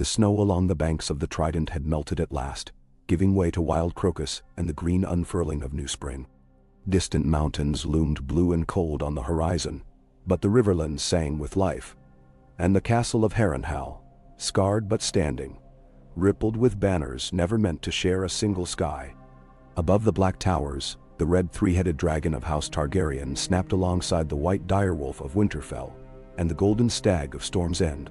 The snow along the banks of the Trident had melted at last, giving way to wild crocus and the green unfurling of new spring. Distant mountains loomed blue and cold on the horizon, but the riverlands sang with life. And the castle of Harrenhal, scarred but standing, rippled with banners never meant to share a single sky. Above the black towers, the red three-headed dragon of House Targaryen snapped alongside the white direwolf of Winterfell and the golden stag of Storm's End.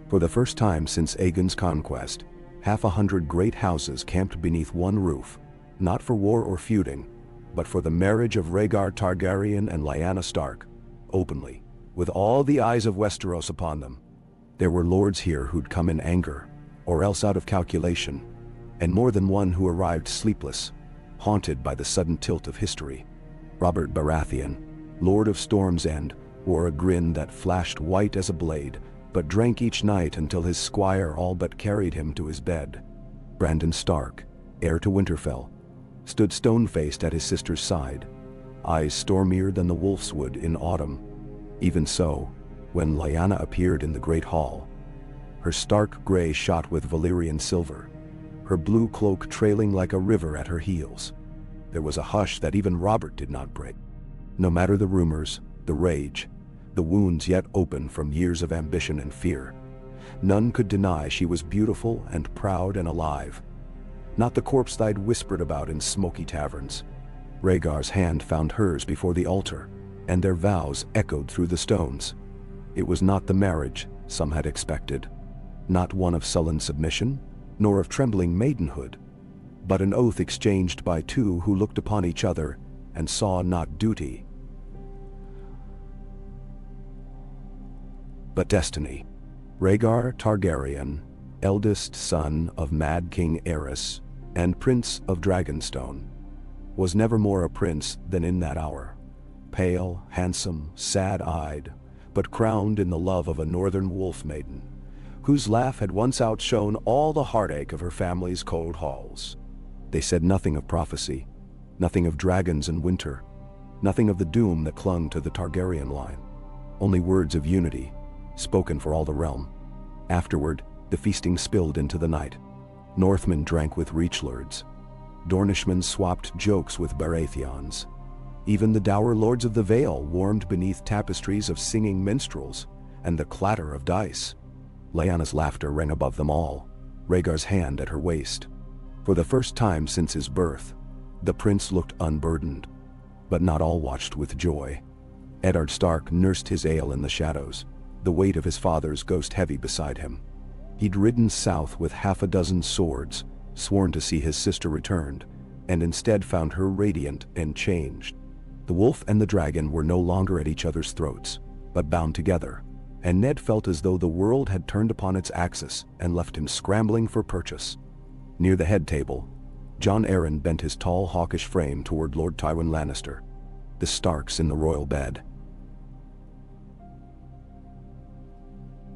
For the first time since Aegon's conquest, 100 great houses camped beneath one roof, not for war or feuding, but for the marriage of Rhaegar Targaryen and Lyanna Stark, openly, with all the eyes of Westeros upon them. There were lords here who'd come in anger, or else out of calculation, and more than one who arrived sleepless, haunted by the sudden tilt of history. Robert Baratheon, Lord of Storm's End, wore a grin that flashed white as a blade, but drank each night until his squire all but carried him to his bed. Brandon Stark, heir to Winterfell, stood stone-faced at his sister's side, eyes stormier than the wolf's wood in autumn. Even so, when Lyanna appeared in the great hall, her stark gray shot with Valyrian silver, her blue cloak trailing like a river at her heels, there was a hush that even Robert did not break. No matter the rumors, the rage, the wounds yet open from years of ambition and fear, none could deny she was beautiful and proud and alive. Not the corpse they'd whispered about in smoky taverns. Rhaegar's hand found hers before the altar, and their vows echoed through the stones. It was not the marriage some had expected, not one of sullen submission, nor of trembling maidenhood, but an oath exchanged by two who looked upon each other and saw not duty, but destiny. Rhaegar Targaryen, eldest son of Mad King Aerys and Prince of Dragonstone, was never more a prince than in that hour. Pale, handsome, sad-eyed, but crowned in the love of a northern wolf maiden, whose laugh had once outshone all the heartache of her family's cold halls. They said nothing of prophecy, nothing of dragons and winter, nothing of the doom that clung to the Targaryen line. Only words of unity, spoken for all the realm. Afterward, the feasting spilled into the night. Northmen drank with Reachlords. Dornishmen swapped jokes with Baratheons. Even the dour lords of the Vale warmed beneath tapestries of singing minstrels and the clatter of dice. Lyanna's laughter rang above them all, Rhaegar's hand at her waist. For the first time since his birth, the prince looked unburdened. But not all watched with joy. Eddard Stark nursed his ale in the shadows, the weight of his father's ghost heavy beside him. He'd ridden south with 6 swords, sworn to see his sister returned, and instead found her radiant and changed. The wolf and the dragon were no longer at each other's throats, but bound together, and Ned felt as though the world had turned upon its axis and left him scrambling for purchase. Near the head table, Jon Arryn bent his tall hawkish frame toward Lord Tywin Lannister, the Starks in the royal bed.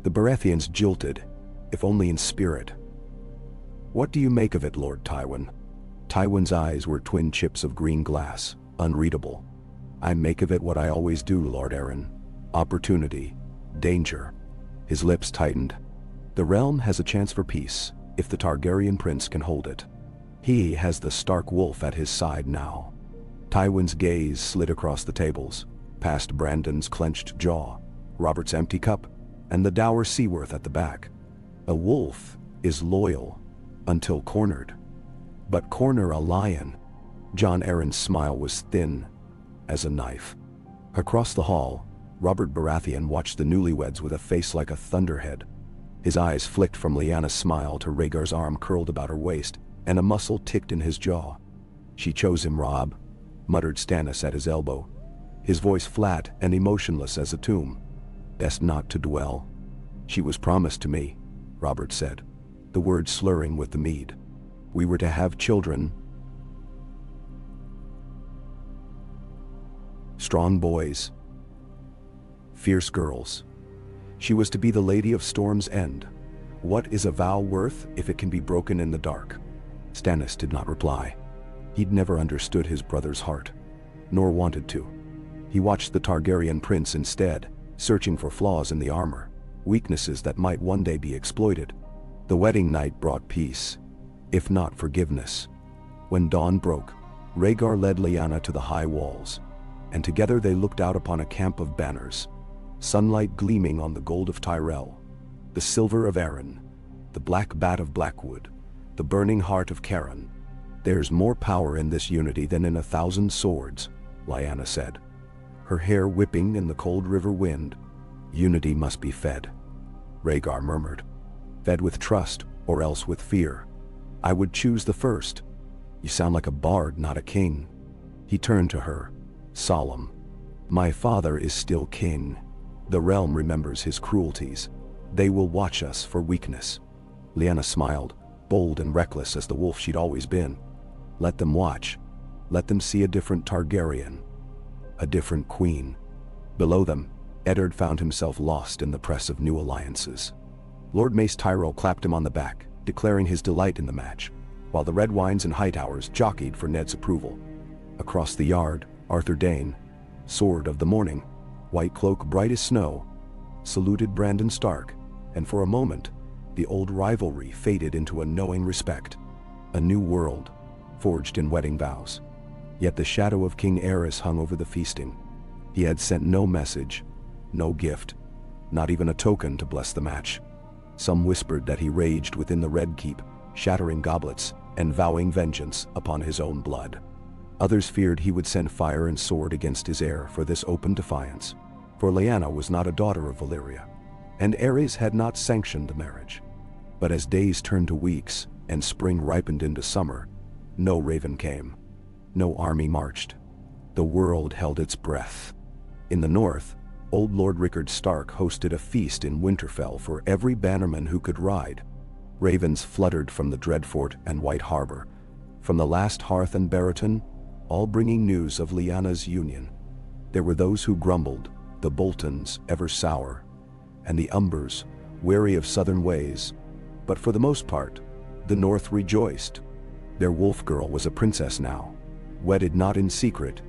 The Baratheons jilted, if only in spirit. "What do you make of it, Lord Tywin?" Tywin's eyes were twin chips of green glass, unreadable. "I make of it what I always do, Lord Arryn. Opportunity, danger." His lips tightened. "The realm has a chance for peace, if the Targaryen prince can hold it. He has the Stark wolf at his side now." Tywin's gaze slid across the tables, past Brandon's clenched jaw, Robert's empty cup, and the dour Seaworth at the back. A wolf is loyal until cornered. But corner a lion. Jon Arryn's smile was thin as a knife. Across the hall, Robert Baratheon watched the newlyweds with a face like a thunderhead. His eyes flicked from Lyanna's smile to Rhaegar's arm curled about her waist, and a muscle ticked in his jaw. "She chose him, Robb," muttered Stannis at his elbow, his voice flat and emotionless as a tomb. "Best not to dwell." "She was promised to me," Robert said, the words slurring with the mead. "We were to have children. Strong boys. Fierce girls. She was to be the Lady of Storm's End. What is a vow worth if it can be broken in the dark?" Stannis did not reply. He'd never understood his brother's heart, nor wanted to. He watched the Targaryen prince instead, searching for flaws in the armor, weaknesses that might one day be exploited. The wedding night brought peace, if not forgiveness. When dawn broke, Rhaegar led Lyanna to the high walls, and together they looked out upon a camp of banners, sunlight gleaming on the gold of Tyrell, the silver of Arryn, the black bat of Blackwood, the burning heart of Caron. "There's more power in this unity than in 1,000 swords," Lyanna said, her hair whipping in the cold river wind. "Unity must be fed," Rhaegar murmured. "Fed with trust, or else with fear. I would choose the first." "You sound like a bard, not a king." He turned to her, solemn. "My father is still king. The realm remembers his cruelties. They will watch us for weakness." Lyanna smiled, bold and reckless as the wolf she'd always been. "Let them watch. Let them see a different Targaryen. A different queen." Below them, Eddard found himself lost in the press of new alliances. Lord Mace Tyrell clapped him on the back, declaring his delight in the match, while the Redwynes and Hightowers jockeyed for Ned's approval. Across the yard, Arthur Dayne, sword of the morning, white cloak bright as snow, saluted Brandon Stark, and for a moment, the old rivalry faded into a knowing respect. A new world, forged in wedding vows. Yet the shadow of King Aerys hung over the feasting. He had sent no message, no gift, not even a token to bless the match. Some whispered that he raged within the Red Keep, shattering goblets and vowing vengeance upon his own blood. Others feared he would send fire and sword against his heir for this open defiance. For Lyanna was not a daughter of Valyria, and Aerys had not sanctioned the marriage. But as days turned to weeks and spring ripened into summer, no raven came. No army marched. The world held its breath. In the north, old Lord Rickard Stark hosted a feast in Winterfell for every bannerman who could ride. Ravens fluttered from the Dreadfort and White Harbor, from the last hearth and Barraton, all bringing news of Lyanna's union. There were those who grumbled, the Boltons ever sour, and the Umbers wary of southern ways. But for the most part, the north rejoiced. Their wolf girl was a princess now, wedded not in secret,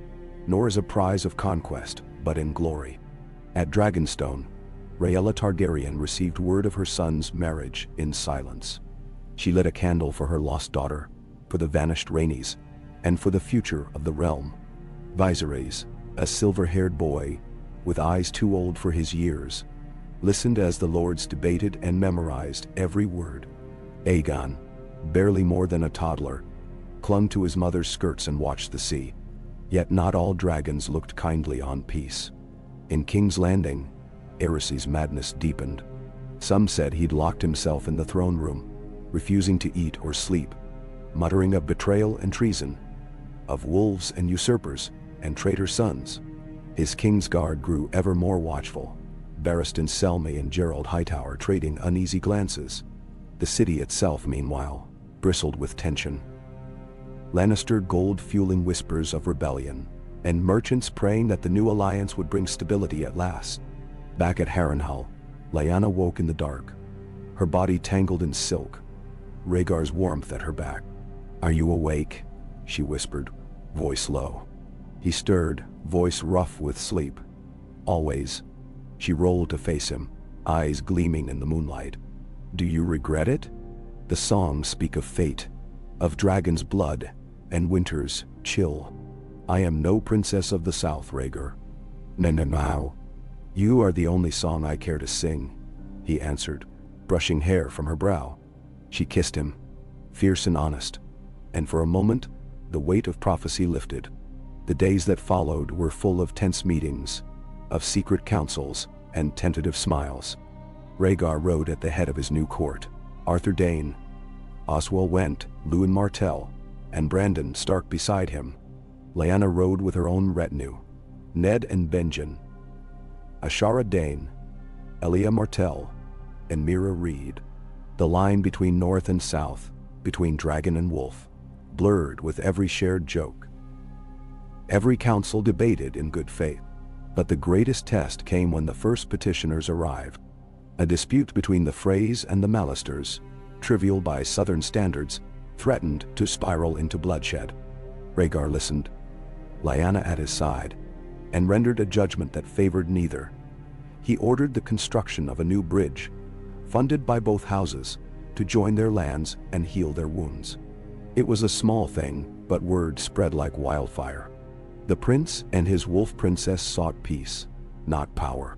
nor as a prize of conquest, but in glory. At Dragonstone, Rhaella Targaryen received word of her son's marriage in silence. She lit a candle for her lost daughter, for the vanished Rhaenys, and for the future of the realm. Viserys, a silver-haired boy, with eyes too old for his years, listened as the lords debated and memorized every word. Aegon, barely more than a toddler, clung to his mother's skirts and watched the sea. Yet not all dragons looked kindly on peace. In King's Landing, Aerys' madness deepened. Some said he'd locked himself in the throne room, refusing to eat or sleep, muttering of betrayal and treason, of wolves and usurpers and traitor sons. His Kingsguard grew ever more watchful, Barristan Selmy and Gerald Hightower trading uneasy glances. The city itself, meanwhile, bristled with tension. Lannister gold fueling whispers of rebellion, and merchants praying that the new alliance would bring stability at last. Back at Harrenhal, Lyanna woke in the dark, her body tangled in silk, Rhaegar's warmth at her back. "Are you awake?" she whispered, voice low. He stirred, voice rough with sleep. "Always." She rolled to face him, eyes gleaming in the moonlight. "Do you regret it?" The songs speak of fate, of dragon's blood, and winter's chill. "I am no princess of the South, Rhaegar." "No. You are the only song I care to sing," he answered, brushing hair from her brow. She kissed him, fierce and honest, and for a moment, the weight of prophecy lifted. The days that followed were full of tense meetings, of secret councils, and tentative smiles. Rhaegar rode at the head of his new court. Arthur Dayne, Oswell Went, Lewin Martell, and Brandon Stark beside him. Lyanna rode with her own retinue, Ned and Benjen, Ashara Dayne, Elia Martell, and Mira Reed. The line between north and south, between dragon and wolf, blurred with every shared joke. Every council debated in good faith. But the greatest test came when the first petitioners arrived. A dispute between the Freys and the Malisters, trivial by southern standards, threatened to spiral into bloodshed. Rhaegar listened, Lyanna at his side, and rendered a judgment that favored neither. He ordered the construction of a new bridge, funded by both houses, to join their lands and heal their wounds. It was a small thing, but word spread like wildfire. The prince and his wolf princess sought peace, not power.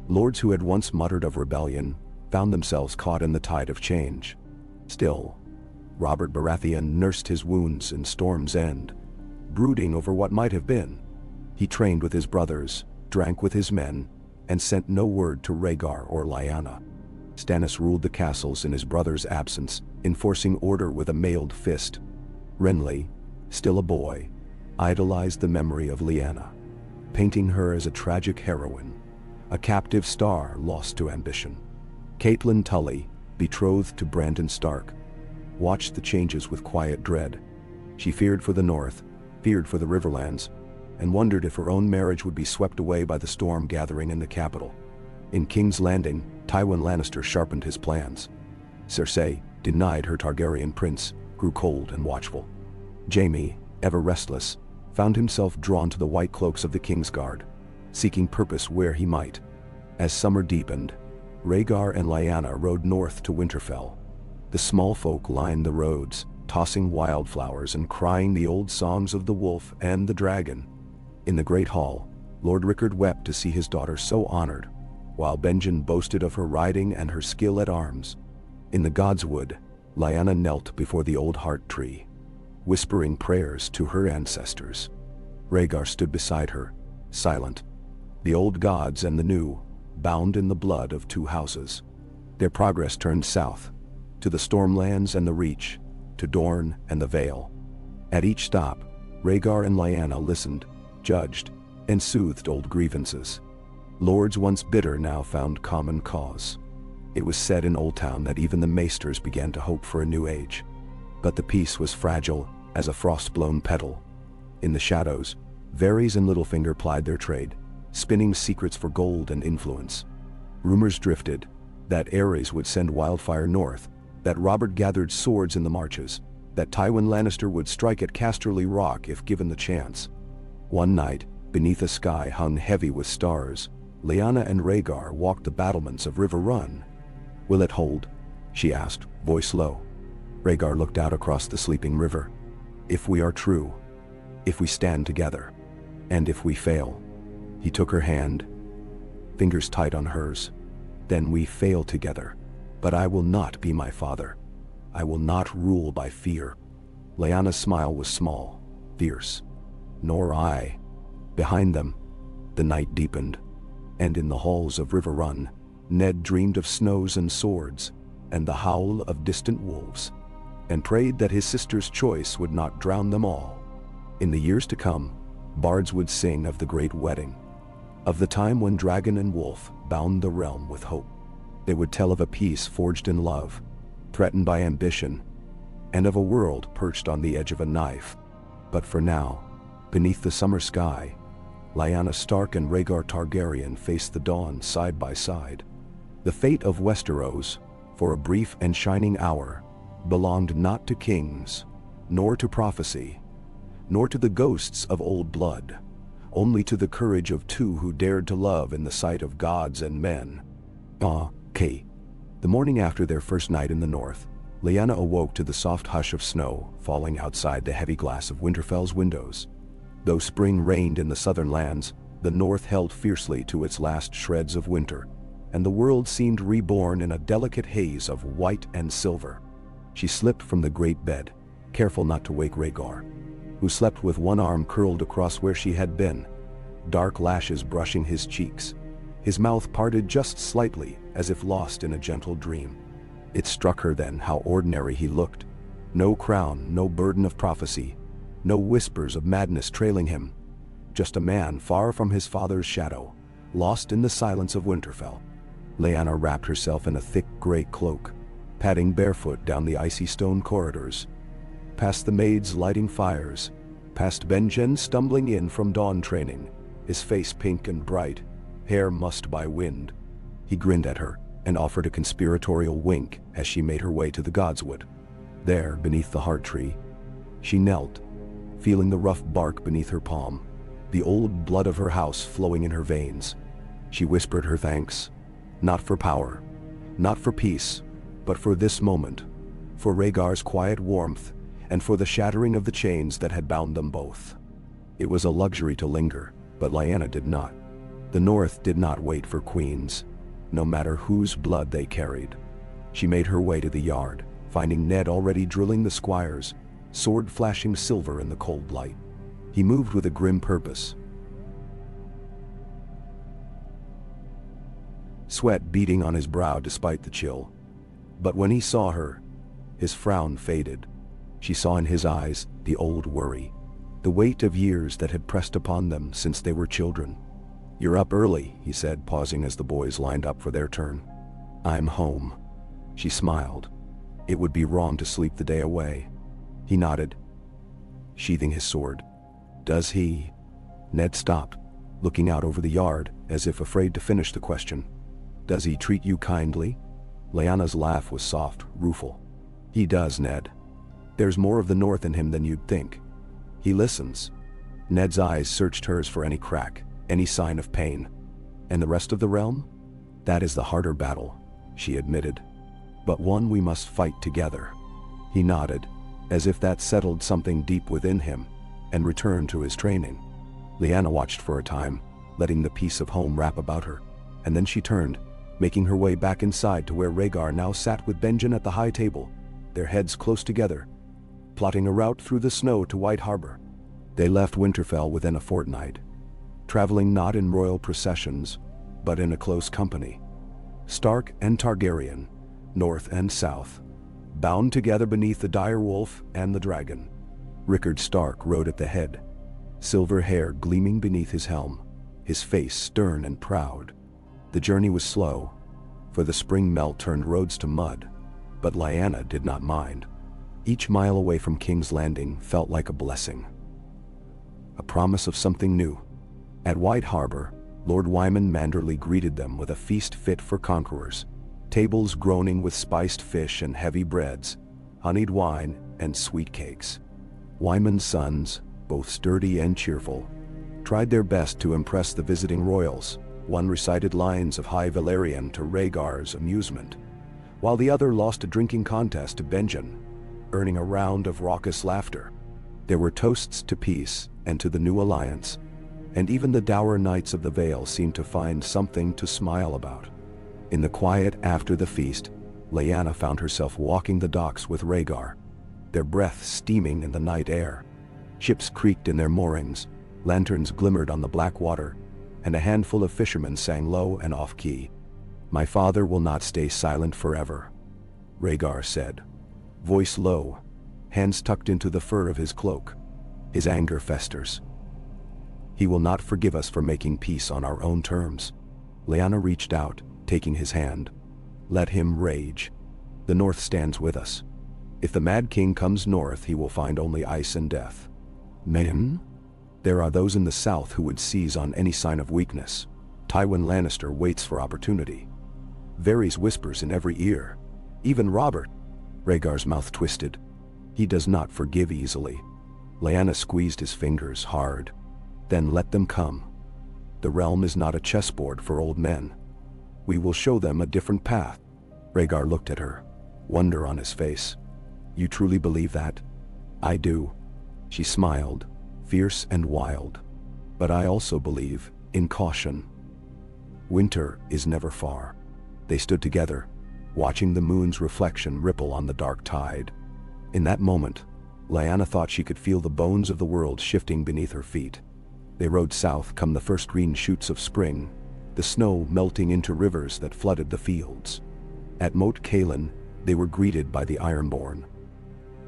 Lords who had once muttered of rebellion found themselves caught in the tide of change. Still, Robert Baratheon nursed his wounds in Storm's End, brooding over what might have been. He trained with his brothers, drank with his men, and sent no word to Rhaegar or Lyanna. Stannis ruled the castles in his brother's absence, enforcing order with a mailed fist. Renly, still a boy, idolized the memory of Lyanna, painting her as a tragic heroine, a captive star lost to ambition. Catelyn Tully, betrothed to Brandon Stark, watched the changes with quiet dread. She feared for the North, feared for the Riverlands, and wondered if her own marriage would be swept away by the storm gathering in the capital. In King's Landing, Tywin Lannister sharpened his plans. Cersei, denied her Targaryen prince, grew cold and watchful. Jaime, ever restless, found himself drawn to the white cloaks of the Kingsguard, seeking purpose where he might. As summer deepened, Rhaegar and Lyanna rode north to Winterfell. The small folk lined the roads, tossing wildflowers and crying the old songs of the wolf and the dragon. In the great hall, Lord Rickard wept to see his daughter so honored, while Benjen boasted of her riding and her skill at arms. In the Godswood, Lyanna knelt before the old heart tree, whispering prayers to her ancestors. Rhaegar stood beside her, silent. The old gods and the new, bound in the blood of two houses. Their progress turned south, to the Stormlands and the Reach, to Dorne and the Vale. At each stop, Rhaegar and Lyanna listened, judged, and soothed old grievances. Lords once bitter now found common cause. It was said in Old Town that even the maesters began to hope for a new age. But the peace was fragile as a frost-blown petal. In the shadows, Varys and Littlefinger plied their trade, spinning secrets for gold and influence. Rumors drifted that Aerys would send wildfire north, that Robert gathered swords in the marches, that Tywin Lannister would strike at Casterly Rock if given the chance. One night, beneath a sky hung heavy with stars, Lyanna and Rhaegar walked the battlements of River Run. "Will it hold?" she asked, voice low. Rhaegar looked out across the sleeping river. "If we are true, if we stand together, and if we fail." He took her hand, fingers tight on hers. "Then we fail together. But I will not be my father. I will not rule by fear." Lyanna's smile was small, fierce. "Nor I." Behind them, the night deepened, and in the halls of River Run, Ned dreamed of snows and swords, and the howl of distant wolves, and prayed that his sister's choice would not drown them all. In the years to come, bards would sing of the great wedding, of the time when dragon and wolf bound the realm with hope. They would tell of a peace forged in love, threatened by ambition, and of a world perched on the edge of a knife. But for now, beneath the summer sky, Lyanna Stark and Rhaegar Targaryen faced the dawn side by side. The fate of Westeros, for a brief and shining hour, belonged not to kings, nor to prophecy, nor to the ghosts of old blood, only to the courage of two who dared to love in the sight of gods and men. The morning after their first night in the north, Lyanna awoke to the soft hush of snow falling outside the heavy glass of Winterfell's windows. Though spring reigned in the southern lands, the north held fiercely to its last shreds of winter, and the world seemed reborn in a delicate haze of white and silver. She slipped from the great bed, careful not to wake Rhaegar, who slept with one arm curled across where she had been, dark lashes brushing his cheeks, his mouth parted just slightly as if lost in a gentle dream. It struck her then how ordinary he looked. No crown, no burden of prophecy, no whispers of madness trailing him. Just a man far from his father's shadow, lost in the silence of Winterfell. Lyanna wrapped herself in a thick gray cloak, padding barefoot down the icy stone corridors, past the maids lighting fires, past Benjen stumbling in from dawn training, his face pink and bright, hair mussed by wind. He grinned at her and offered a conspiratorial wink as she made her way to the Godswood. There, beneath the heart tree, she knelt, feeling the rough bark beneath her palm, the old blood of her house flowing in her veins. She whispered her thanks, not for power, not for peace, but for this moment, for Rhaegar's quiet warmth, and for the shattering of the chains that had bound them both. It was a luxury to linger, but Lyanna did not. The North did not wait for queens, no matter whose blood they carried. She made her way to the yard, finding Ned already drilling the squires, sword flashing silver in the cold light. He moved with a grim purpose, sweat beading on his brow despite the chill. But when he saw her, his frown faded. She saw in his eyes the old worry, the weight of years that had pressed upon them since they were children. "You're up early," he said, pausing as the boys lined up for their turn. "I'm home." She smiled. It would be wrong to sleep the day away. He nodded, sheathing his sword. "Does he?" Ned stopped, looking out over the yard, as if afraid to finish the question. "Does he treat you kindly?" Lyanna's laugh was soft, rueful. "He does, Ned. There's more of the North in him than you'd think. He listens." Ned's eyes searched hers for any crack, any sign of pain. "And the rest of the realm? That is the harder battle," she admitted. "But one we must fight together." He nodded, as if that settled something deep within him, and returned to his training. Lyanna watched for a time, letting the peace of home wrap about her, and then she turned, making her way back inside to where Rhaegar now sat with Benjen at the high table, their heads close together, plotting a route through the snow to White Harbor. They left Winterfell within a fortnight, traveling not in royal processions, but in a close company. Stark and Targaryen, north and south, bound together beneath the dire wolf and the dragon. Rickard Stark rode at the head, silver hair gleaming beneath his helm, his face stern and proud. The journey was slow, for the spring melt turned roads to mud, but Lyanna did not mind. Each mile away from King's Landing felt like a blessing, a promise of something new. At White Harbor, Lord Wyman Manderley greeted them with a feast fit for conquerors, tables groaning with spiced fish and heavy breads, honeyed wine and sweet cakes. Wyman's sons, both sturdy and cheerful, tried their best to impress the visiting royals. One recited lines of High Valyrian to Rhaegar's amusement, while the other lost a drinking contest to Benjen, earning a round of raucous laughter. There were toasts to peace and to the new alliance, and even the dour knights of the Vale seemed to find something to smile about. In the quiet after the feast, Lyanna found herself walking the docks with Rhaegar, their breath steaming in the night air. Ships creaked in their moorings, lanterns glimmered on the black water, and a handful of fishermen sang low and off-key. "My father will not stay silent forever," Rhaegar said, voice low, hands tucked into the fur of his cloak. His anger festers. "He will not forgive us for making peace on our own terms." Lyanna reached out, taking his hand. "Let him rage. The North stands with us. If the Mad King comes north, he will find only ice and death. Men? There are those in the south who would seize on any sign of weakness. Tywin Lannister waits for opportunity. Varys whispers in every ear. Even Robert." Rhaegar's mouth twisted. "He does not forgive easily." Lyanna squeezed his fingers hard. "Then let them come. The realm is not a chessboard for old men. We will show them a different path." Rhaegar looked at her, wonder on his face. "You truly believe that?" "I do." She smiled, fierce and wild. "But I also believe in caution. Winter is never far." They stood together, watching the moon's reflection ripple on the dark tide. In that moment, Lyanna thought she could feel the bones of the world shifting beneath her feet. They rode south come the first green shoots of spring, the snow melting into rivers that flooded the fields. At Moat Cailin, they were greeted by the Ironborn,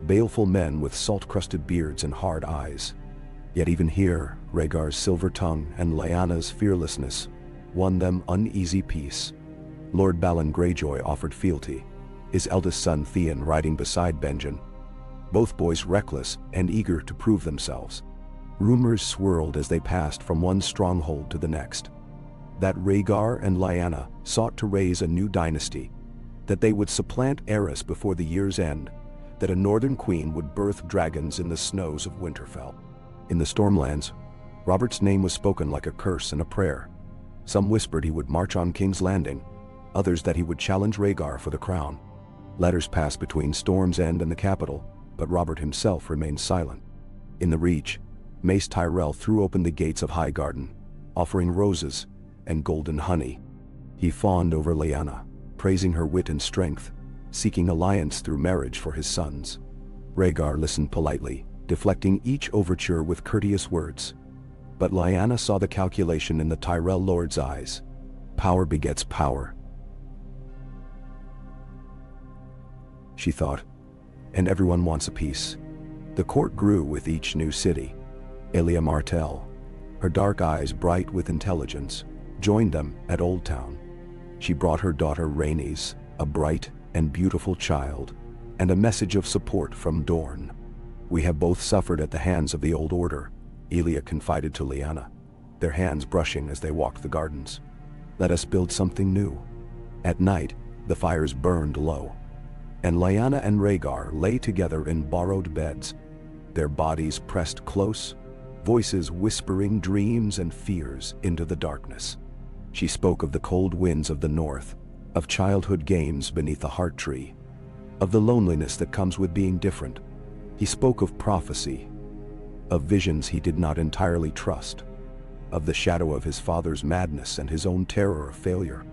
baleful men with salt-crusted beards and hard eyes. Yet even here, Rhaegar's silver tongue and Lyanna's fearlessness won them uneasy peace. Lord Balon Greyjoy offered fealty, his eldest son Theon riding beside Benjen, both boys reckless and eager to prove themselves. Rumors swirled as they passed from one stronghold to the next, that Rhaegar and Lyanna sought to raise a new dynasty, that they would supplant Aerys before the year's end, that a northern queen would birth dragons in the snows of Winterfell. In the Stormlands, Robert's name was spoken like a curse and a prayer. Some whispered he would march on King's Landing, others that he would challenge Rhaegar for the crown. Letters passed between Storm's End and the capital, but Robert himself remained silent. In the Reach, Mace Tyrell threw open the gates of Highgarden, offering roses and golden honey. He fawned over Lyanna, praising her wit and strength, seeking alliance through marriage for his sons. Rhaegar listened politely, deflecting each overture with courteous words. But Lyanna saw the calculation in the Tyrell lord's eyes. Power begets power, she thought, and everyone wants a piece. The court grew with each new city. Elia Martell, her dark eyes bright with intelligence, joined them at Old Town. She brought her daughter Rhaenys, a bright and beautiful child, and a message of support from Dorne. We have both suffered at the hands of the Old Order, Elia confided to Lyanna, their hands brushing as they walked the gardens. Let us build something new. At night, the fires burned low, and Lyanna and Rhaegar lay together in borrowed beds, their bodies pressed close, voices whispering dreams and fears into the darkness. She spoke of the cold winds of the north, of childhood games beneath the heart tree, of the loneliness that comes with being different. He spoke of prophecy, of visions he did not entirely trust, of the shadow of his father's madness and his own terror of failure.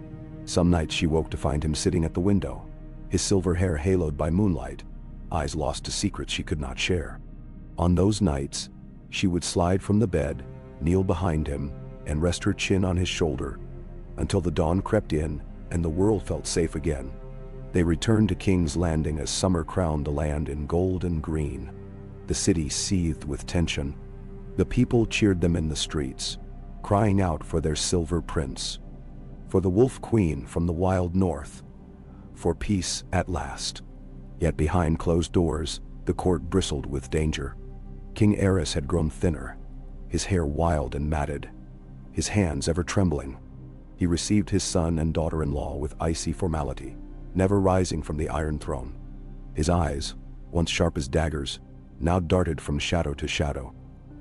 Some nights she woke to find him sitting at the window, his silver hair haloed by moonlight, eyes lost to secrets she could not share. On those nights, she would slide from the bed, kneel behind him, and rest her chin on his shoulder, until the dawn crept in and the world felt safe again. They returned to King's Landing as summer crowned the land in gold and green. The city seethed with tension. The people cheered them in the streets, crying out for their silver prince, for the Wolf Queen from the wild north, for peace at last. Yet behind closed doors, the court bristled with danger. King Aerys had grown thinner, his hair wild and matted, his hands ever trembling. He received his son and daughter-in-law with icy formality, never rising from the Iron Throne. His eyes, once sharp as daggers, now darted from shadow to shadow.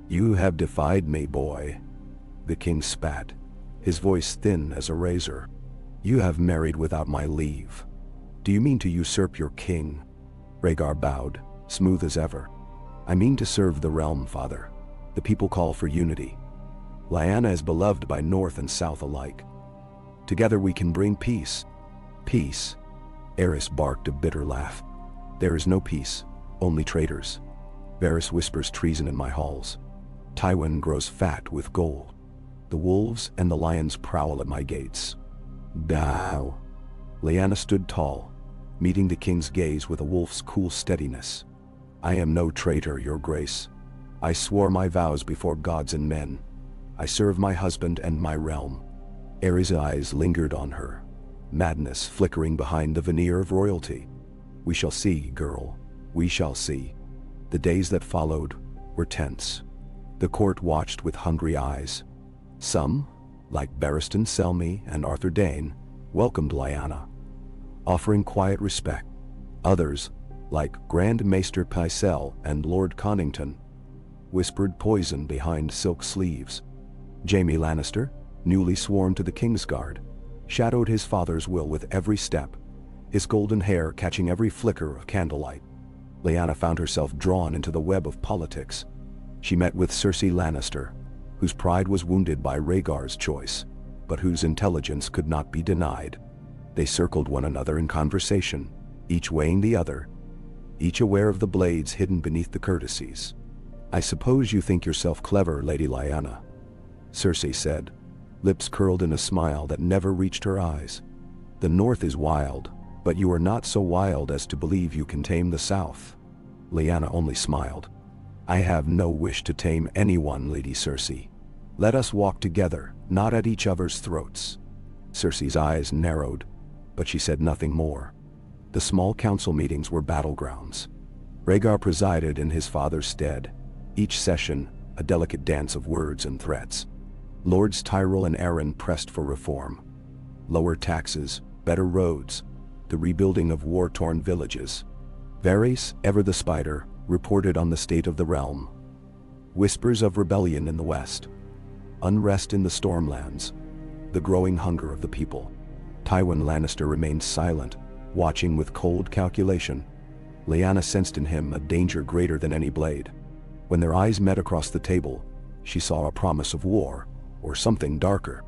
"You have defied me, boy," the king spat, his voice thin as a razor. "You have married without my leave. Do you mean to usurp your king?" Rhaegar bowed, smooth as ever. "I mean to serve the realm, father. The people call for unity. Lyanna is beloved by North and South alike. Together we can bring peace." "Peace?" Aerys barked a bitter laugh. "There is no peace, only traitors. Varys whispers treason in my halls. Tywin grows fat with gold. The wolves and the lions prowl at my gates." "Bow." Lyanna stood tall, meeting the king's gaze with a wolf's cool steadiness. "I am no traitor, your grace. I swore my vows before gods and men. I serve my husband and my realm." Aerys' eyes lingered on her, madness flickering behind the veneer of royalty. "We shall see, girl, we shall see." The days that followed were tense. The court watched with hungry eyes. Some, like Barristan Selmy and Arthur Dane, welcomed Lyanna, offering quiet respect. Others, like Grand Maester Pycelle and Lord Connington, whispered poison behind silk sleeves. Jaime Lannister, newly sworn to the Kingsguard, shadowed his father's will with every step, his golden hair catching every flicker of candlelight. Lyanna found herself drawn into the web of politics. She met with Cersei Lannister, whose pride was wounded by Rhaegar's choice, but whose intelligence could not be denied. They circled one another in conversation, each weighing the other, each aware of the blades hidden beneath the courtesies. "I suppose you think yourself clever, Lady Lyanna," Cersei said, lips curled in a smile that never reached her eyes. "The North is wild, but you are not so wild as to believe you can tame the South." Lyanna only smiled. "I have no wish to tame anyone, Lady Cersei. Let us walk together, not at each other's throats." Cersei's eyes narrowed, but she said nothing more. The small council meetings were battlegrounds. Rhaegar presided in his father's stead, each session a delicate dance of words and threats. Lords Tyrell and Arryn pressed for reform. Lower taxes, better roads, the rebuilding of war-torn villages. Varys, ever the spider, reported on the state of the realm. Whispers of rebellion in the west, unrest in the Stormlands, the growing hunger of the people. Tywin Lannister remained silent, watching with cold calculation. Lyanna sensed in him a danger greater than any blade. When their eyes met across the table, she saw a promise of war, or something darker.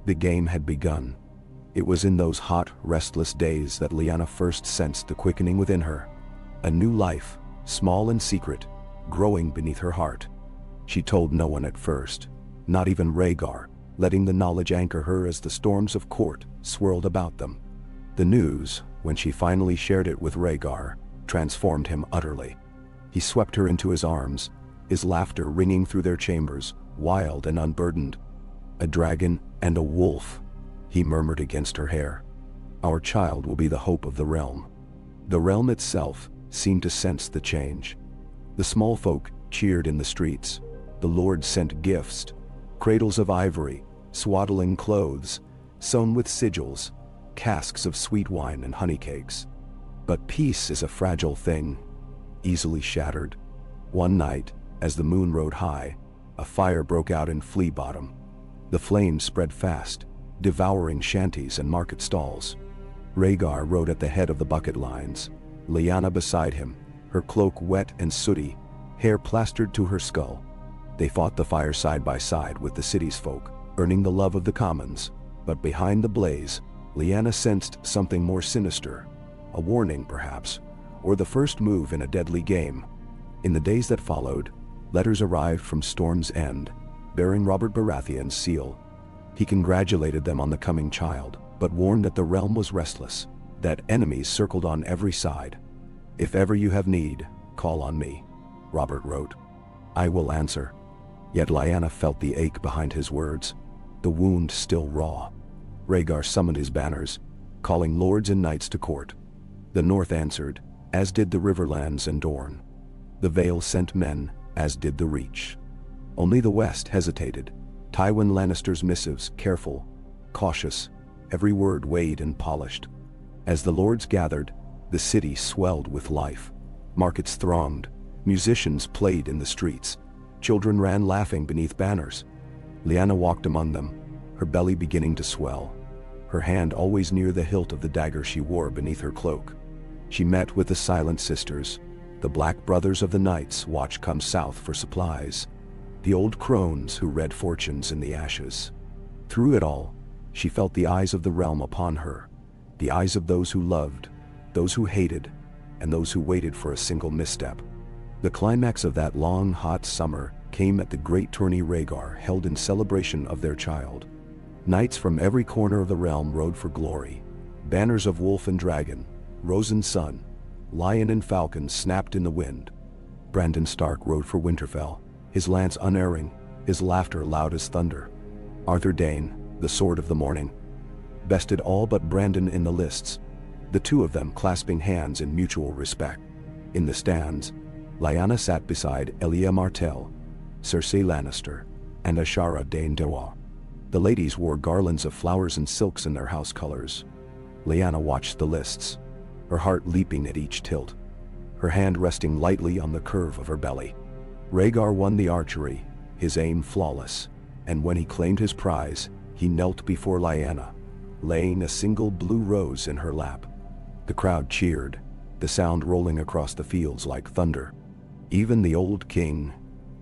The game had begun. It was in those hot, restless days that Lyanna first sensed the quickening within her. A new life, small and secret, growing beneath her heart. She told no one at first, not even Rhaegar, letting the knowledge anchor her as the storms of court swirled about them. The news, when she finally shared it with Rhaegar, transformed him utterly. He swept her into his arms, his laughter ringing through their chambers, wild and unburdened. "A dragon and a wolf," he murmured against her hair. "Our child will be the hope of the realm." The realm itself seemed to sense the change. The small folk cheered in the streets. The lord sent gifts, cradles of ivory, swaddling clothes, sewn with sigils, casks of sweet wine and honey cakes. But peace is a fragile thing, easily shattered. One night, as the moon rode high, a fire broke out in Flea Bottom. The flames spread fast, devouring shanties and market stalls. Rhaegar rode at the head of the bucket lines, Lyanna beside him, her cloak wet and sooty, hair plastered to her skull. They fought the fire side by side with the city's folk, earning the love of the commons. But behind the blaze, Lyanna sensed something more sinister. A warning, perhaps, or the first move in a deadly game. In the days that followed, letters arrived from Storm's End, bearing Robert Baratheon's seal. He congratulated them on the coming child, but warned that the realm was restless, that enemies circled on every side. "If ever you have need, call on me," Robert wrote. "I will answer." Yet Lyanna felt the ache behind his words, the wound still raw. Rhaegar summoned his banners, calling lords and knights to court. The north answered, as did the Riverlands and Dorne. The Vale sent men, as did the Reach. Only the west hesitated, Tywin Lannister's missives careful, cautious, every word weighed and polished. As the lords gathered, the city swelled with life. Markets thronged, musicians played in the streets, children ran laughing beneath banners. Lyanna walked among them, her belly beginning to swell, her hand always near the hilt of the dagger she wore beneath her cloak. She met with the Silent Sisters, the Black Brothers of the Knights watch come south for supplies, the old crones who read fortunes in the ashes. Through it all, she felt the eyes of the realm upon her, the eyes of those who loved, those who hated, and those who waited for a single misstep. The climax of that long, hot summer came at the great tourney Rhaegar held in celebration of their child. Knights from every corner of the realm rode for glory. Banners of wolf and dragon, rose and sun, lion and falcon snapped in the wind. Brandon Stark rode for Winterfell, his lance unerring, his laughter loud as thunder. Arthur Dayne, the sword of the morning, bested all but Brandon in the lists, the two of them clasping hands in mutual respect. In the stands, Lyanna sat beside Elia Martell, Cersei Lannister, and Ashara Dayne Dewa. The ladies wore garlands of flowers and silks in their house colors. Lyanna watched the lists, her heart leaping at each tilt, her hand resting lightly on the curve of her belly. Rhaegar won the archery, his aim flawless, and when he claimed his prize, he knelt before Lyanna, laying a single blue rose in her lap. The crowd cheered, the sound rolling across the fields like thunder. Even the old king,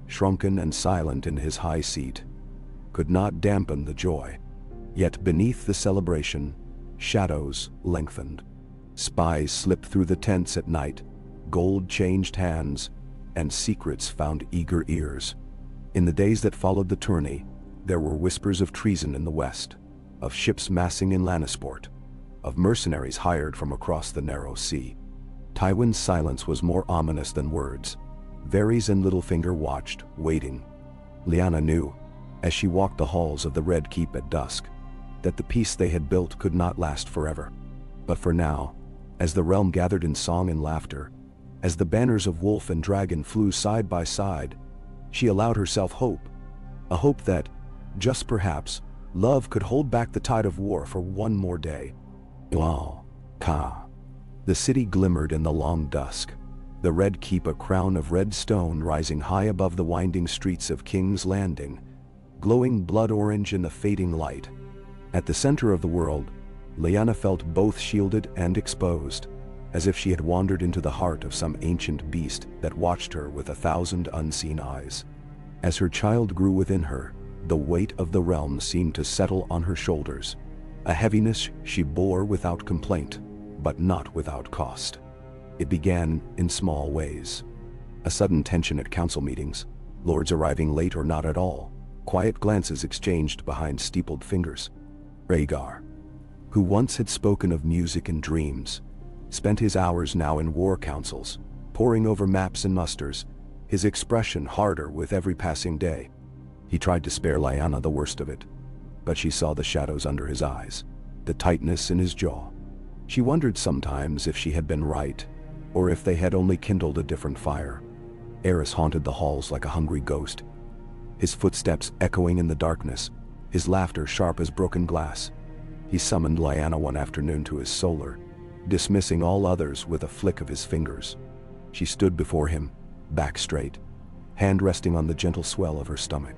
shrunken and silent in his high seat, could not dampen the joy. Yet beneath the celebration, shadows lengthened. Spies slipped through the tents at night, gold changed hands, and secrets found eager ears. In the days that followed the tourney, there were whispers of treason in the west, of ships massing in Lannisport, of mercenaries hired from across the narrow sea. Tywin's silence was more ominous than words. Varys and Littlefinger watched, waiting. Lyanna knew, as she walked the halls of the Red Keep at dusk, that the peace they had built could not last forever. But for now, as the realm gathered in song and laughter, as the banners of wolf and dragon flew side by side, she allowed herself hope. A hope that, just perhaps, love could hold back the tide of war for one more day. The city glimmered in the long dusk. The Red Keep, a crown of red stone rising high above the winding streets of King's Landing, glowing blood orange in the fading light. At the center of the world, Lyanna felt both shielded and exposed, as if she had wandered into the heart of some ancient beast that watched her with 1,000 unseen eyes. As her child grew within her, the weight of the realm seemed to settle on her shoulders, a heaviness she bore without complaint, but not without cost. It began in small ways. A sudden tension at council meetings, lords arriving late or not at all, quiet glances exchanged behind steepled fingers. Rhaegar, who once had spoken of music and dreams, spent his hours now in war councils, poring over maps and musters, his expression harder with every passing day. He tried to spare Lyanna the worst of it, but she saw the shadows under his eyes, the tightness in his jaw. She wondered sometimes if she had been right, or if they had only kindled a different fire. Aerys haunted the halls like a hungry ghost, his footsteps echoing in the darkness, his laughter sharp as broken glass. He summoned Lyanna one afternoon to his solar, dismissing all others with a flick of his fingers. She stood before him, back straight, hand resting on the gentle swell of her stomach.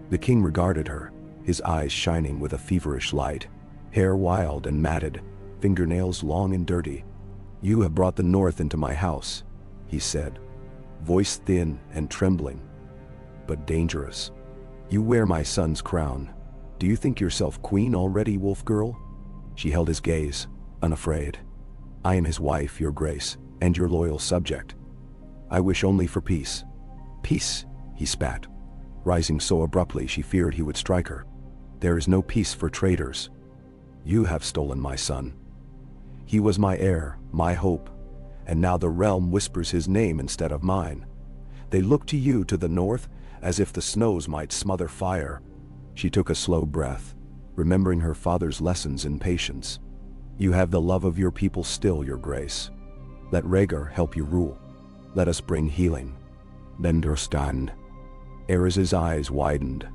The king regarded her, his eyes shining with a feverish light, hair wild and matted, fingernails long and dirty. "You have brought the North into my house," he said, voice thin and trembling, but dangerous. "You wear my son's crown. Do you think yourself queen already, wolf girl?" She held his gaze, unafraid. "I am his wife, your grace, and your loyal subject. I wish only for peace." "Peace," he spat, rising so abruptly she feared he would strike her. "There is no peace for traitors. You have stolen my son. He was my heir, my hope, and now the realm whispers his name instead of mine. They look to you to the north, as if the snows might smother fire." She took a slow breath, remembering her father's lessons in patience. "You have the love of your people still, your grace. Let Rhaegar help you rule. Let us bring healing. Understand." Aerys's eyes widened,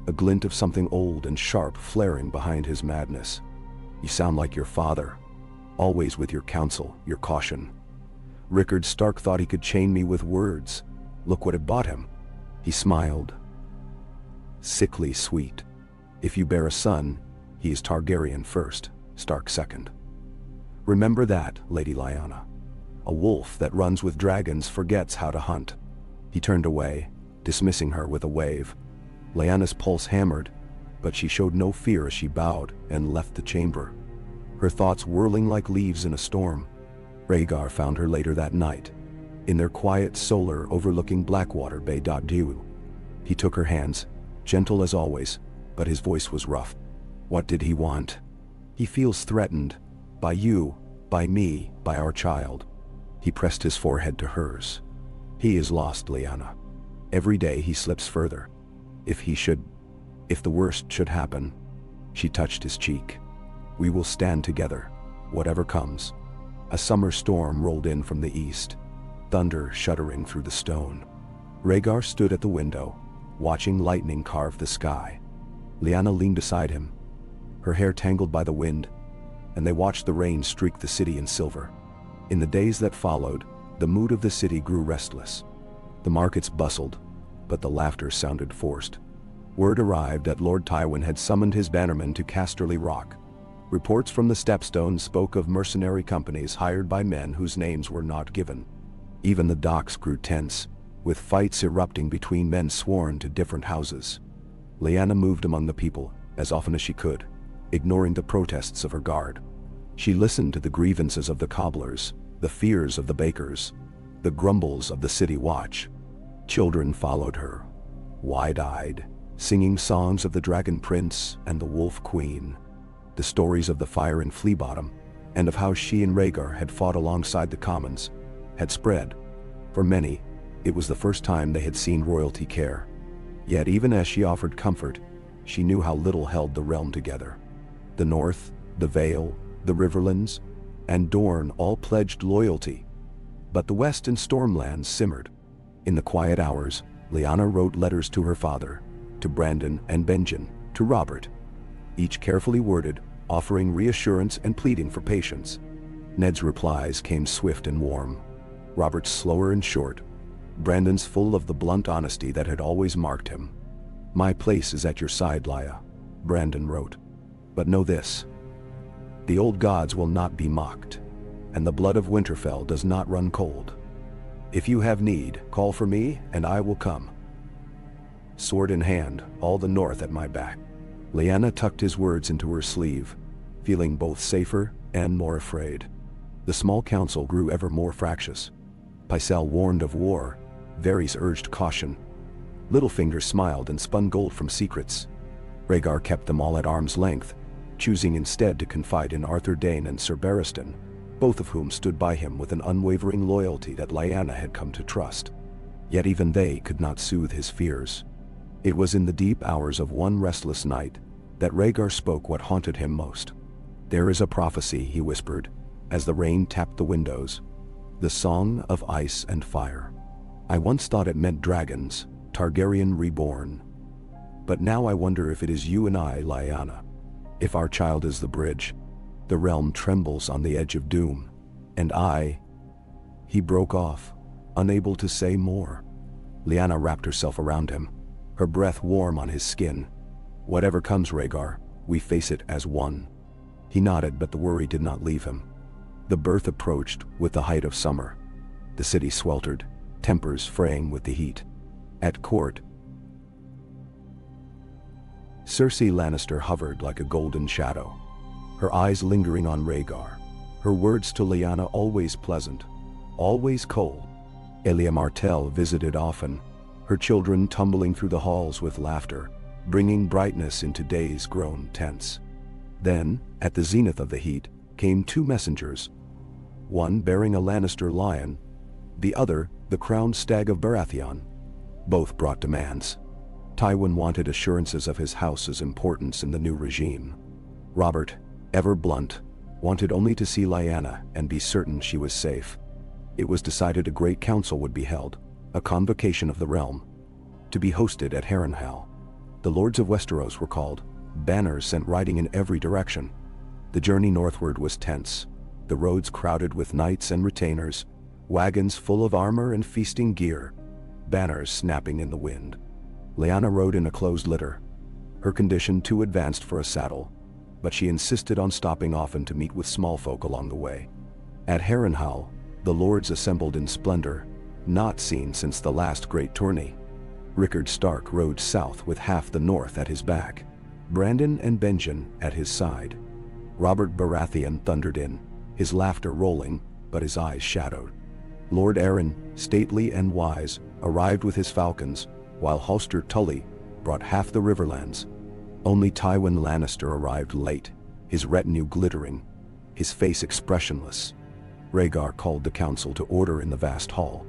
a glint of something old and sharp flaring behind his madness. "You sound like your father, always with your counsel, your caution. Rickard Stark thought he could chain me with words. Look what it bought him." He smiled, sickly sweet. "If you bear a son, he is Targaryen first, Stark second. Remember that, Lady Lyanna. A wolf that runs with dragons forgets how to hunt." He turned away, dismissing her with a wave. Lyanna's pulse hammered, but she showed no fear as she bowed and left the chamber, her thoughts whirling like leaves in a storm. Rhaegar found her later that night, in their quiet solar overlooking Blackwater Bay. He took her hands, gentle as always, but his voice was rough. "What did he want?" "He feels threatened. By you, by me, by our child." He pressed his forehead to hers. "He is lost, Lyanna. Every day he slips further. If the worst should happen." She touched his cheek. "We will stand together, whatever comes." A summer storm rolled in from the east, thunder shuddering through the stone. Rhaegar stood at the window, watching lightning carve the sky. Lyanna leaned beside him, her hair tangled by the wind, and they watched the rain streak the city in silver. In the days that followed, the mood of the city grew restless. The markets bustled, but the laughter sounded forced. Word arrived that Lord Tywin had summoned his bannermen to Casterly Rock. Reports from the Stepstones spoke of mercenary companies hired by men whose names were not given. Even the docks grew tense, with fights erupting between men sworn to different houses. Lyanna moved among the people as often as she could, ignoring the protests of her guard. She listened to the grievances of the cobblers, the fears of the bakers, the grumbles of the city watch. Children followed her, wide-eyed, singing songs of the Dragon Prince and the Wolf Queen. The stories of the fire in Fleabottom, and of how she and Rhaegar had fought alongside the commons, had spread. For many, it was the first time they had seen royalty care. Yet even as she offered comfort, she knew how little held the realm together. The North, the Vale, the Riverlands, and Dorne all pledged loyalty, but the West and Stormlands simmered. In the quiet hours, Lyanna wrote letters to her father, to Brandon and Benjen, to Robert, each carefully worded, offering reassurance and pleading for patience. Ned's replies came swift and warm, Robert's slower and short, Brandon's full of the blunt honesty that had always marked him. "My place is at your side, Lya," Brandon wrote. "But know this. The old gods will not be mocked, and the blood of Winterfell does not run cold. If you have need, call for me, and I will come. Sword in hand, all the north at my back. Lyanna tucked his words into her sleeve, feeling both safer and more afraid. The small council grew ever more fractious. Pycelle warned of war, Varys urged caution. Littlefinger smiled and spun gold from secrets. Rhaegar kept them all at arm's length, choosing instead to confide in Arthur Dayne and Sir Barristan, both of whom stood by him with an unwavering loyalty that Lyanna had come to trust. Yet even they could not soothe his fears. It was in the deep hours of one restless night that Rhaegar spoke what haunted him most. "There is a prophecy," he whispered, as the rain tapped the windows. "The song of ice and fire. I once thought it meant dragons, Targaryen reborn. But now I wonder if it is you and I, Lyanna. If our child is the bridge, the realm trembles on the edge of doom. And I..." He broke off, unable to say more. Lyanna wrapped herself around him, her breath warm on his skin. "Whatever comes, Rhaegar, we face it as one." He nodded, but the worry did not leave him. The birth approached with the height of summer. The city sweltered, tempers fraying with the heat. At court, Cersei Lannister hovered like a golden shadow, her eyes lingering on Rhaegar, her words to Lyanna always pleasant, always cold. Elia Martell visited often, her children tumbling through the halls with laughter, bringing brightness into days grown tense. Then, at the zenith of the heat, came two messengers, one bearing a Lannister lion, the other the crowned stag of Baratheon. Both brought demands. Tywin wanted assurances of his house's importance in the new regime. Robert, ever blunt, wanted only to see Lyanna and be certain she was safe. It was decided a great council would be held, a convocation of the realm, to be hosted at Harrenhal. The lords of Westeros were called, banners sent riding in every direction. The journey northward was tense, the roads crowded with knights and retainers, wagons full of armor and feasting gear, banners snapping in the wind. Lyanna rode in a closed litter, her condition too advanced for a saddle, but she insisted on stopping often to meet with small folk along the way. At Harrenhal, the lords assembled in splendor, not seen since the last great tourney. Rickard Stark rode south with half the north at his back, Brandon and Benjen at his side. Robert Baratheon thundered in, his laughter rolling, but his eyes shadowed. Lord Arryn, stately and wise, arrived with his falcons, while Hoster Tully brought half the Riverlands. Only Tywin Lannister arrived late, his retinue glittering, his face expressionless. Rhaegar called the council to order in the vast hall.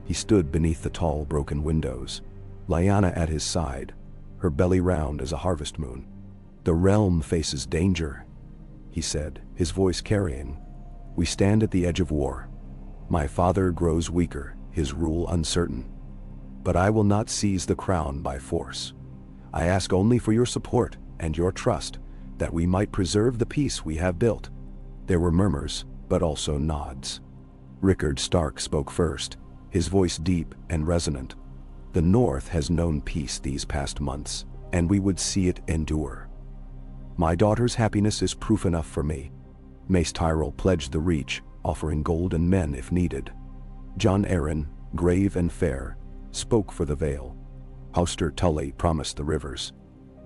He stood beneath the tall broken windows, Lyanna at his side, her belly round as a harvest moon. "The realm faces danger," he said, his voice carrying. "We stand at the edge of war. My father grows weaker, his rule uncertain. But I will not seize the crown by force. I ask only for your support and your trust, that we might preserve the peace we have built." There were murmurs, but also nods. Rickard Stark spoke first, his voice deep and resonant. "The North has known peace these past months, and we would see it endure. My daughter's happiness is proof enough for me." Mace Tyrell pledged the Reach, offering gold and men if needed. Jon Arryn, grave and fair, spoke for the Vale. Hoster Tully promised the rivers.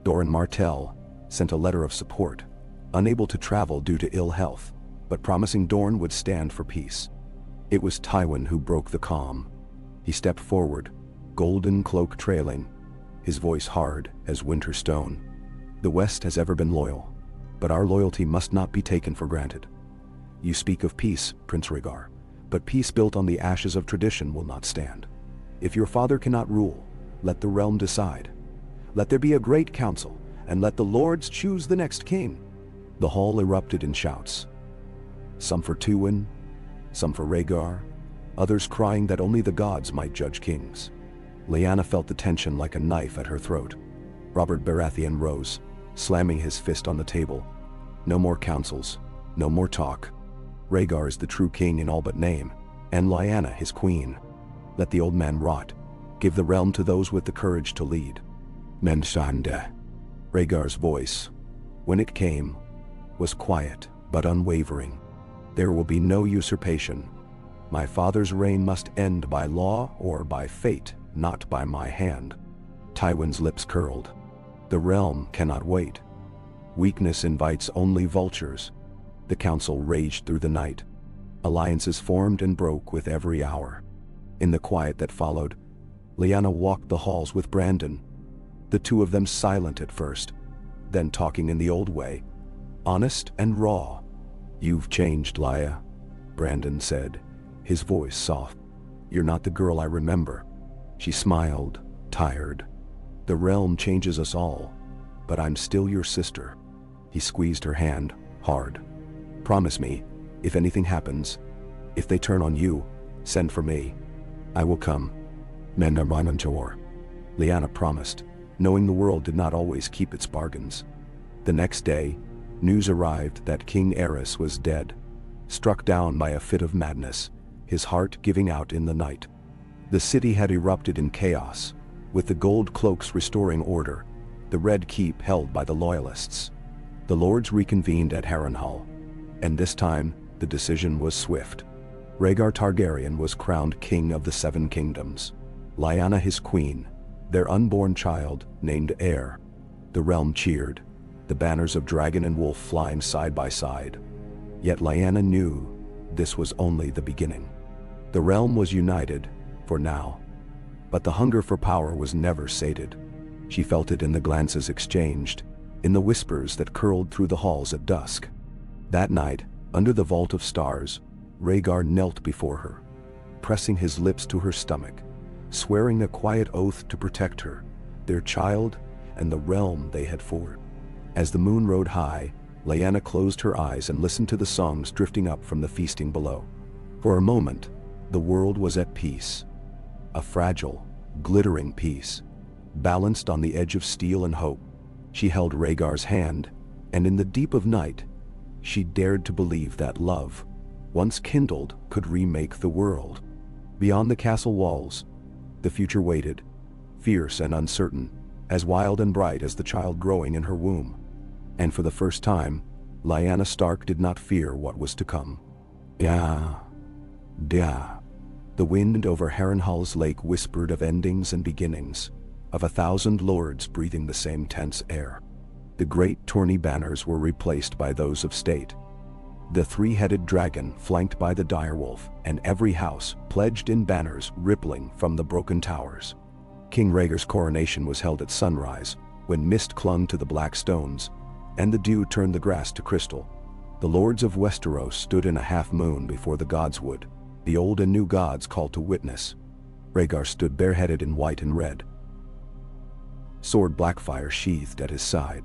Doran Martell sent a letter of support, unable to travel due to ill health, but promising Dorne would stand for peace. It was Tywin who broke the calm. He stepped forward, golden cloak trailing, his voice hard as winter stone. "The West has ever been loyal, but our loyalty must not be taken for granted. You speak of peace, Prince Rhaegar, but peace built on the ashes of tradition will not stand. If your father cannot rule, let the realm decide. Let there be a great council, and let the lords choose the next king." The hall erupted in shouts. Some for Tywin, some for Rhaegar, others crying that only the gods might judge kings. Lyanna felt the tension like a knife at her throat. Robert Baratheon rose, slamming his fist on the table. "No more councils, no more talk. Rhaegar is the true king in all but name, and Lyanna his queen. Let the old man rot. Give the realm to those with the courage to lead." "Mensande." Rhaegar's voice, when it came, was quiet but unwavering. There will be no usurpation. My father's reign must end by law or by fate, not by my hand. Tywin's lips curled. The realm cannot wait. Weakness invites only vultures. The council raged through the night. Alliances formed and broke with every hour. In the quiet that followed, Lyanna walked the halls with Brandon, the two of them silent at first, then talking in the old way, honest and raw. "You've changed, Lya," Brandon said, his voice soft. "You're not the girl I remember." She smiled, tired. "The realm changes us all, but I'm still your sister." He squeezed her hand, hard. "Promise me, if anything happens, if they turn on you, send for me. I will come." Lyanna promised, knowing the world did not always keep its bargains. The next day, news arrived that King Aerys was dead, struck down by a fit of madness, his heart giving out in the night. The city had erupted in chaos, with the gold cloaks restoring order, the red keep held by the loyalists. The lords reconvened at Harrenhal, and this time the decision was swift. Rhaegar Targaryen was crowned king of the Seven Kingdoms. Lyanna his queen, their unborn child named heir. The realm cheered, the banners of dragon and wolf flying side by side. Yet Lyanna knew this was only the beginning. The realm was united, for now, but the hunger for power was never sated. She felt it in the glances exchanged, in the whispers that curled through the halls at dusk. That night, under the vault of stars, Rhaegar knelt before her, pressing his lips to her stomach, swearing a quiet oath to protect her, their child, and the realm they had forged. As the moon rode high, Lyanna closed her eyes and listened to the songs drifting up from the feasting below. For a moment, the world was at peace. A fragile, glittering peace, balanced on the edge of steel and hope. She held Rhaegar's hand, and in the deep of night, she dared to believe that love, once kindled, could remake the world. Beyond the castle walls, the future waited, fierce and uncertain, as wild and bright as the child growing in her womb. And for the first time, Lyanna Stark did not fear what was to come. "Yeah. The wind over Harrenhal's lake whispered of endings and beginnings, of 1,000 lords breathing the same tense air. The great tourney banners were replaced by those of state. The three-headed dragon flanked by the direwolf, and every house pledged in banners rippling from the broken towers. King Rhaegar's coronation was held at sunrise, when mist clung to the black stones, and the dew turned the grass to crystal. The lords of Westeros stood in a half-moon before the gods would, the old and new gods called to witness. Rhaegar stood bareheaded in white and red, sword Blackfire sheathed at his side.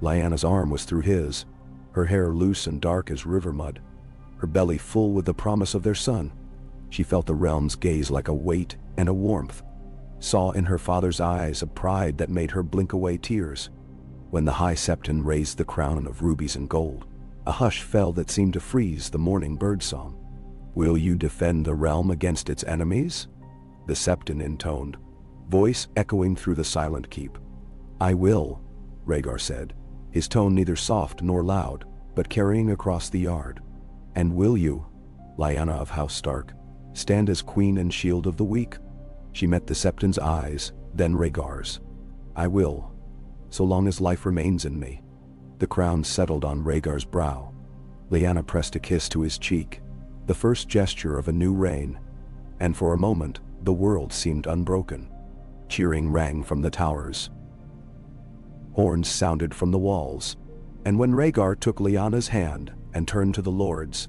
Lyanna's arm was through his, her hair loose and dark as river mud, her belly full with the promise of their son. She felt the realm's gaze like a weight and a warmth, saw in her father's eyes a pride that made her blink away tears. When the High Septon raised the crown of rubies and gold, a hush fell that seemed to freeze the morning birdsong. "Will you defend the realm against its enemies?" the Septon intoned, voice echoing through the silent keep. "I will," Rhaegar said, his tone neither soft nor loud, but carrying across the yard. "And will you, Lyanna of House Stark, stand as queen and shield of the weak?" She met the Septon's eyes, then Rhaegar's. "I will, so long as life remains in me." The crown settled on Rhaegar's brow. Lyanna pressed a kiss to his cheek, the first gesture of a new reign, and for a moment, the world seemed unbroken. Cheering rang from the towers. Horns sounded from the walls, and when Rhaegar took Lyanna's hand and turned to the lords,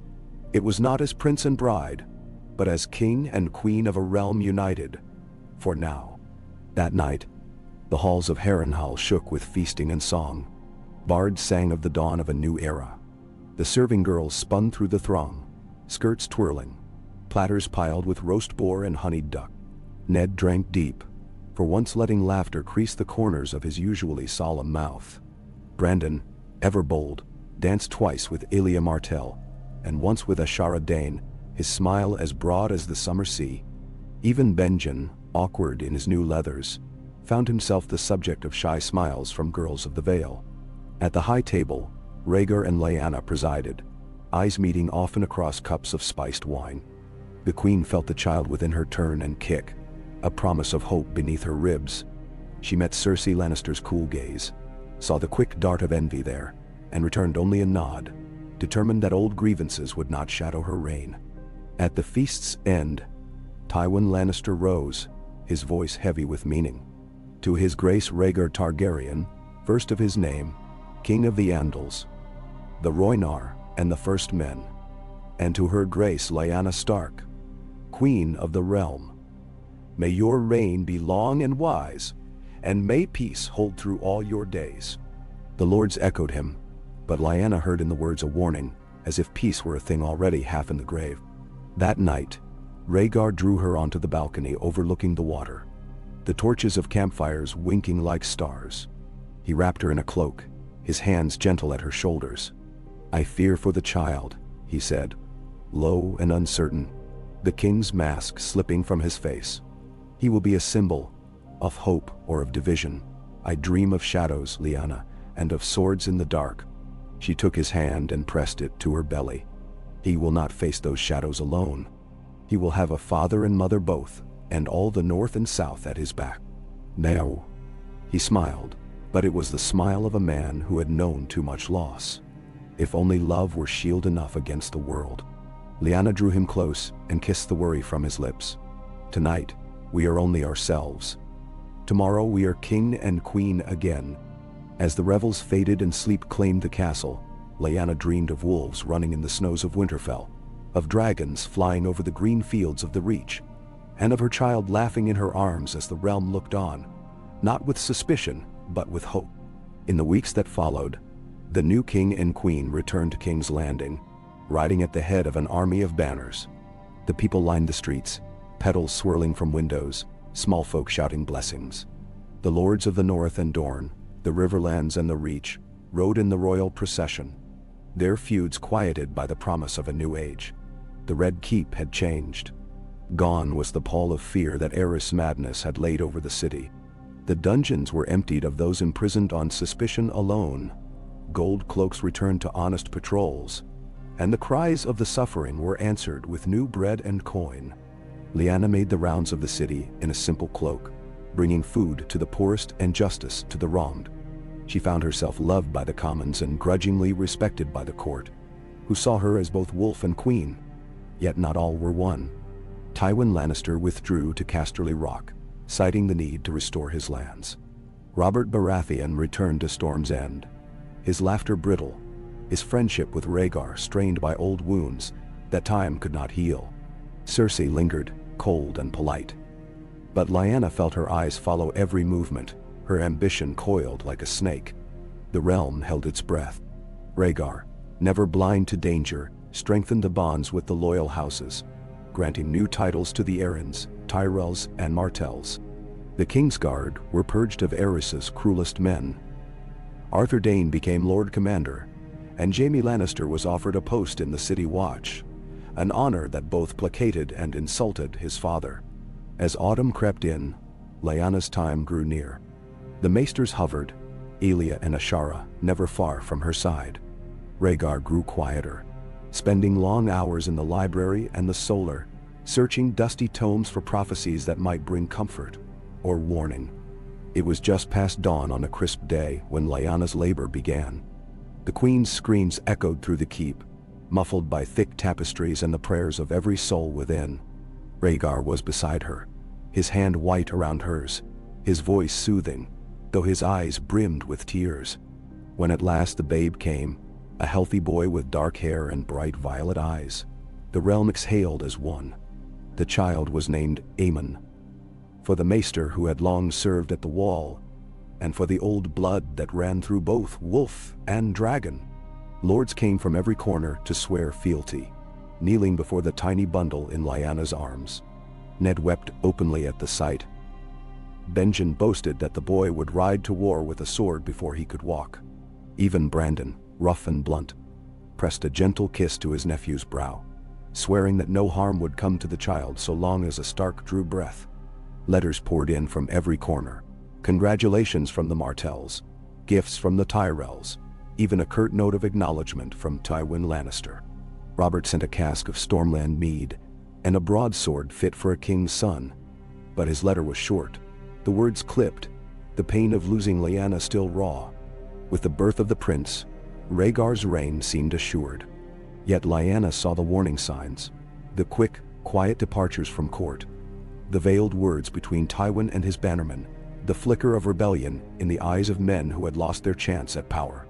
it was not as prince and bride, but as king and queen of a realm united, for now. That night, the halls of Harrenhal shook with feasting and song. Bards sang of the dawn of a new era. The serving girls spun through the throng, skirts twirling, platters piled with roast boar and honeyed duck. Ned drank deep, for once letting laughter crease the corners of his usually solemn mouth. Brandon, ever bold, danced twice with Elia Martell, and once with Ashara Dane, his smile as broad as the summer sea. Even Benjen, awkward in his new leathers, found himself the subject of shy smiles from girls of the Vale. At the high table, Rhaegar and Lyanna presided, eyes meeting often across cups of spiced wine. The queen felt the child within her turn and kick, a promise of hope beneath her ribs. She met Cersei Lannister's cool gaze, saw the quick dart of envy there, and returned only a nod, determined that old grievances would not shadow her reign. At the feast's end, Tywin Lannister rose, his voice heavy with meaning. To his grace Rhaegar Targaryen, first of his name, king of the Andals, the Rhoynar, and the first men, and to her grace Lyanna Stark, queen of the realm. May your reign be long and wise, and may peace hold through all your days. The lords echoed him, but Lyanna heard in the words a warning, as if peace were a thing already half in the grave. That night, Rhaegar drew her onto the balcony overlooking the water, the torches of campfires winking like stars. He wrapped her in a cloak, his hands gentle at her shoulders. "I fear for the child," he said, low and uncertain, the king's mask slipping from his face. "He will be a symbol of hope or of division. I dream of shadows, Lyanna, and of swords in the dark." She took his hand and pressed it to her belly. "He will not face those shadows alone. He will have a father and mother both, and all the north and south at his back." "No." He smiled, but it was the smile of a man who had known too much loss. If only love were shield enough against the world. Lyanna drew him close and kissed the worry from his lips. "Tonight, we are only ourselves. Tomorrow we are king and queen again." As the revels faded and sleep claimed the castle, Lyanna dreamed of wolves running in the snows of Winterfell, of dragons flying over the green fields of the Reach, and of her child laughing in her arms as the realm looked on, not with suspicion, but with hope. In the weeks that followed, the new king and queen returned to King's Landing, riding at the head of an army of banners. The people lined the streets, petals swirling from windows, small folk shouting blessings. The lords of the North and Dorne, the Riverlands and the Reach, rode in the royal procession, their feuds quieted by the promise of a new age. The Red Keep had changed. Gone was the pall of fear that Eris madness had laid over the city. The dungeons were emptied of those imprisoned on suspicion alone. Gold cloaks returned to honest patrols, and the cries of the suffering were answered with new bread and coin. Lyanna made the rounds of the city in a simple cloak, bringing food to the poorest and justice to the wronged. She found herself loved by the commons and grudgingly respected by the court, who saw her as both wolf and queen. Yet not all were one. Tywin Lannister withdrew to Casterly Rock, citing the need to restore his lands. Robert Baratheon returned to Storm's End, his laughter brittle, his friendship with Rhaegar strained by old wounds that time could not heal. Cersei lingered, cold and polite. But Lyanna felt her eyes follow every movement, her ambition coiled like a snake. The realm held its breath. Rhaegar, never blind to danger, strengthened the bonds with the loyal houses, granting new titles to the Arryns, Tyrells, and Martells. The Kingsguard were purged of Aerys's cruelest men. Arthur Dayne became Lord Commander, and Jaime Lannister was offered a post in the City Watch, an honor that both placated and insulted his father. As autumn crept in, Lyanna's time grew near. The maesters hovered, Elia and Ashara never far from her side. Rhaegar grew quieter, spending long hours in the library and the solar, searching dusty tomes for prophecies that might bring comfort or warning. It was just past dawn on a crisp day when Lyanna's labor began. The queen's screams echoed through the keep, muffled by thick tapestries and the prayers of every soul within. Rhaegar was beside her, his hand white around hers, his voice soothing, though his eyes brimmed with tears. When at last the babe came, a healthy boy with dark hair and bright violet eyes, the realm exhaled as one. The child was named Aemon, for the maester who had long served at the wall, and for the old blood that ran through both wolf and dragon. Lords came from every corner to swear fealty, kneeling before the tiny bundle in Lyanna's arms. Ned wept openly at the sight. Benjen boasted that the boy would ride to war with a sword before he could walk. Even Brandon, rough and blunt, pressed a gentle kiss to his nephew's brow, swearing that no harm would come to the child so long as a Stark drew breath. Letters poured in from every corner. Congratulations from the Martells, gifts from the Tyrells, even a curt note of acknowledgement from Tywin Lannister. Robert sent a cask of Stormland mead and a broadsword fit for a king's son. But his letter was short, the words clipped, the pain of losing Lyanna still raw. With the birth of the prince, Rhaegar's reign seemed assured. Yet Lyanna saw the warning signs, the quick, quiet departures from court, the veiled words between Tywin and his bannermen, the flicker of rebellion in the eyes of men who had lost their chance at power.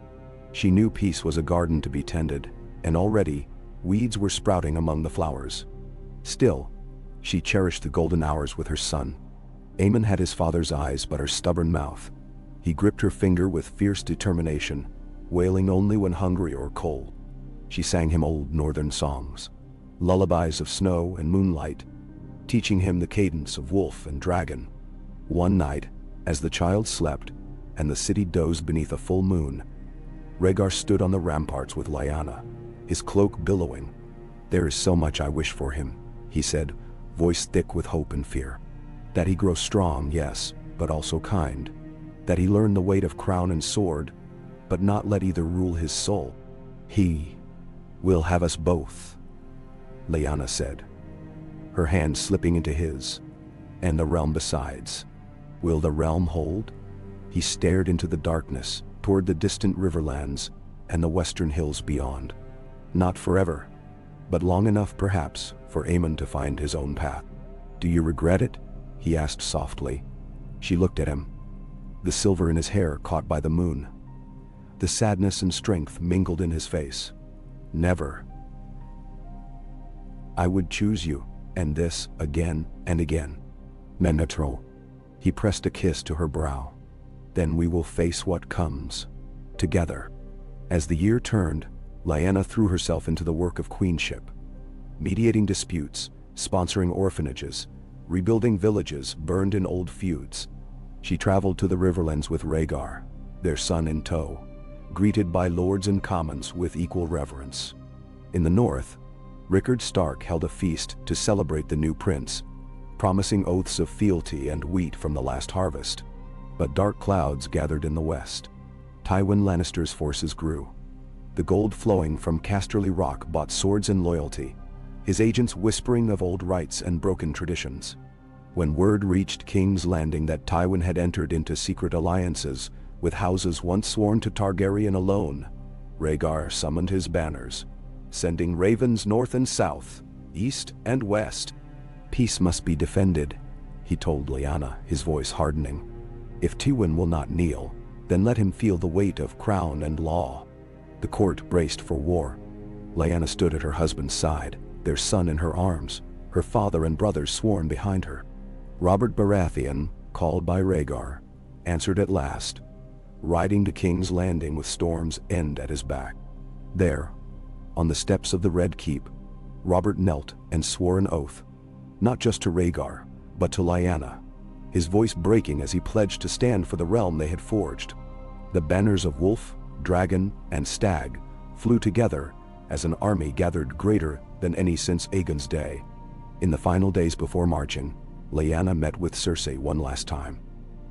She knew peace was a garden to be tended, and already, weeds were sprouting among the flowers. Still, she cherished the golden hours with her son. Aemon had his father's eyes but her stubborn mouth. He gripped her finger with fierce determination, wailing only when hungry or cold. She sang him old northern songs, lullabies of snow and moonlight, teaching him the cadence of wolf and dragon. One night, as the child slept, and the city dozed beneath a full moon, Rhaegar stood on the ramparts with Lyanna, his cloak billowing. "There is so much I wish for him," he said, voice thick with hope and fear. "That he grow strong, yes, but also kind. That he learn the weight of crown and sword, but not let either rule his soul. He will have us both," Lyanna said, her hand slipping into his. "And the realm besides. Will the realm hold?" He stared into the darkness, toward the distant riverlands and the western hills beyond. Not forever, but long enough perhaps for Aemon to find his own path. "Do you regret it?" he asked softly. She looked at him, the silver in his hair caught by the moon. The sadness and strength mingled in his face. "Never. I would choose you, and this, again and again. Menatro." He pressed a kiss to her brow. "Then we will face what comes, together." As the year turned, Lyanna threw herself into the work of queenship, mediating disputes, sponsoring orphanages, rebuilding villages burned in old feuds. She traveled to the Riverlands with Rhaegar, their son in tow, greeted by lords and commons with equal reverence. In the north, Rickard Stark held a feast to celebrate the new prince, promising oaths of fealty and wheat from the last harvest. But dark clouds gathered in the west. Tywin Lannister's forces grew. The gold flowing from Casterly Rock bought swords and loyalty, his agents whispering of old rights and broken traditions. When word reached King's Landing that Tywin had entered into secret alliances with houses once sworn to Targaryen alone, Rhaegar summoned his banners, sending ravens north and south, east and west. "Peace must be defended," he told Lyanna, his voice hardening. "If Tywin will not kneel, then let him feel the weight of crown and law." The court braced for war. Lyanna stood at her husband's side, their son in her arms, her father and brothers sworn behind her. Robert Baratheon, called by Rhaegar, answered at last, riding to King's Landing with Storm's End at his back. There, on the steps of the Red Keep, Robert knelt and swore an oath, not just to Rhaegar, but to Lyanna, his voice breaking as he pledged to stand for the realm they had forged. The banners of wolf, dragon, and stag flew together as an army gathered greater than any since Aegon's day. In the final days before marching, Lyanna met with Cersei one last time.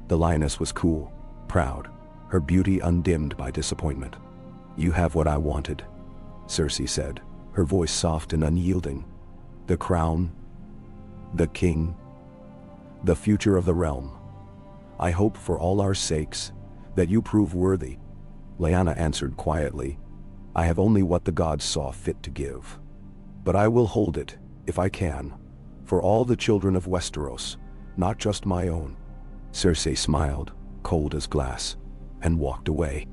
The lioness was cool, proud, her beauty undimmed by disappointment. "You have what I wanted," Cersei said, her voice soft and unyielding. "The crown, the king, the future of the realm. I hope for all our sakes that you prove worthy." Lyanna answered quietly, "I have only what the gods saw fit to give. But I will hold it, if I can, for all the children of Westeros, not just my own." Cersei smiled, cold as glass, and walked away.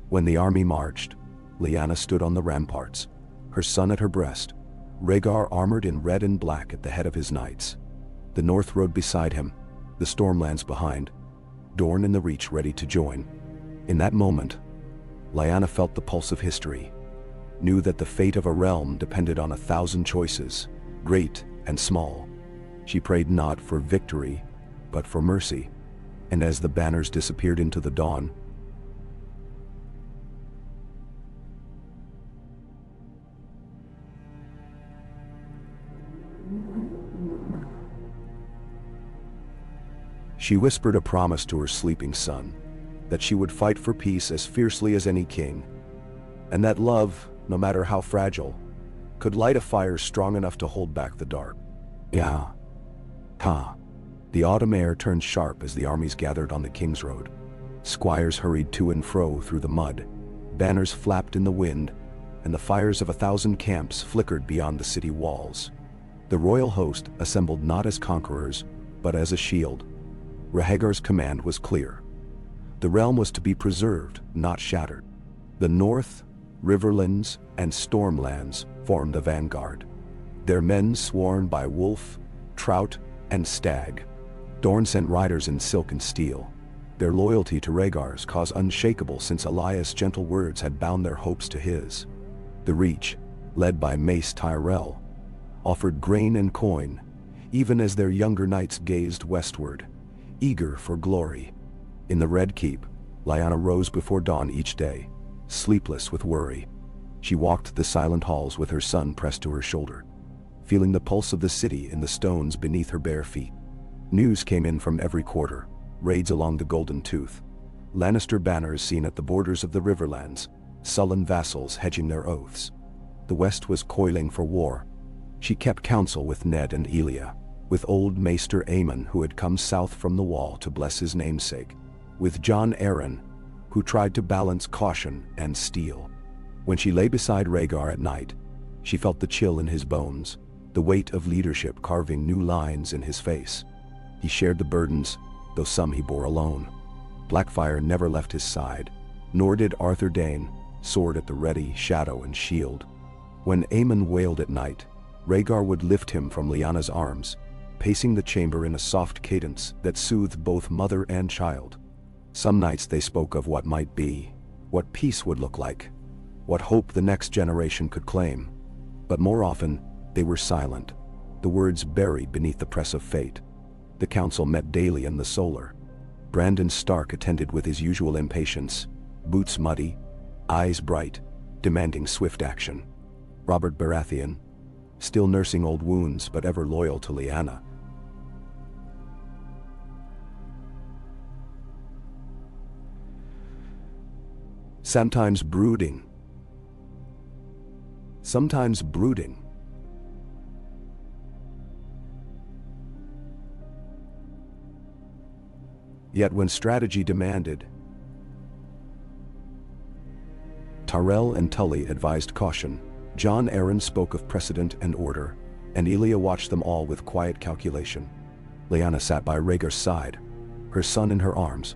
When the army marched, Lyanna stood on the ramparts, her son at her breast, Rhaegar armored in red and black at the head of his knights. The North rode beside him, the Stormlands behind, Dorne in the Reach ready to join. In that moment, Lyanna felt the pulse of history, knew that the fate of a realm depended on 1,000 choices, great and small. She prayed not for victory, but for mercy. And as the banners disappeared into the dawn, she whispered a promise to her sleeping son, that she would fight for peace as fiercely as any king, and that love, no matter how fragile, could light a fire strong enough to hold back the dark. Yeah. Ha. The autumn air turned sharp as the armies gathered on the King's Road. Squires hurried to and fro through the mud, banners flapped in the wind, and the fires of 1,000 camps flickered beyond the city walls. The royal host assembled not as conquerors, but as a shield. Rhaegar's command was clear. The realm was to be preserved, not shattered. The north, riverlands, and stormlands formed the vanguard. Their men sworn by wolf, trout, and stag. Dorne sent riders in silk and steel. Their loyalty to Rhaegar's cause unshakable since Elias' gentle words had bound their hopes to his. The Reach, led by Mace Tyrell, offered grain and coin, even as their younger knights gazed westward, eager for glory. In the Red Keep, Lyanna rose before dawn each day, sleepless with worry. She walked the silent halls with her son pressed to her shoulder, feeling the pulse of the city in the stones beneath her bare feet. News came in from every quarter, raids along the Golden Tooth, Lannister banners seen at the borders of the Riverlands, sullen vassals hedging their oaths. The West was coiling for war. She kept counsel with Ned and Elia, with old Maester Aemon who had come south from the Wall to bless his namesake, with Jon Arryn, who tried to balance caution and steel. When she lay beside Rhaegar at night, she felt the chill in his bones, the weight of leadership carving new lines in his face. He shared the burdens, though some he bore alone. Blackfyre never left his side, nor did Arthur Dayne, sword at the ready, shadow and shield. When Aemon wailed at night, Rhaegar would lift him from Lyanna's arms, pacing the chamber in a soft cadence that soothed both mother and child. Some nights they spoke of what might be, what peace would look like, what hope the next generation could claim. But more often, they were silent, the words buried beneath the press of fate. The council met daily in the Solar. Brandon Stark attended with his usual impatience, boots muddy, eyes bright, demanding swift action. Robert Baratheon, still nursing old wounds but ever loyal to Lyanna. Sometimes brooding. Yet when strategy demanded, Tyrell and Tully advised caution, Jon Arryn spoke of precedent and order, and Elia watched them all with quiet calculation. Lyanna sat by Rhaegar's side, her son in her arms,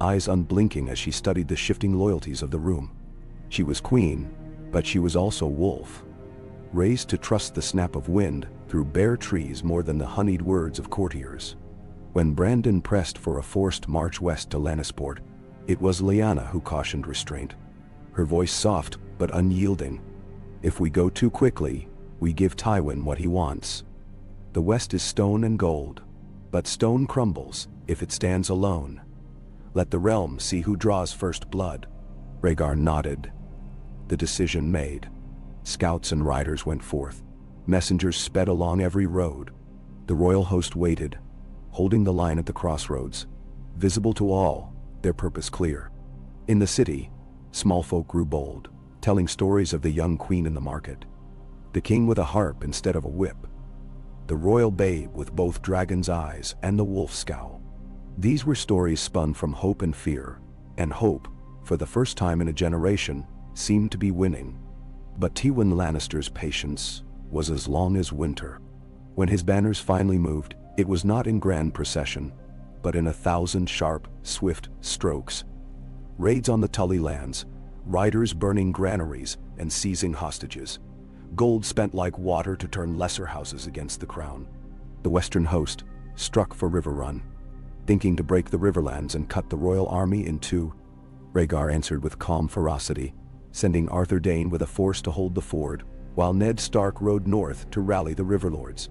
eyes unblinking as she studied the shifting loyalties of the room. She was queen, but she was also wolf, raised to trust the snap of wind through bare trees more than the honeyed words of courtiers. When Brandon pressed for a forced march west to Lannisport, it was Lyanna who cautioned restraint, her voice soft but unyielding. If we go too quickly, we give Tywin what he wants. The West is stone and gold, but stone crumbles if it stands alone. Let the realm see who draws first blood. Rhaegar nodded. The decision made. Scouts and riders went forth. Messengers sped along every road. The royal host waited, holding the line at the crossroads, visible to all, their purpose clear. In the city, small folk grew bold, telling stories of the young queen in the market, the king with a harp instead of a whip, the royal babe with both dragon's eyes and the wolf scowl. These were stories spun from hope and fear, and hope, for the first time in a generation, seemed to be winning. But Tywin Lannister's patience was as long as winter. When his banners finally moved, it was not in grand procession, but in 1,000 sharp, swift strokes. Raids on the Tully lands, riders burning granaries and seizing hostages. Gold spent like water to turn lesser houses against the crown. The western host struck for River Run, thinking to break the Riverlands and cut the royal army in two. Rhaegar answered with calm ferocity, sending Arthur Dayne with a force to hold the ford, while Ned Stark rode north to rally the Riverlords.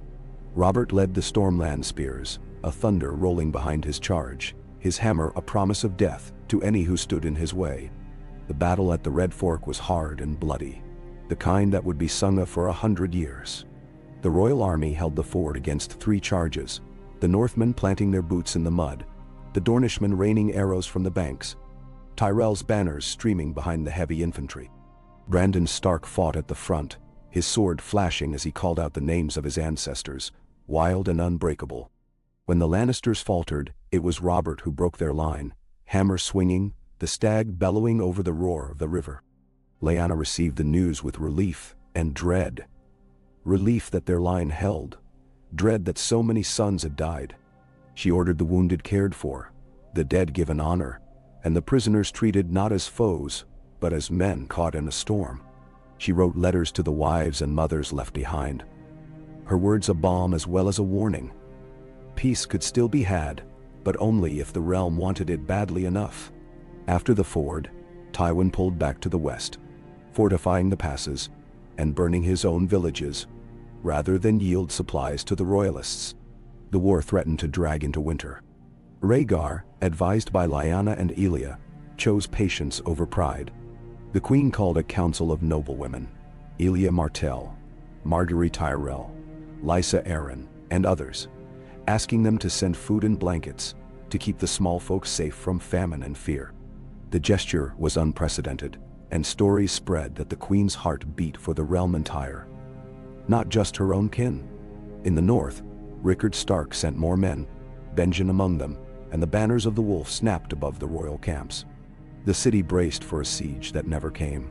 Robert led the Stormland spears, a thunder rolling behind his charge, his hammer a promise of death to any who stood in his way. The battle at the Red Fork was hard and bloody, the kind that would be sung of for 100 years. The royal army held the ford against 3 charges, the Northmen planting their boots in the mud, the Dornishmen raining arrows from the banks, Tyrell's banners streaming behind the heavy infantry. Brandon Stark fought at the front, his sword flashing as he called out the names of his ancestors, wild and unbreakable. When the Lannisters faltered, it was Robert who broke their line, hammer swinging, the stag bellowing over the roar of the river. Lyanna received the news with relief and dread. Relief that their line held, dread that so many sons had died. She ordered the wounded cared for, the dead given honor, and the prisoners treated not as foes, but as men caught in a storm. She wrote letters to the wives and mothers left behind, her words a balm as well as a warning. Peace could still be had, but only if the realm wanted it badly enough. After the ford, Tywin pulled back to the west, fortifying the passes and burning his own villages, rather than yield supplies to the royalists. The war threatened to drag into winter. Rhaegar, advised by Lyanna and Elia, chose patience over pride. The queen called a council of noblewomen, Elia Martell, Margaery Tyrell, Lysa Arryn, and others, asking them to send food and blankets to keep the small folk safe from famine and fear. The gesture was unprecedented, and stories spread that the queen's heart beat for the realm entire, not just her own kin. In the north, Rickard Stark sent more men, Benjen among them, and the banners of the wolf snapped above the royal camps. The city braced for a siege that never came.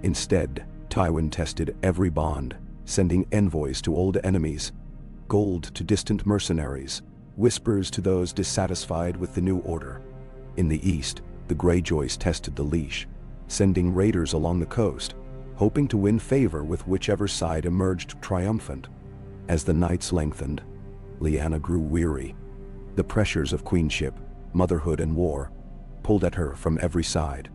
Instead, Tywin tested every bond, sending envoys to old enemies, gold to distant mercenaries, whispers to those dissatisfied with the new order. In the east, the Greyjoys tested the leash, sending raiders along the coast, hoping to win favor with whichever side emerged triumphant. As the nights lengthened, Lyanna grew weary. The pressures of queenship, motherhood, and war pulled at her from every side.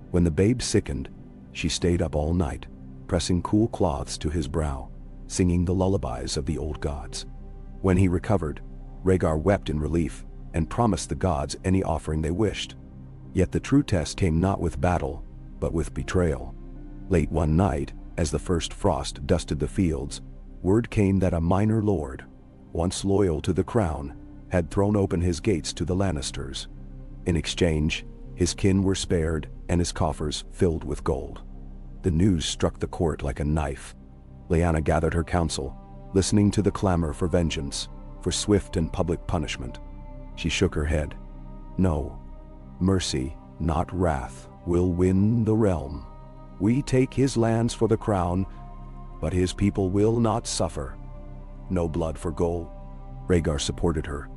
When the babe sickened, she stayed up all night, pressing cool cloths to his brow, singing the lullabies of the old gods. When he recovered, Rhaegar wept in relief and promised the gods any offering they wished. Yet the true test came not with battle, but with betrayal. Late one night, as the first frost dusted the fields, word came that a minor lord, once loyal to the crown, had thrown open his gates to the Lannisters. In exchange, his kin were spared and his coffers filled with gold. The news struck the court like a knife. Lyanna gathered her council, listening to the clamor for vengeance, for swift and public punishment. She shook her head. No, mercy, not wrath, will win the realm. We take his lands for the crown, but his people will not suffer. No blood for gold. Rhaegar supported her,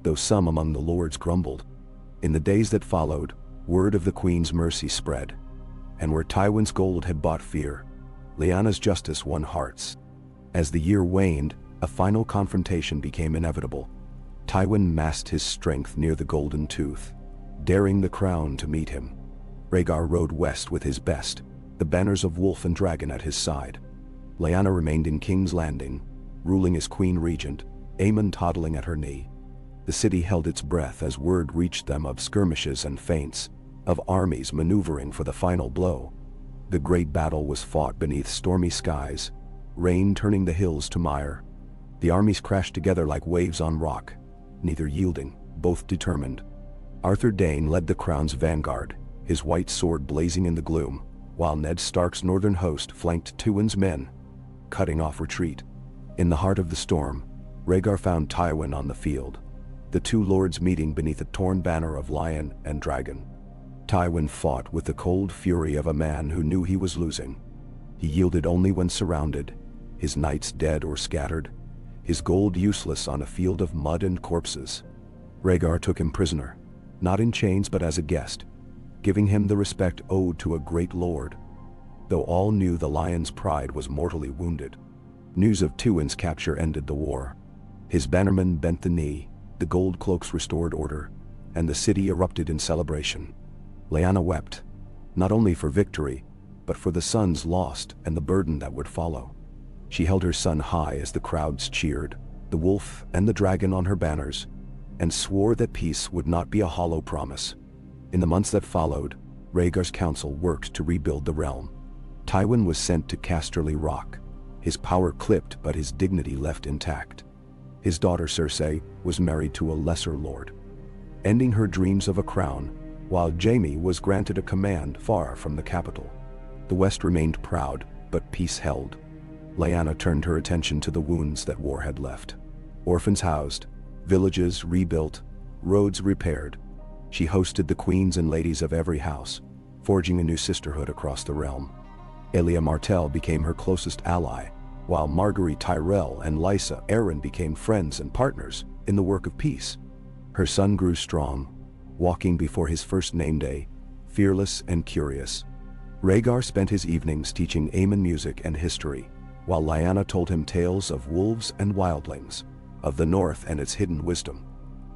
though some among the lords grumbled. In the days that followed, word of the queen's mercy spread, and where Tywin's gold had bought fear, Lyanna's justice won hearts. As the year waned, a final confrontation became inevitable. Tywin massed his strength near the Golden Tooth, daring the crown to meet him. Rhaegar rode west with his best, the banners of wolf and dragon at his side. Lyanna remained in King's Landing, ruling as queen regent, Aemon toddling at her knee. The city held its breath as word reached them of skirmishes and feints, of armies maneuvering for the final blow. The great battle was fought beneath stormy skies, rain turning the hills to mire. The armies crashed together like waves on rock, neither yielding, both determined. Arthur Dayne led the crown's vanguard, his white sword blazing in the gloom, while Ned Stark's northern host flanked Tywin's men, cutting off retreat. In the heart of the storm, Rhaegar found Tywin on the field, the two lords meeting beneath a torn banner of lion and dragon. Tywin fought with the cold fury of a man who knew he was losing. He yielded only when surrounded, his knights dead or scattered, his gold useless on a field of mud and corpses. Rhaegar took him prisoner, not in chains but as a guest, giving him the respect owed to a great lord, though all knew the lion's pride was mortally wounded. News of Tywin's capture ended the war. His bannermen bent the knee, the gold cloaks restored order, and the city erupted in celebration. Lyanna wept, not only for victory, but for the sons lost and the burden that would follow. She held her son high as the crowds cheered, the wolf and the dragon on her banners, and swore that peace would not be a hollow promise. In the months that followed, Rhaegar's council worked to rebuild the realm. Tywin was sent to Casterly Rock, his power clipped but his dignity left intact. His daughter Cersei was married to a lesser lord, ending her dreams of a crown, while Jaime was granted a command far from the capital. The West remained proud, but peace held. Lyanna turned her attention to the wounds that war had left. Orphans housed, villages rebuilt, roads repaired. She hosted the queens and ladies of every house, forging a new sisterhood across the realm. Elia Martell became her closest ally, while Marguerite Tyrell and Lysa Arryn became friends and partners in the work of peace. Her son grew strong, walking before his first name day, fearless and curious. Rhaegar spent his evenings teaching Aemon music and history, while Lyanna told him tales of wolves and wildlings, of the North and its hidden wisdom.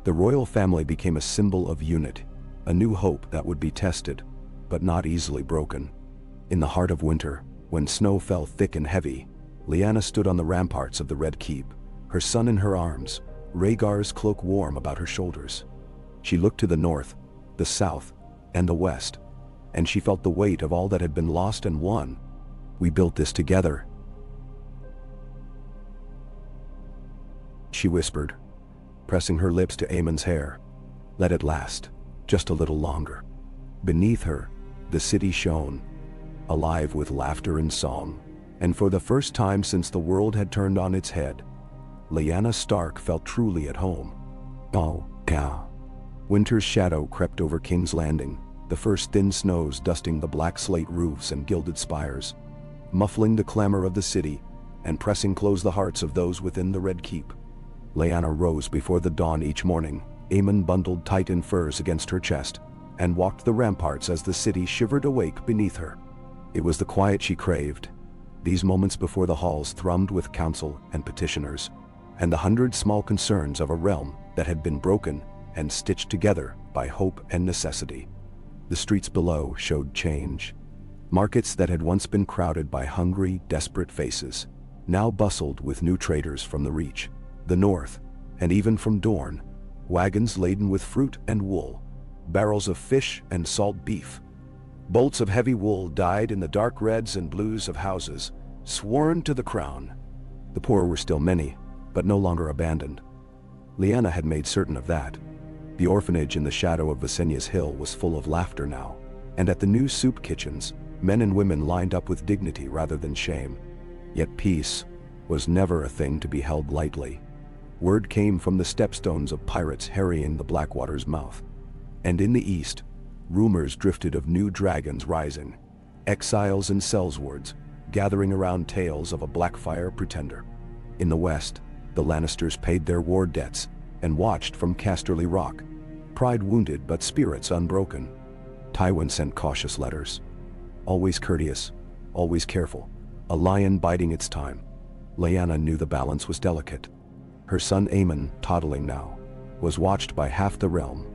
The royal family became a symbol of unity, a new hope that would be tested, but not easily broken. In the heart of winter, when snow fell thick and heavy, Lyanna stood on the ramparts of the Red Keep, her son in her arms, Rhaegar's cloak warm about her shoulders. She looked to the north, the south, and the west, and she felt the weight of all that had been lost and won. "We built this together," she whispered, pressing her lips to Aemon's hair. "Let it last, just a little longer." Beneath her, the city shone, alive with laughter and song, and for the first time since the world had turned on its head, Lyanna Stark felt truly at home. Oh, yeah. Winter's shadow crept over King's Landing, the first thin snows dusting the black slate roofs and gilded spires, muffling the clamor of the city and pressing close the hearts of those within the Red Keep. Lyanna rose before the dawn each morning, Aemon bundled tight in furs against her chest, and walked the ramparts as the city shivered awake beneath her. It was the quiet she craved, these moments before the halls thrummed with counsel and petitioners, and the 100 small concerns of a realm that had been broken and stitched together by hope and necessity. The streets below showed change. Markets that had once been crowded by hungry, desperate faces now bustled with new traders from the Reach, the North, and even from Dorne, wagons laden with fruit and wool, barrels of fish and salt beef. Bolts of heavy wool dyed in the dark reds and blues of houses, sworn to the crown. The poor were still many, but no longer abandoned. Lyanna had made certain of that. The orphanage in the shadow of Visenya's hill was full of laughter now, and at the new soup kitchens, men and women lined up with dignity rather than shame. Yet peace was never a thing to be held lightly. Word came from the stepstones of pirates harrying the Blackwater's mouth. And in the east, rumors drifted of new dragons rising, exiles and sellswards gathering around tales of a Blackfire pretender. In the west, the Lannisters paid their war debts and watched from Casterly Rock, pride wounded but spirits unbroken. Tywin sent cautious letters. Always courteous, always careful, a lion biding its time. Lyanna knew the balance was delicate. Her son Aemon, toddling now, was watched by half the realm.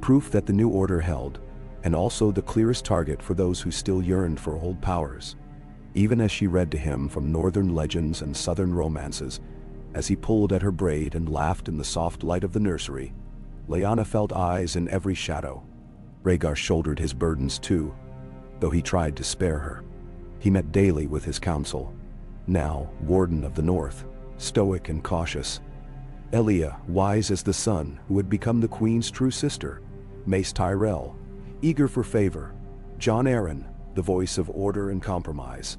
Proof that the new order held, and also the clearest target for those who still yearned for old powers. Even as she read to him from northern legends and southern romances, as he pulled at her braid and laughed in the soft light of the nursery, Lyanna felt eyes in every shadow. Rhaegar shouldered his burdens too, though he tried to spare her. He met daily with his council, now Warden of the North, stoic and cautious. Elia, wise as the sun, who had become the Queen's true sister. Mace Tyrell, eager for favor. Jon Arryn, the voice of order and compromise.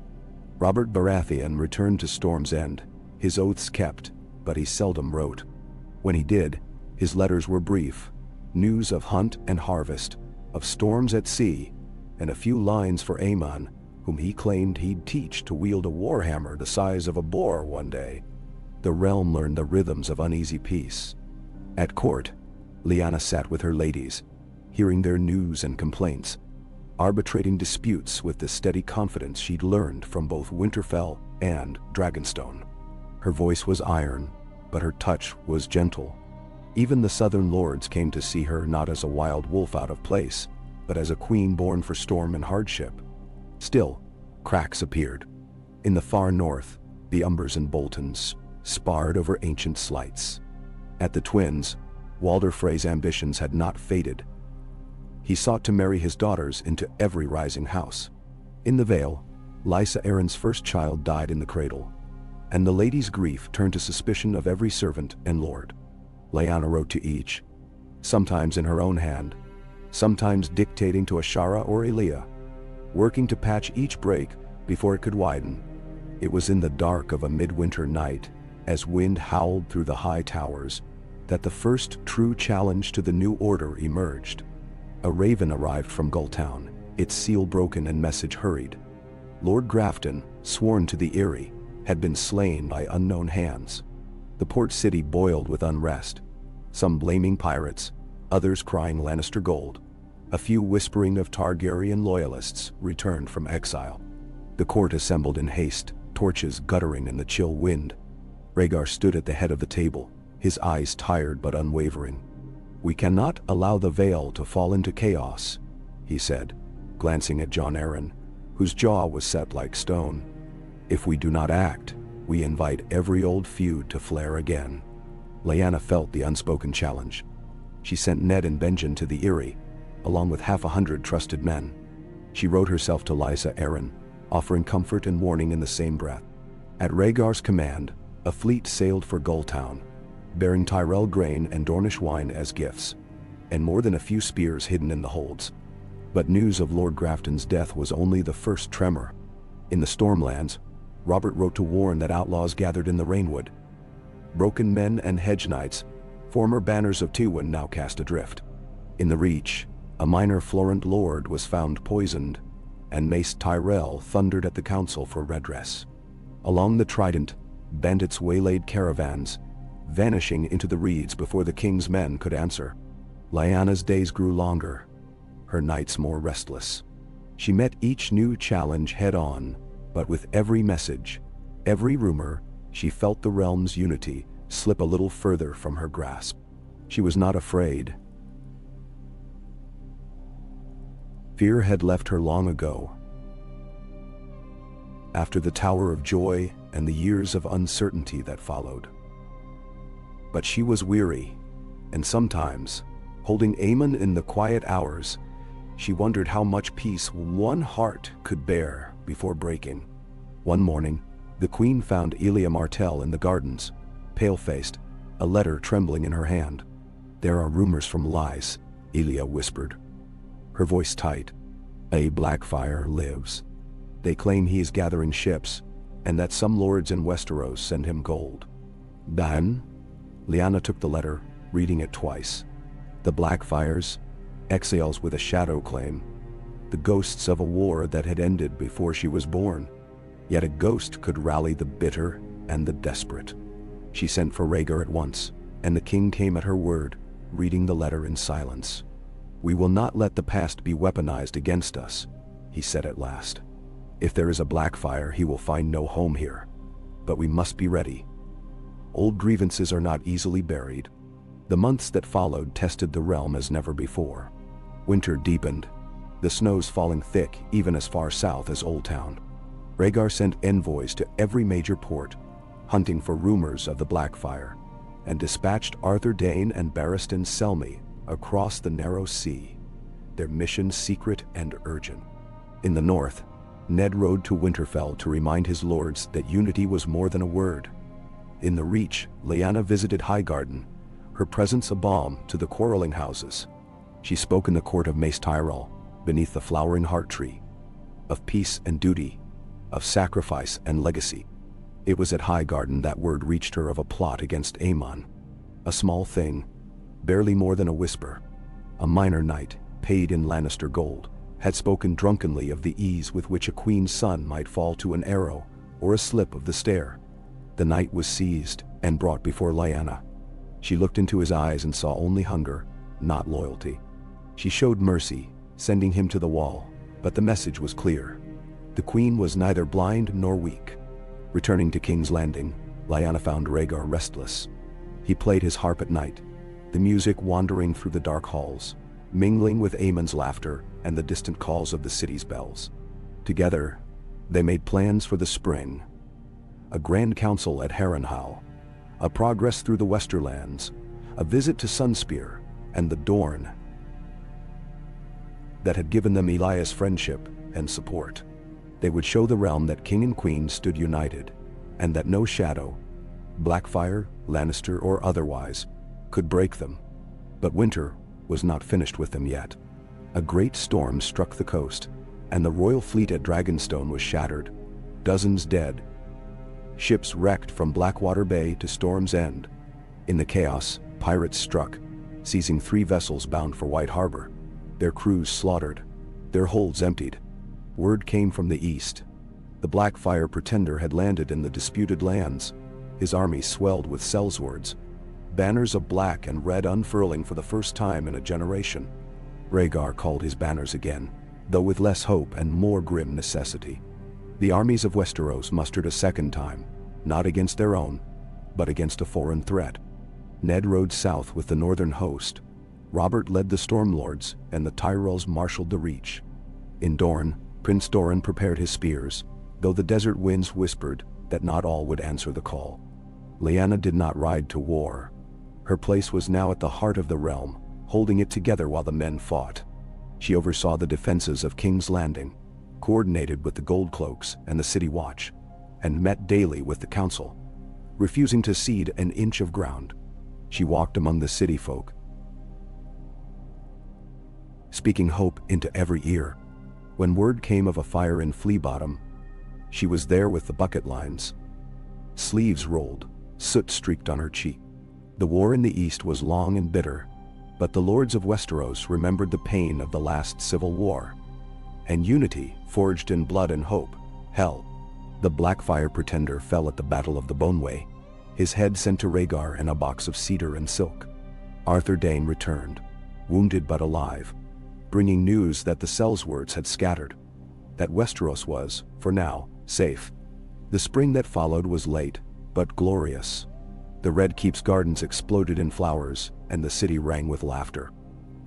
Robert Baratheon returned to Storm's End, his oaths kept, but he seldom wrote. When he did, his letters were brief, news of hunt and harvest, of storms at sea, and a few lines for Aemon, whom he claimed he'd teach to wield a warhammer the size of a boar one day. The realm learned the rhythms of uneasy peace. At court, Lyanna sat with her ladies, hearing their news and complaints, arbitrating disputes with the steady confidence she'd learned from both Winterfell and Dragonstone. Her voice was iron, but her touch was gentle. Even the southern lords came to see her not as a wild wolf out of place, but as a queen born for storm and hardship. Still, cracks appeared. In the far north, the Umbers and Boltons sparred over ancient slights. At the Twins, Walder Frey's ambitions had not faded. He sought to marry his daughters into every rising house. In the Vale, Lysa Arryn's first child died in the cradle, and the lady's grief turned to suspicion of every servant and lord. Lyanna wrote to each, sometimes in her own hand, sometimes dictating to Ashara or Elia. working to patch each break before it could widen. It was in the dark of a midwinter night, as wind howled through the high towers, that the first true challenge to the new order emerged. A raven arrived from Gulltown, its seal broken and message hurried. Lord Grafton, sworn to the Eyrie, had been slain by unknown hands. The port city boiled with unrest, some blaming pirates, others crying Lannister gold. A few whispering of Targaryen loyalists returned from exile. The court assembled in haste, torches guttering in the chill wind. Rhaegar stood at the head of the table, his eyes tired but unwavering. "We cannot allow the Vale to fall into chaos," he said, glancing at Jon Arryn, whose jaw was set like stone. "If we do not act, we invite every old feud to flare again." Lyanna felt the unspoken challenge. She sent Ned and Benjen to the Eyrie, along with 100 trusted men. She wrote herself to Lysa Arryn, offering comfort and warning in the same breath. At Rhaegar's command, a fleet sailed for Gulltown, bearing Tyrell grain and Dornish wine as gifts, and more than a few spears hidden in the holds. But news of Lord Grafton's death was only the first tremor. In the Stormlands, Robert wrote to warn that outlaws gathered in the Rainwood. Broken men and hedge knights, former banners of Tywin, now cast adrift. In the Reach, a minor Florent lord was found poisoned, and Mace Tyrell thundered at the council for redress. Along the Trident, bandits waylaid caravans, vanishing into the reeds before the king's men could answer. Lyanna's days grew longer, her nights more restless. She met each new challenge head-on, but with every message, every rumor, she felt the realm's unity slip a little further from her grasp. She was not afraid. Fear had left her long ago. After the Tower of Joy and the years of uncertainty that followed. But she was weary, and sometimes, holding Aemon in the quiet hours, she wondered how much peace one heart could bear before breaking. One morning, the queen found Elia Martell in the gardens, pale-faced, a letter trembling in her hand. "There are rumors from Lys," Elia whispered, her voice tight. "A Blackfire lives. They claim he is gathering ships, and that some lords in Westeros send him gold." "Then?" Lyanna took the letter, reading it twice. "The Blackfires, exiles with a shadow claim, the ghosts of a war that had ended before she was born. Yet a ghost could rally the bitter and the desperate." She sent for Rhaegar at once, and the king came at her word, reading the letter in silence. "We will not let the past be weaponized against us," he said at last. "If there is a Blackfire, he will find no home here. But we must be ready. Old grievances are not easily buried." The months that followed tested the realm as never before. Winter deepened, the snows falling thick even as far south as Oldtown. Rhaegar sent envoys to every major port, hunting for rumors of the Blackfire, and dispatched Arthur Dayne and Barristan Selmy across the narrow sea, their mission secret and urgent. In the north, Ned rode to Winterfell to remind his lords that unity was more than a word. In the Reach, Lyanna visited Highgarden, her presence a balm to the quarreling houses. She spoke in the court of Mace Tyrell, beneath the flowering heart tree, of peace and duty, of sacrifice and legacy. It was at Highgarden that word reached her of a plot against Aemon. A small thing, barely more than a whisper. A minor knight, paid in Lannister gold, had spoken drunkenly of the ease with which a queen's son might fall to an arrow or a slip of the stair. The knight was seized and brought before Lyanna. She looked into his eyes and saw only hunger, not loyalty. She showed mercy, sending him to the wall, but the message was clear. The queen was neither blind nor weak. Returning to King's Landing, Lyanna found Rhaegar restless. He played his harp at night, the music wandering through the dark halls, mingling with Aemon's laughter and the distant calls of the city's bells. Together, they made plans for the spring. A grand council at Harrenhal, a progress through the Westerlands, a visit to Sunspear, and the Dorne that had given them Elias' friendship and support. They would show the realm that king and queen stood united, and that no shadow, Blackfire, Lannister, or otherwise, could break them. But winter was not finished with them yet. A great storm struck the coast, and the royal fleet at Dragonstone was shattered. Dozens dead. Ships wrecked from Blackwater Bay to Storm's End. In the chaos, pirates struck, seizing 3 vessels bound for White Harbor. Their crews slaughtered, their holds emptied. Word came from the east. The Blackfire Pretender had landed in the disputed lands. His army swelled with sellswords, banners of black and red unfurling for the first time in a generation. Rhaegar called his banners again, though with less hope and more grim necessity. The armies of Westeros mustered a second time, not against their own, but against a foreign threat. Ned rode south with the northern host. Robert led the Stormlords, and the Tyrells marshaled the Reach. In Dorne, Prince Doran prepared his spears, though the desert winds whispered that not all would answer the call. Lyanna did not ride to war. Her place was now at the heart of the realm, holding it together while the men fought. She oversaw the defenses of King's Landing, coordinated with the Goldcloaks and the City Watch, and met daily with the council, refusing to cede an inch of ground. She walked among the city folk, speaking hope into every ear. When word came of a fire in Flea Bottom, she was there with the bucket lines. Sleeves rolled, soot streaked on her cheek. The war in the east was long and bitter, but the lords of Westeros remembered the pain of the last civil war, and unity forged in blood and hope held. The Blackfire Pretender fell at the Battle of the Boneway, his head sent to Rhaegar in a box of cedar and silk. Arthur Dayne returned, wounded but alive, bringing news that the sellswords had scattered, that Westeros was, for now, safe. The spring that followed was late, but glorious. The Red Keep's gardens exploded in flowers, and the city rang with laughter.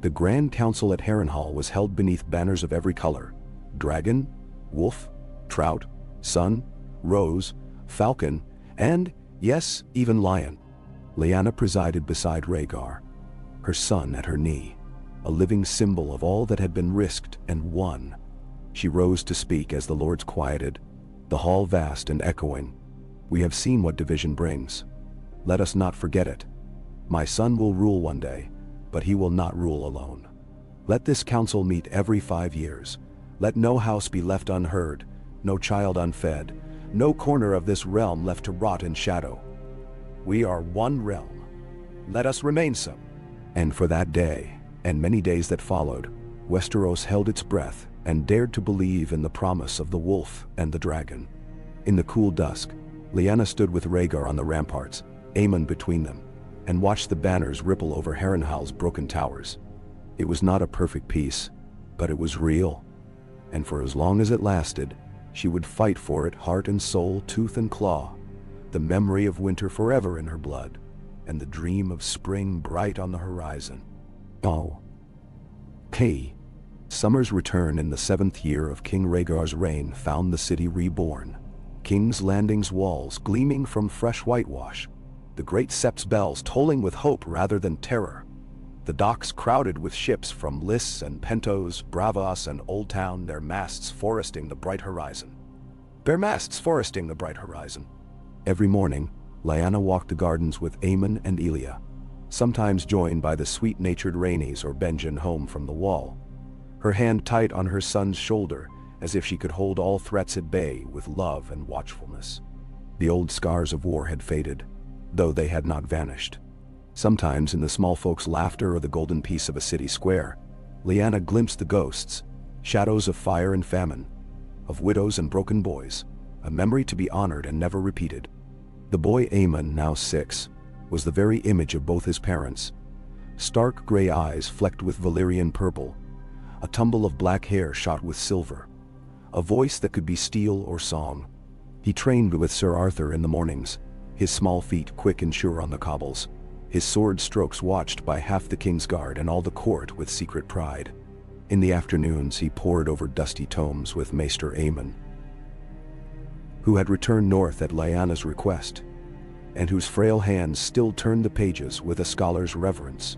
The Grand Council at Harrenhal was held beneath banners of every color: dragon, wolf, trout, sun, rose, falcon, and, yes, even lion. Lyanna presided beside Rhaegar, her son at her knee, a living symbol of all that had been risked and won. She rose to speak as the lords quieted, the hall vast and echoing. "We have seen what division brings. Let us not forget it. My son will rule one day, but he will not rule alone. Let this council meet every 5 years. Let no house be left unheard, no child unfed, no corner of this realm left to rot in shadow. We are one realm. Let us remain so." And for that day, and many days that followed, Westeros held its breath and dared to believe in the promise of the wolf and the dragon. In the cool dusk, Lyanna stood with Rhaegar on the ramparts, Aemon between them, and watched the banners ripple over Harrenhal's broken towers. It was not a perfect peace, but it was real, and for as long as it lasted, she would fight for it heart and soul, tooth and claw, the memory of winter forever in her blood, and the dream of spring bright on the horizon. Oh. Hey. Summer's return in the 7th year of King Rhaegar's reign found the city reborn. King's Landing's walls gleaming from fresh whitewash, the great sept's bells tolling with hope rather than terror, the docks crowded with ships from Lys and Pentos, Bravos and Old Town, their masts foresting the bright horizon. Every morning, Lyanna walked the gardens with Aemon and Elia, sometimes joined by the sweet-natured Rhaenys or Benjen home from the wall, her hand tight on her son's shoulder as if she could hold all threats at bay with love and watchfulness. The old scars of war had faded, though they had not vanished. Sometimes in the small folks' laughter or the golden peace of a city square, Lyanna glimpsed the ghosts, shadows of fire and famine, of widows and broken boys, a memory to be honored and never repeated. The boy Aemon, now 6, was the very image of both his parents. Stark gray eyes flecked with Valyrian purple, a tumble of black hair shot with silver, a voice that could be steel or song. He trained with Sir Arthur in the mornings, his small feet quick and sure on the cobbles, his sword strokes watched by half the King's Guard and all the court with secret pride. In the afternoons he pored over dusty tomes with Maester Aemon, who had returned north at Lyanna's request, and whose frail hands still turned the pages with a scholar's reverence.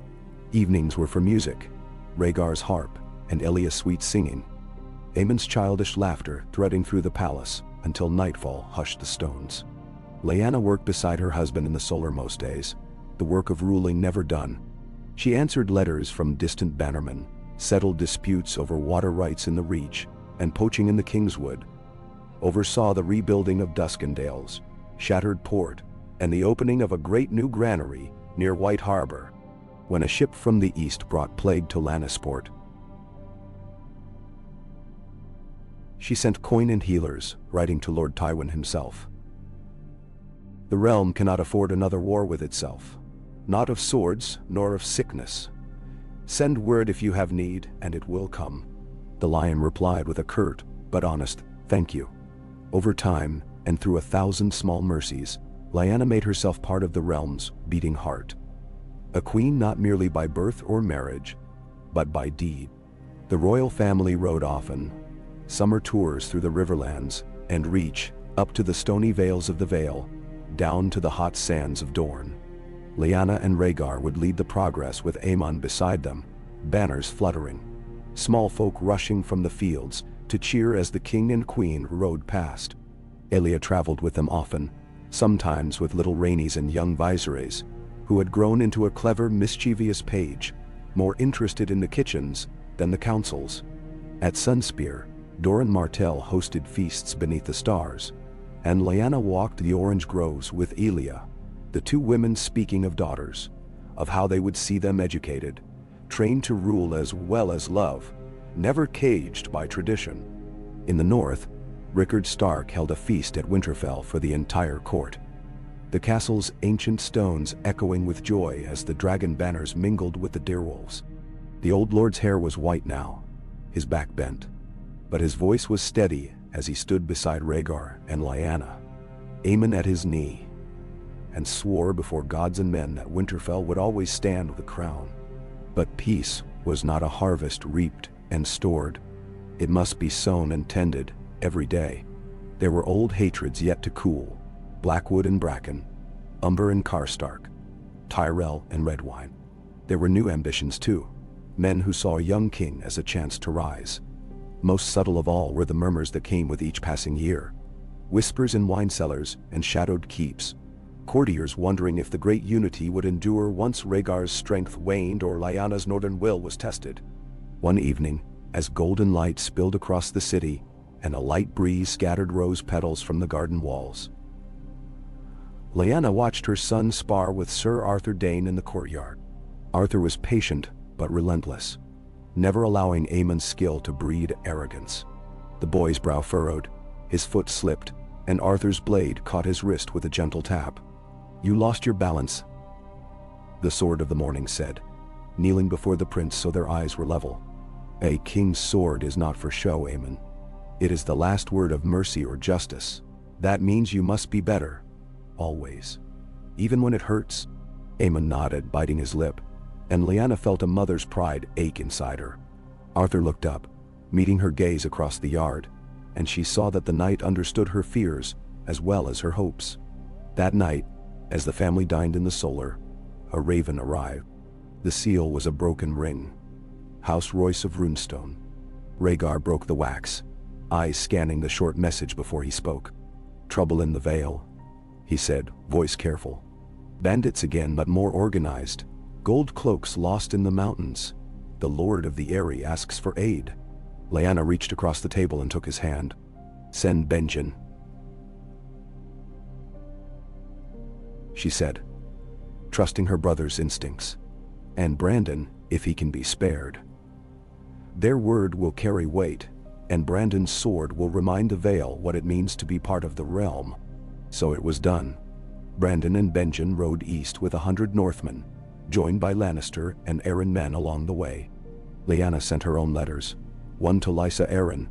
Evenings were for music, Rhaegar's harp, and Elia's sweet singing, Aemon's childish laughter threading through the palace until nightfall hushed the stones. Lyanna worked beside her husband in the solar most days, the work of ruling never done. She answered letters from distant bannermen, settled disputes over water rights in the Reach, and poaching in the Kingswood, oversaw the rebuilding of Duskendale's shattered port and the opening of a great new granary near White Harbor, when a ship from the east brought plague to Lannisport. She sent coin and healers, writing to Lord Tywin himself. The realm cannot afford another war with itself, not of swords nor of sickness. Send word if you have need, and it will come. The Lion replied with a curt but honest thank you. Over time, and through 1,000 small mercies, Lyanna made herself part of the realm's beating heart. A queen not merely by birth or marriage, but by deed. The royal family rode often, summer tours through the Riverlands, and reach up to the stony vales of the Vale, down to the hot sands of Dorne. Lyanna and Rhaegar would lead the progress with Aemon beside them, banners fluttering, small folk rushing from the fields to cheer as the king and queen rode past. Elia traveled with them often, sometimes with little Rhaenys and young Viserys, who had grown into a clever, mischievous page, more interested in the kitchens than the councils. At Sunspear, Doran Martell hosted feasts beneath the stars, and Lyanna walked the orange groves with Elia, the two women speaking of daughters, of how they would see them educated, trained to rule as well as love, never caged by tradition. In the north, Rickard Stark held a feast at Winterfell for the entire court, the castle's ancient stones echoing with joy as the dragon banners mingled with the direwolves. The old lord's hair was white now, his back bent, but his voice was steady as he stood beside Rhaegar and Lyanna, Aemon at his knee, and swore before gods and men that Winterfell would always stand with a crown. But peace was not a harvest reaped and stored. It must be sown and tended every day. There were old hatreds yet to cool, Blackwood and Bracken, Umber and Karstark, Tyrell and Redwyne. There were new ambitions too, men who saw a young king as a chance to rise. Most subtle of all were the murmurs that came with each passing year, whispers in wine cellars and shadowed keeps, courtiers wondering if the great unity would endure once Rhaegar's strength waned or Lyanna's northern will was tested. One evening, as golden light spilled across the city and a light breeze scattered rose petals from the garden walls, Lyanna watched her son spar with Sir Arthur Dayne in the courtyard. Arthur was patient but relentless, never allowing Aemon's skill to breed arrogance. The boy's brow furrowed, his foot slipped, and Arthur's blade caught his wrist with a gentle tap. "You lost your balance," the Sword of the Morning said, kneeling before the prince so their eyes were level. "A king's sword is not for show, Aemon. It is the last word of mercy or justice. That means you must be better, always. Even when it hurts." Aemon nodded, biting his lip, and Lyanna felt a mother's pride ache inside her. Arthur looked up, meeting her gaze across the yard, and she saw that the knight understood her fears as well as her hopes. That night, as the family dined in the Solar, a raven arrived. The seal was a broken ring. House Royce of Runestone. Rhaegar broke the wax, eyes scanning the short message before he spoke. "Trouble in the Vale," he said, voice careful. "Bandits again, but more organized. Gold cloaks lost in the mountains. The Lord of the Eyrie asks for aid." Lyanna reached across the table and took his hand. "Send Benjen," she said, trusting her brother's instincts. "And Brandon, if he can be spared. Their word will carry weight, and Brandon's sword will remind the Vale what it means to be part of the realm." So it was done. Brandon and Benjen rode east with 100 Northmen, joined by Lannister and Arryn men along the way. Lyanna sent her own letters, one to Lysa Arryn,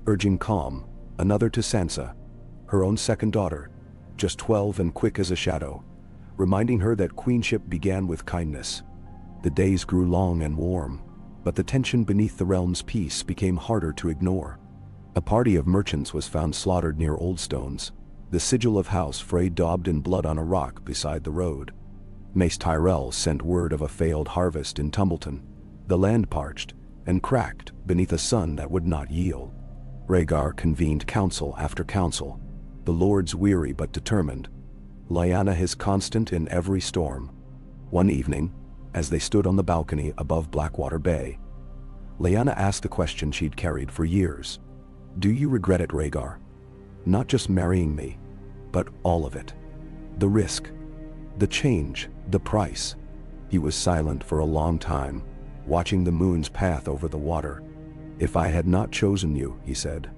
urging calm, another to Sansa, her own second daughter, just 12 and quick as a shadow, reminding her that queenship began with kindness. The days grew long and warm, but the tension beneath the realm's peace became harder to ignore. A party of merchants was found slaughtered near Oldstones, the sigil of House Frey daubed in blood on a rock beside the road. Mace Tyrell sent word of a failed harvest in Tumbleton, the land parched and cracked beneath a sun that would not yield. Rhaegar convened council after council, the lords weary but determined, Lyanna his constant in every storm. One evening, as they stood on the balcony above Blackwater Bay, Lyanna asked the question she'd carried for years. Do you regret it, Rhaegar? Not just marrying me, but all of it. The risk, the change, the price. He was silent for a long time, watching the moon's path over the water. If I had not chosen you, he said,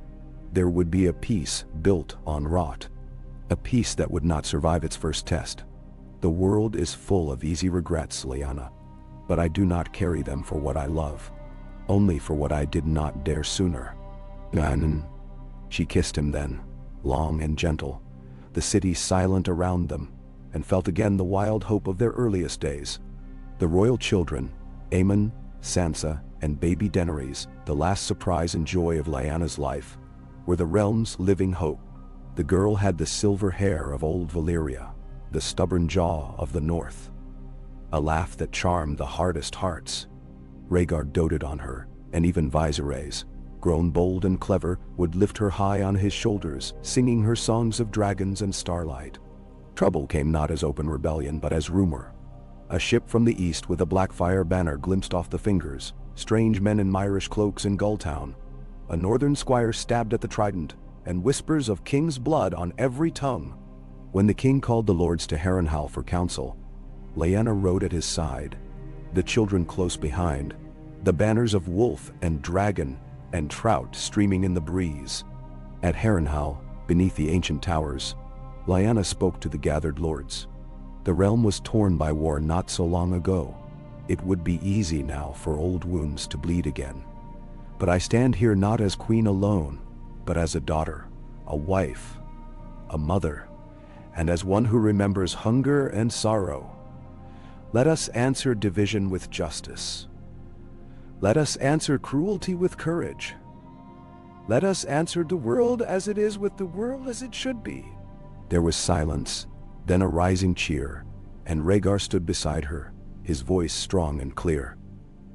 there would be a peace built on rot. A peace that would not survive its first test. The world is full of easy regrets, Lyanna, but I do not carry them for what I love, only for what I did not dare sooner. Lyanna. She kissed him then, long and gentle, the city silent around them, and felt again the wild hope of their earliest days. The royal children, Aemon, Sansa, and baby Daenerys, the last surprise and joy of Lyanna's life, were the realm's living hope. The girl had the silver hair of old Valyria, the stubborn jaw of the north, a laugh that charmed the hardest hearts. Rhaegar doted on her, and even Viserys, grown bold and clever, would lift her high on his shoulders, singing her songs of dragons and starlight. Trouble came not as open rebellion but as rumor. A ship from the east with a Blackfire banner glimpsed off the fingers, strange men in Myrish cloaks in Gulltown, a northern squire stabbed at the trident, and whispers of king's blood on every tongue. When the king called the lords to Harrenhal for counsel, Lyanna rode at his side, the children close behind, the banners of wolf and dragon and trout streaming in the breeze. At Harrenhal, beneath the ancient towers, Lyanna spoke to the gathered lords. The realm was torn by war not so long ago. It would be easy now for old wounds to bleed again. But I stand here not as queen alone, but as a daughter, a wife, a mother, and as one who remembers hunger and sorrow. Let us answer division with justice. Let us answer cruelty with courage. Let us answer the world as it is with the world as it should be. There was silence, then a rising cheer, and Rhaegar stood beside her, his voice strong and clear.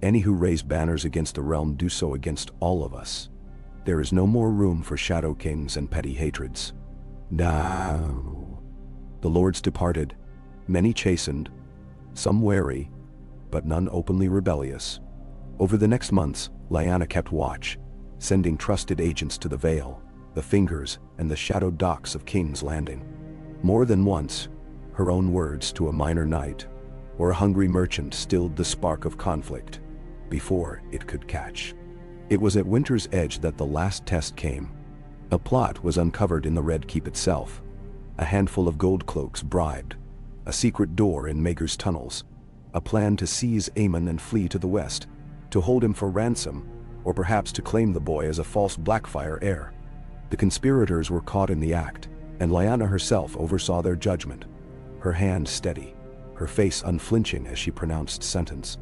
Any who raise banners against the realm do so against all of us. There is no more room for shadow kings and petty hatreds. Now. The lords departed, many chastened, some wary, but none openly rebellious. Over the next months, Lyanna kept watch, sending trusted agents to the Vale, the Fingers, and the shadowed docks of King's Landing. More than once, her own words to a minor knight or a hungry merchant stilled the spark of conflict before it could catch. It was at Winter's Edge that the last test came. A plot was uncovered in the Red Keep itself. A handful of gold cloaks bribed, a secret door in Maegor's tunnels, a plan to seize Aemon and flee to the west, to hold him for ransom, or perhaps to claim the boy as a false Blackfire heir. The conspirators were caught in the act, and Lyanna herself oversaw their judgment, her hand steady, her face unflinching as she pronounced sentence.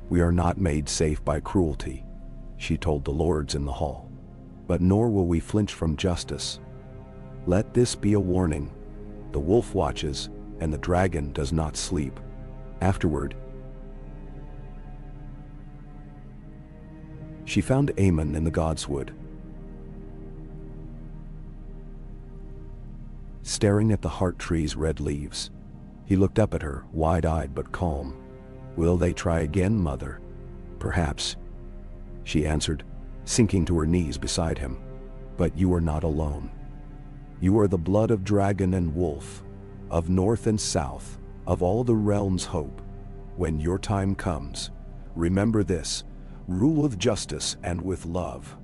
"We are not made safe by cruelty," she told the lords in the hall, "but nor will we flinch from justice. Let this be a warning. The wolf watches, and the dragon does not sleep." Afterward, she found Aemon in the Godswood, staring at the heart tree's red leaves. He looked up at her, wide-eyed but calm. "Will they try again, mother?" "Perhaps," she answered, sinking to her knees beside him. "But you are not alone. You are the blood of dragon and wolf, of north and south, of all the realm's hope. When your time comes, remember this: rule with justice and with love.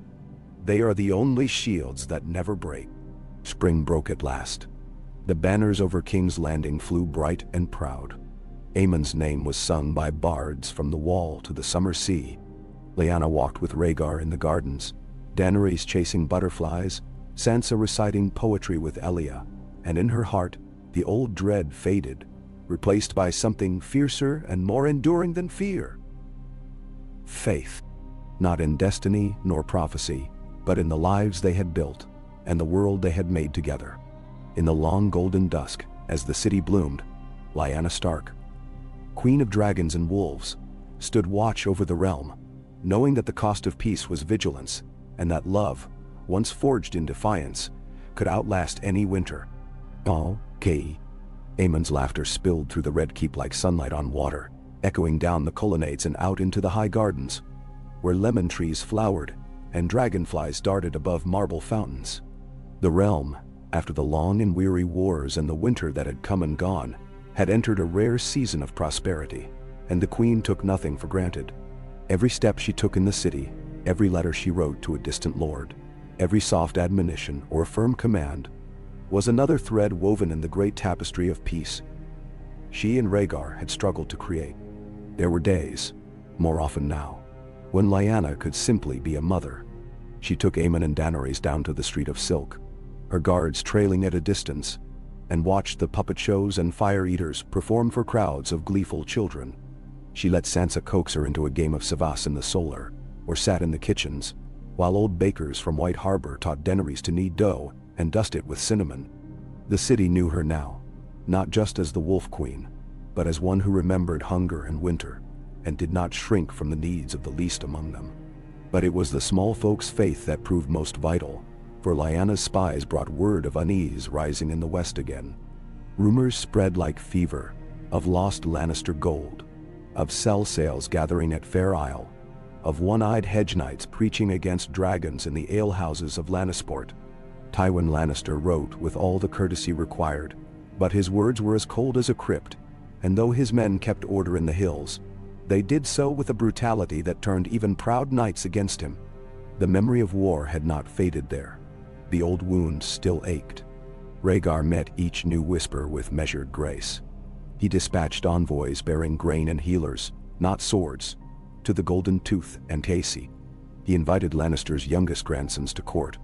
They are the only shields that never break." Spring broke at last. The banners over King's Landing flew bright and proud. Aemon's name was sung by bards from the wall to the summer sea. Lyanna walked with Rhaegar in the gardens, Daenerys chasing butterflies, Sansa reciting poetry with Elia, and in her heart, the old dread faded, replaced by something fiercer and more enduring than fear. Faith, not in destiny nor prophecy, but in the lives they had built and the world they had made together. In the long golden dusk, as the city bloomed, Lyanna Stark, Queen of Dragons and Wolves, stood watch over the realm, knowing that the cost of peace was vigilance, and that love, once forged in defiance, could outlast any winter. "Oh, Kay." Aemon's laughter spilled through the Red Keep like sunlight on water, echoing down the colonnades and out into the high gardens, where lemon trees flowered, and dragonflies darted above marble fountains. The realm, after the long and weary wars and the winter that had come and gone, had entered a rare season of prosperity, and the queen took nothing for granted. Every step she took in the city, every letter she wrote to a distant lord, every soft admonition or firm command, was another thread woven in the great tapestry of peace she and Rhaegar had struggled to create. There were days, more often now, when Lyanna could simply be a mother. She took Aemon and Daenerys down to the Street of Silk, her guards trailing at a distance, and watched the puppet shows and fire eaters perform for crowds of gleeful children. She let Sansa coax her into a game of Savas in the Solar, or sat in the kitchens, while old bakers from White Harbor taught Daenerys to knead dough and dust it with cinnamon. The city knew her now, not just as the Wolf Queen, but as one who remembered hunger and winter, and did not shrink from the needs of the least among them. But it was the small folks' faith that proved most vital, for Lyanna's spies brought word of unease rising in the west again. Rumors spread like fever, of lost Lannister gold, of sell sales gathering at Fair Isle, of one-eyed hedge knights preaching against dragons in the alehouses of Lannisport. Tywin Lannister wrote with all the courtesy required, but his words were as cold as a crypt, and though his men kept order in the hills, they did so with a brutality that turned even proud knights against him. The memory of war had not faded there. The old wounds still ached. Rhaegar met each new whisper with measured grace. He dispatched envoys bearing grain and healers, not swords, to the Golden Tooth and Casey. He invited Lannister's youngest grandsons to court,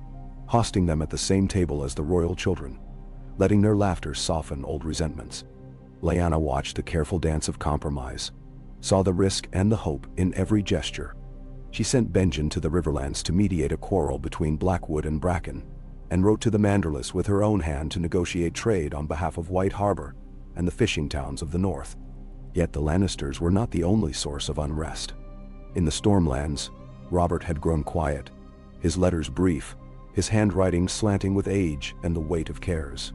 hosting them at the same table as the royal children, letting their laughter soften old resentments. Lyanna watched the careful dance of compromise, saw the risk and the hope in every gesture. She sent Benjen to the Riverlands to mediate a quarrel between Blackwood and Bracken, and wrote to the Manderless with her own hand to negotiate trade on behalf of White Harbor and the fishing towns of the north. Yet the Lannisters were not the only source of unrest. In the Stormlands, Robert had grown quiet, his letters brief, his handwriting slanting with age and the weight of cares.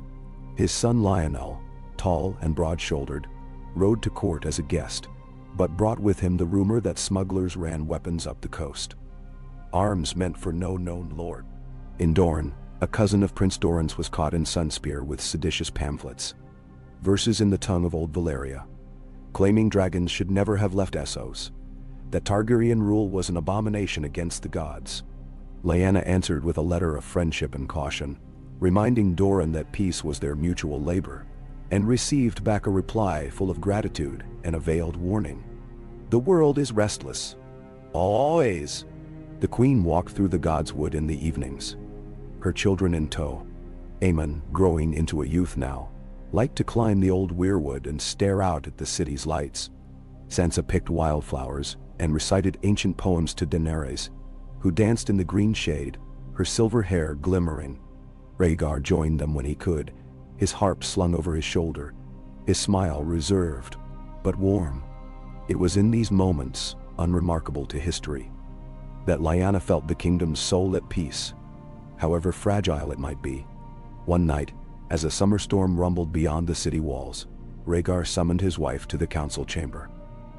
His son Lionel, tall and broad-shouldered, rode to court as a guest, but brought with him the rumor that smugglers ran weapons up the coast. Arms meant for no known lord. In Dorne, a cousin of Prince Doran's was caught in Sunspear with seditious pamphlets, verses in the tongue of old Valyria, claiming dragons should never have left Essos, that Targaryen rule was an abomination against the gods. Lyanna answered with a letter of friendship and caution, reminding Doran that peace was their mutual labor, and received back a reply full of gratitude and a veiled warning. The world is restless. Always. The queen walked through the Godswood in the evenings, her children in tow. Aemon, growing into a youth now, liked to climb the old weirwood and stare out at the city's lights. Sansa picked wildflowers and recited ancient poems to Daenerys, who danced in the green shade, her silver hair glimmering. Rhaegar joined them when he could, his harp slung over his shoulder, his smile reserved, but warm. It was in these moments, unremarkable to history, that Lyanna felt the kingdom's soul at peace, however fragile it might be. One night, as a summer storm rumbled beyond the city walls, Rhaegar summoned his wife to the council chamber.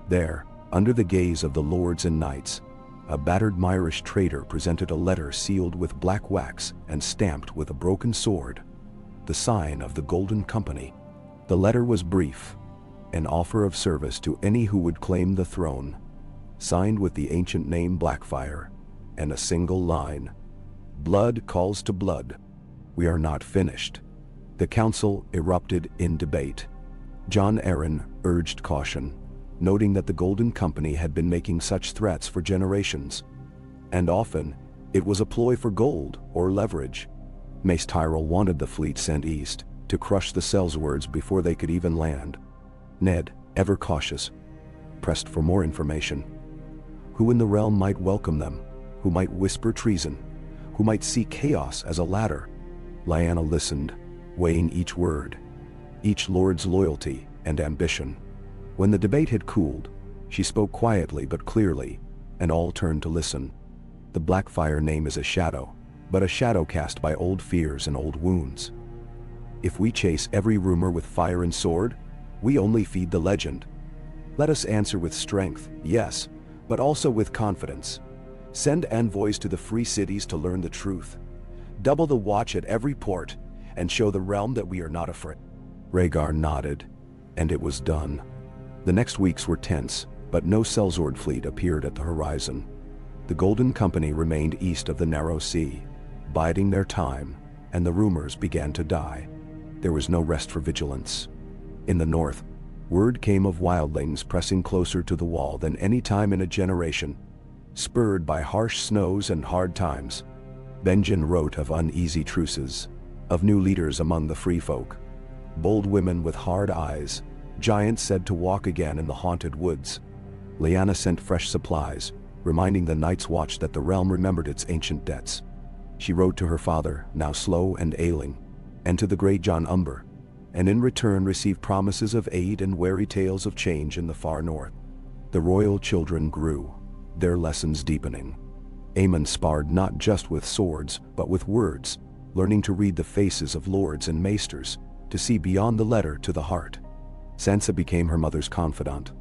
There, under the gaze of the lords and knights, a battered Myrish trader presented a letter sealed with black wax and stamped with a broken sword, the sign of the Golden Company. The letter was brief, an offer of service to any who would claim the throne, signed with the ancient name Blackfyre, and a single line: "Blood calls to blood. We are not finished." The council erupted in debate. Jon Arryn urged caution, noting that the Golden Company had been making such threats for generations, and often it was a ploy for gold or leverage. Mace Tyrell wanted the fleet sent east to crush the Sellswords before they could even land. Ned, ever cautious, pressed for more information. Who in the realm might welcome them? Who might whisper treason? Who might see chaos as a ladder? Lyanna listened, weighing each word, each lord's loyalty and ambition. When the debate had cooled, she spoke quietly but clearly, and all turned to listen. The Blackfyre name is a shadow, but a shadow cast by old fears and old wounds. If we chase every rumor with fire and sword, we only feed the legend. Let us answer with strength, yes, but also with confidence. Send envoys to the free cities to learn the truth. Double the watch at every port, and show the realm that we are not afraid." Rhaegar nodded, and it was done. The next weeks were tense, but no sellsword fleet appeared at the horizon. The Golden Company remained east of the Narrow Sea, biding their time, and the rumors began to die. There was no rest for vigilance. In the north, word came of wildlings pressing closer to the wall than any time in a generation, spurred by harsh snows and hard times. Benjen wrote of uneasy truces, of new leaders among the free folk, bold women with hard eyes, giants said to walk again in the haunted woods. Lyanna sent fresh supplies, reminding the Night's Watch that the realm remembered its ancient debts. She wrote to her father, now slow and ailing, and to the great John Umber, and in return received promises of aid and wary tales of change in the far north. The royal children grew, their lessons deepening. Aemon sparred not just with swords, but with words, learning to read the faces of lords and maesters, to see beyond the letter to the heart. Sansa became her mother's confidant,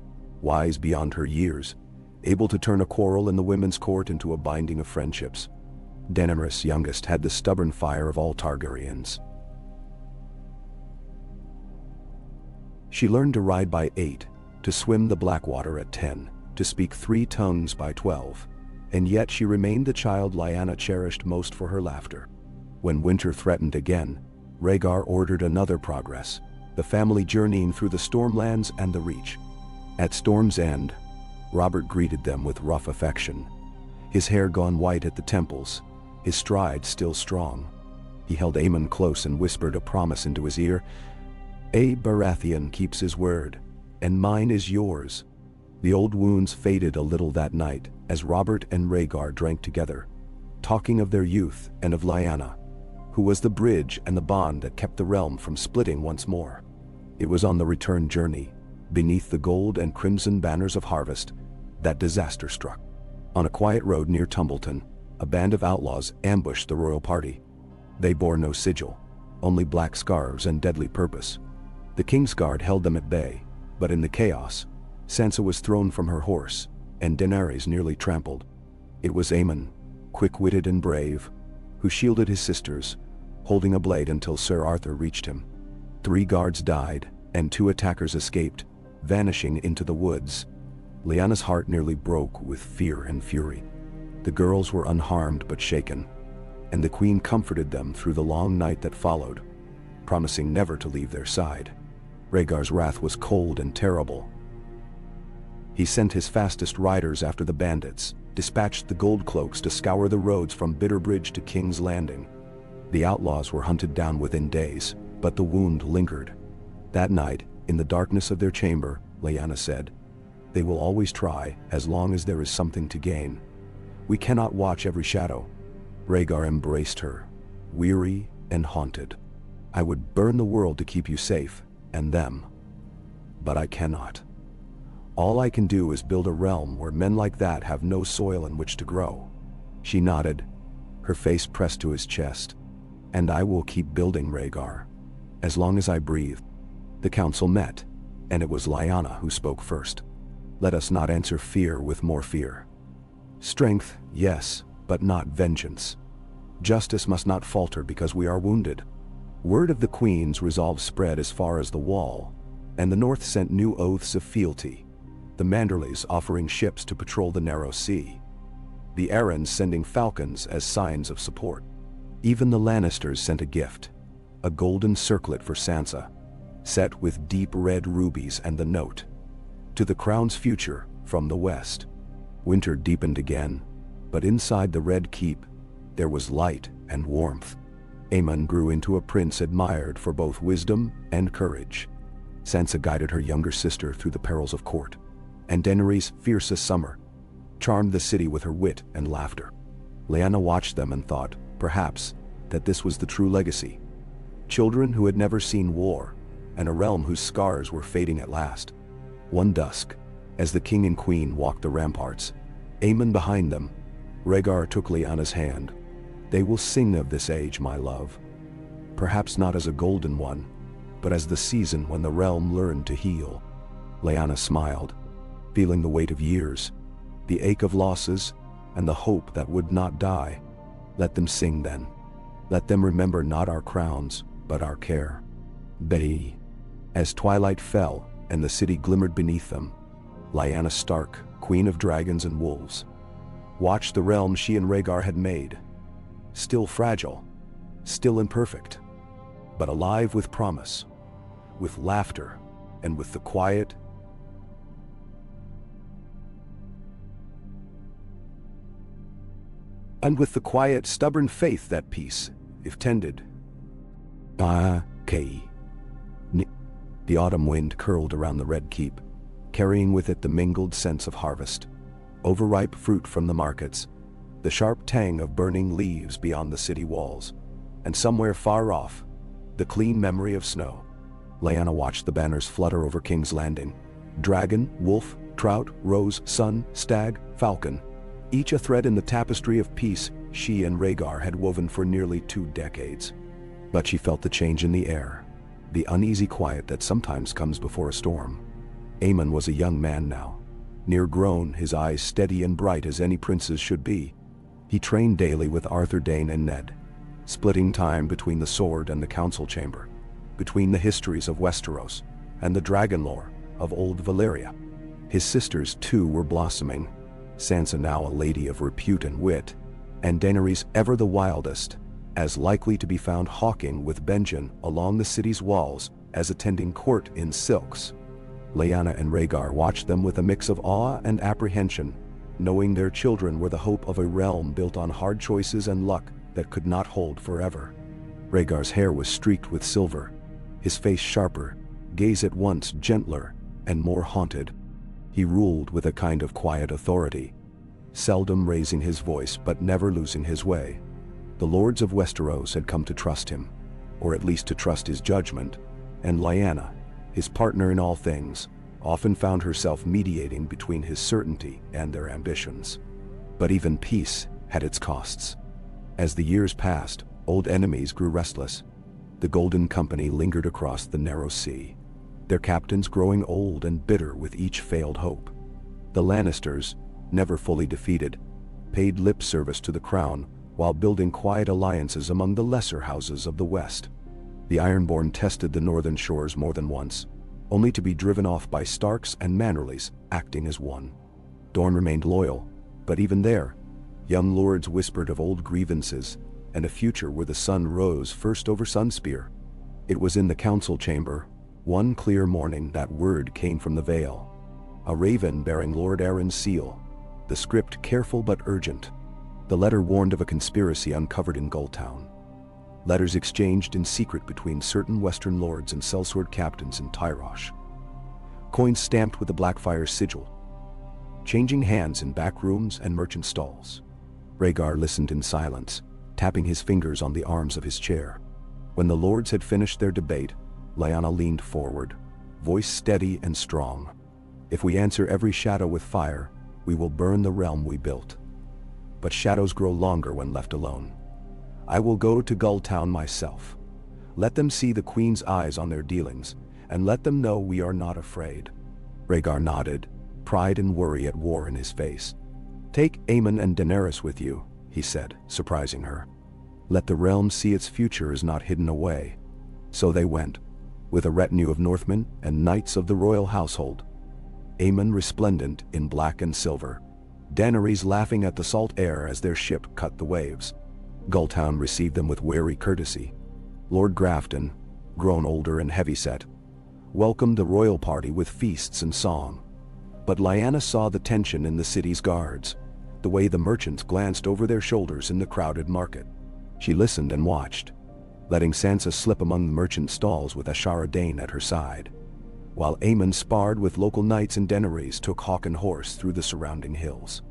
wise beyond her years, able to turn a quarrel in the women's court into a binding of friendships. Daenerys, youngest, had the stubborn fire of all Targaryens. She learned to ride by 8, to swim the Blackwater at 10, to speak 3 tongues by 12, and yet she remained the child Lyanna cherished most for her laughter. When winter threatened again, Rhaegar ordered another progress, the family journeying through the Stormlands and the Reach. At Storm's End, Robert greeted them with rough affection, his hair gone white at the temples, his stride still strong. He held Aemon close and whispered a promise into his ear. "A Baratheon keeps his word, and mine is yours." The old wounds faded a little that night as Robert and Rhaegar drank together, talking of their youth and of Lyanna, who was the bridge and the bond that kept the realm from splitting once more. It was on the return journey, beneath the gold and crimson banners of harvest, that disaster struck. On a quiet road near Tumbleton, a band of outlaws ambushed the royal party. They bore no sigil, only black scarves and deadly purpose. The King's Guard held them at bay, but in the chaos, Sansa was thrown from her horse, and Daenerys nearly trampled. It was Aemon, quick-witted and brave, who shielded his sisters, holding a blade until Sir Arthur reached him. 3 guards died, and 2 attackers escaped, vanishing into the woods. Lyanna's heart nearly broke with fear and fury. The girls were unharmed but shaken, and the Queen comforted them through the long night that followed, promising never to leave their side. Rhaegar's wrath was cold and terrible. He sent his fastest riders after the bandits, dispatched the gold cloaks to scour the roads from Bitterbridge to King's Landing. The outlaws were hunted down within days, but the wound lingered. That night, in the darkness of their chamber, Lyanna said, "They will always try, as long as there is something to gain. We cannot watch every shadow." Rhaegar embraced her, weary and haunted. "I would burn the world to keep you safe, and them. But I cannot. All I can do is build a realm where men like that have no soil in which to grow." She nodded, her face pressed to his chest. "And I will keep building, Rhaegar, as long as I breathe." The council met, and it was Lyanna who spoke first. "Let us not answer fear with more fear. Strength, yes, but not vengeance. Justice must not falter because we are wounded." Word of the Queen's resolve spread as far as the Wall, and the North sent new oaths of fealty, the Manderleys offering ships to patrol the Narrow Sea, the Arryns sending falcons as signs of support. Even the Lannisters sent a gift, a golden circlet for Sansa, set with deep red rubies and the note, "To the crown's future, from the west." Winter deepened again, but inside the Red Keep, there was light and warmth. Aemon grew into a prince admired for both wisdom and courage. Sansa guided her younger sister through the perils of court, and Daenerys, fierce as summer, charmed the city with her wit and laughter. Lyanna watched them and thought, perhaps, that this was the true legacy. Children who had never seen war, and a realm whose scars were fading at last. One dusk, as the king and queen walked the ramparts, Aemon behind them, Rhaegar took Lyanna's hand. "They will sing of this age, my love. Perhaps not as a golden one, but as the season when the realm learned to heal." Lyanna smiled, feeling the weight of years, the ache of losses, and the hope that would not die. Let them sing then. Let them remember not our crowns, but our care. Bay. As twilight fell, and the city glimmered beneath them, Lyanna Stark, queen of dragons and wolves, watched the realm she and Rhaegar had made. Still fragile, still imperfect, but alive with promise, with laughter, and with the quiet, stubborn faith that peace, if tended. The autumn wind curled around the red keep, carrying with it the mingled scents of harvest, overripe fruit from the markets, the sharp tang of burning leaves beyond the city walls, and somewhere far off, the clean memory of snow. Lyanna watched the banners flutter over King's Landing. Dragon, wolf, trout, rose, sun, stag, falcon, each a thread in the tapestry of peace she and Rhaegar had woven for nearly 2 decades. But she felt the change in the air, the uneasy quiet that sometimes comes before a storm. Aemon was a young man now, near grown, his eyes steady and bright as any prince's should be. He trained daily with Arthur Dayne and Ned, splitting time between the sword and the council chamber, between the histories of Westeros and the dragon lore of old Valyria. His sisters too were blossoming, Sansa now a lady of repute and wit, and Daenerys ever the wildest, as likely to be found hawking with Benjen along the city's walls as attending court in silks. Lyanna and Rhaegar watched them with a mix of awe and apprehension, knowing their children were the hope of a realm built on hard choices and luck that could not hold forever. Rhaegar's hair was streaked with silver, his face sharper, gaze at once gentler and more haunted. He ruled with a kind of quiet authority, seldom raising his voice but never losing his way. The lords of Westeros had come to trust him, or at least to trust his judgment, and Lyanna, his partner in all things, often found herself mediating between his certainty and their ambitions. But even peace had its costs. As the years passed, old enemies grew restless. The Golden Company lingered across the narrow sea, their captains growing old and bitter with each failed hope. The Lannisters, never fully defeated, paid lip service to the crown while building quiet alliances among the lesser houses of the West. The Ironborn tested the northern shores more than once, only to be driven off by Starks and Mannerleys acting as one. Dorne remained loyal, but even there, young lords whispered of old grievances and a future where the sun rose first over Sunspear. It was in the council chamber, one clear morning, that word came from the Vale. A raven bearing Lord Aaron's seal, the script careful but urgent. The letter warned of a conspiracy uncovered in Gulltown. Letters exchanged in secret between certain Western lords and sellsword captains in Tyrosh. Coins stamped with the Blackfire sigil, changing hands in back rooms and merchant stalls. Rhaegar listened in silence, tapping his fingers on the arms of his chair. When the lords had finished their debate, Lyanna leaned forward, voice steady and strong. "If we answer every shadow with fire, we will burn the realm we built. But shadows grow longer when left alone. I will go to Gulltown myself. Let them see the Queen's eyes on their dealings, and let them know we are not afraid." Rhaegar nodded, pride and worry at war in his face. "Take Aemon and Daenerys with you," he said, surprising her. "Let the realm see its future is not hidden away." So they went, with a retinue of Northmen and knights of the royal household. Aemon resplendent in black and silver, Daenerys laughing at the salt air as their ship cut the waves. Gulltown received them with wary courtesy. Lord Grafton, grown older and heavyset, welcomed the royal party with feasts and song. But Lyanna saw the tension in the city's guards, the way the merchants glanced over their shoulders in the crowded market. She listened and watched, letting Sansa slip among the merchant stalls with Ashara Dayne at her side, while Aemon sparred with local knights and Daenerys took hawk and horse through the surrounding hills.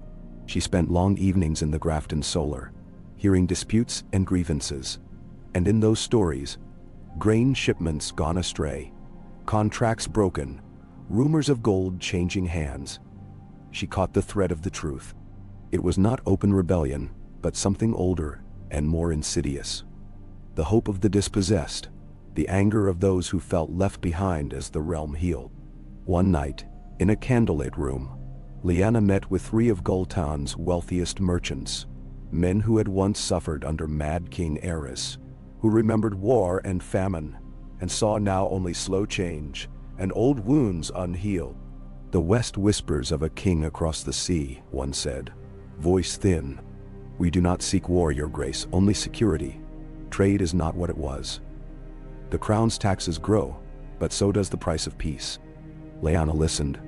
She spent long evenings in the Grafton Solar, hearing disputes and grievances, and in those stories, grain shipments gone astray, contracts broken, rumors of gold changing hands. She caught the thread of the truth. It was not open rebellion, but something older and more insidious. The hope of the dispossessed, the anger of those who felt left behind as the realm healed. One night, in a candlelit room, Lyanna met with 3 of Gul'tan's wealthiest merchants, men who had once suffered under Mad King Aerys, who remembered war and famine, and saw now only slow change and old wounds unhealed. "The West whispers of a king across the sea," one said, voice thin. "We do not seek war, your grace, only security. Trade is not what it was. The crown's taxes grow, but so does the price of peace." Lyanna listened,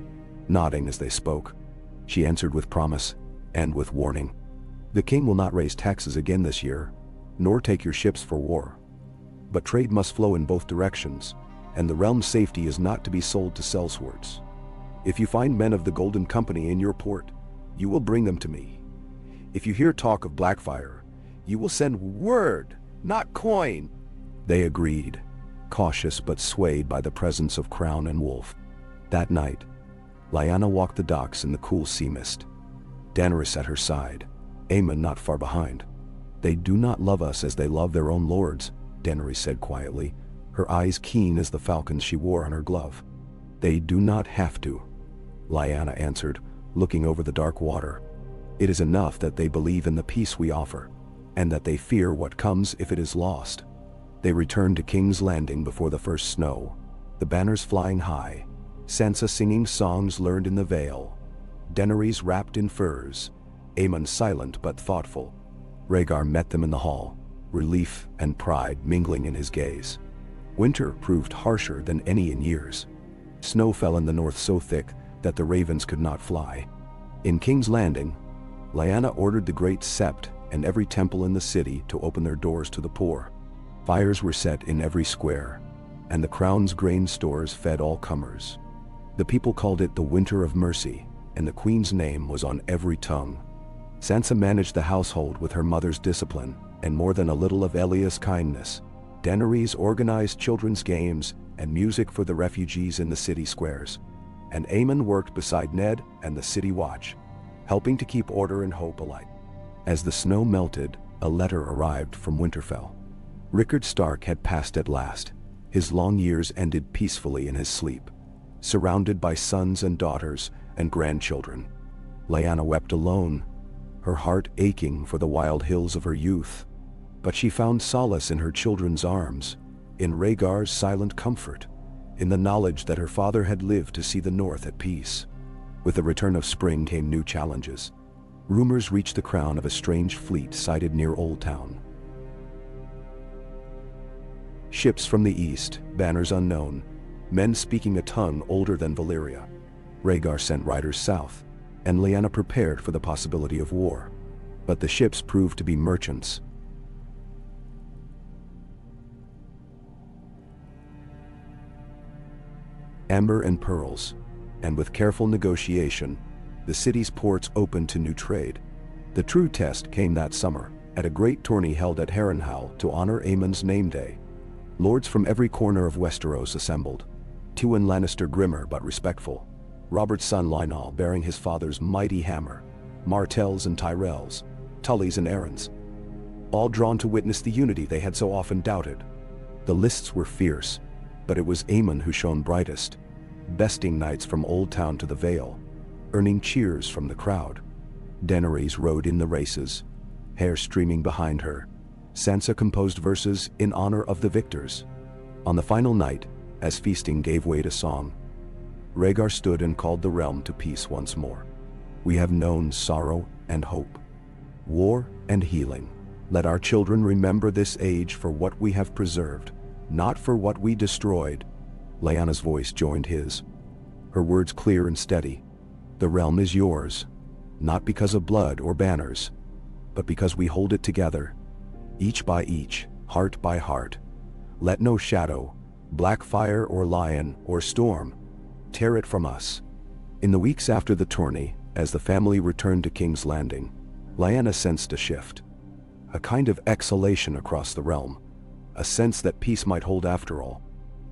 nodding as they spoke. She answered with promise and with warning. "The king will not raise taxes again this year, nor take your ships for war. But trade must flow in both directions, and the realm's safety is not to be sold to sellswords. If you find men of the Golden Company in your port, you will bring them to me. If you hear talk of Blackfire, you will send word, not coin." They agreed, cautious but swayed by the presence of Crown and Wolf. That night, Lyanna walked the docks in the cool sea mist. Daenerys at her side, Aemon not far behind. "They do not love us as they love their own lords," Daenerys said quietly, her eyes keen as the falcons she wore on her glove. "They do not have to," Lyanna answered, looking over the dark water. "It is enough that they believe in the peace we offer, and that they fear what comes if it is lost." They returned to King's Landing before the first snow, the banners flying high, Sansa singing songs learned in the Vale, Daenerys wrapped in furs, Aemon silent but thoughtful. Rhaegar met them in the hall, relief and pride mingling in his gaze. Winter proved harsher than any in years. Snow fell in the north so thick that the ravens could not fly. In King's Landing, Lyanna ordered the Great Sept and every temple in the city to open their doors to the poor. Fires were set in every square, and the crown's grain stores fed all comers. The people called it the Winter of Mercy, and the queen's name was on every tongue. Sansa managed the household with her mother's discipline and more than a little of Elia's kindness. Daenerys organized children's games and music for the refugees in the city squares, and Aemon worked beside Ned and the city watch, helping to keep order and hope alight. As the snow melted, a letter arrived from Winterfell. Rickard Stark had passed at last. His long years ended peacefully in his sleep, surrounded by sons and daughters and grandchildren. Lyanna wept alone, her heart aching for the wild hills of her youth. But she found solace in her children's arms, in Rhaegar's silent comfort, in the knowledge that her father had lived to see the North at peace. With the return of spring came new challenges. Rumors reached the crown of a strange fleet sighted near Old Town. Ships from the east, banners unknown, men speaking a tongue older than Valyria. Rhaegar sent riders south, and Lyanna prepared for the possibility of war. But the ships proved to be merchants. Amber and pearls, and with careful negotiation, the city's ports opened to new trade. The true test came that summer, at a great tourney held at Harrenhal to honor Aemon's name day. Lords from every corner of Westeros assembled, Tywin Lannister grimmer but respectful, Robert's son Lionel bearing his father's mighty hammer, Martells and Tyrells, Tullys and Arryns, all drawn to witness the unity they had so often doubted. The lists were fierce, but it was Aemon who shone brightest, besting knights from Old Town to the Vale, earning cheers from the crowd. Daenerys rode in the races, hair streaming behind her. Sansa composed verses in honor of the victors. On the final night, as feasting gave way to song, Rhaegar stood and called the realm to peace once more. "We have known sorrow and hope, war and healing. Let our children remember this age for what we have preserved, not for what we destroyed." Lyanna's voice joined his, her words clear and steady. "The realm is yours, not because of blood or banners, but because we hold it together, each by each, heart by heart. Let no shadow, black fire or lion or storm, tear it from us." In the weeks after the tourney, as the family returned to King's Landing, Lyanna sensed a shift. A kind of exhalation across the realm, a sense that peace might hold after all.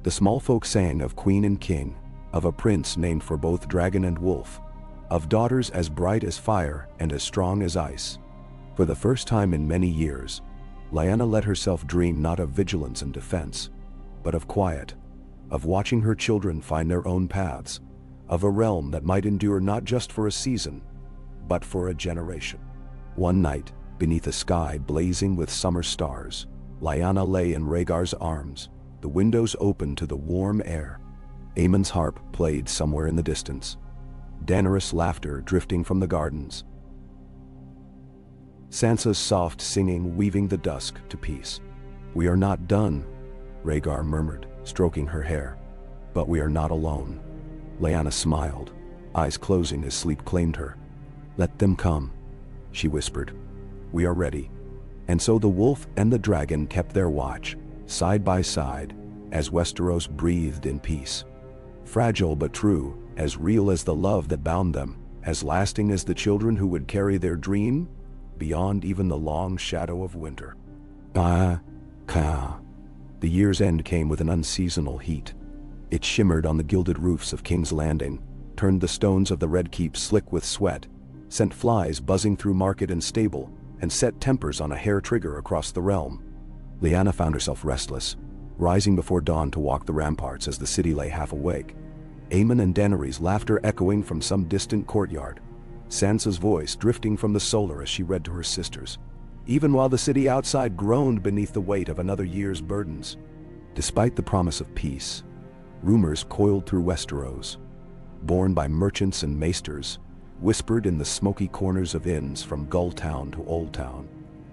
The small folk sang of queen and king, of a prince named for both dragon and wolf, of daughters as bright as fire and as strong as ice. For the first time in many years, Lyanna let herself dream not of vigilance and defense, but of quiet, of watching her children find their own paths, of a realm that might endure not just for a season, but for a generation. One night, beneath a sky blazing with summer stars, Lyanna lay in Rhaegar's arms, the windows open to the warm air. Aemon's harp played somewhere in the distance, Daenerys' laughter drifting from the gardens, Sansa's soft singing weaving the dusk to peace. "We are not done," Rhaegar murmured, stroking her hair. "But we are not alone." Lyanna smiled, eyes closing as sleep claimed her. "Let them come," she whispered. "We are ready." And so the wolf and the dragon kept their watch, side by side, as Westeros breathed in peace. Fragile but true, as real as the love that bound them, as lasting as the children who would carry their dream beyond even the long shadow of winter. The year's end came with an unseasonal heat. It shimmered on the gilded roofs of King's Landing, turned the stones of the Red Keep slick with sweat, sent flies buzzing through market and stable, and set tempers on a hair trigger across the realm. Lyanna found herself restless, rising before dawn to walk the ramparts as the city lay half awake. Aemon and Daenerys' laughter echoing from some distant courtyard, Sansa's voice drifting from the solar as she read to her sisters, even while the city outside groaned beneath the weight of another year's burdens. Despite the promise of peace, rumors coiled through Westeros, borne by merchants and maesters, whispered in the smoky corners of inns from Gull Town to Old Town.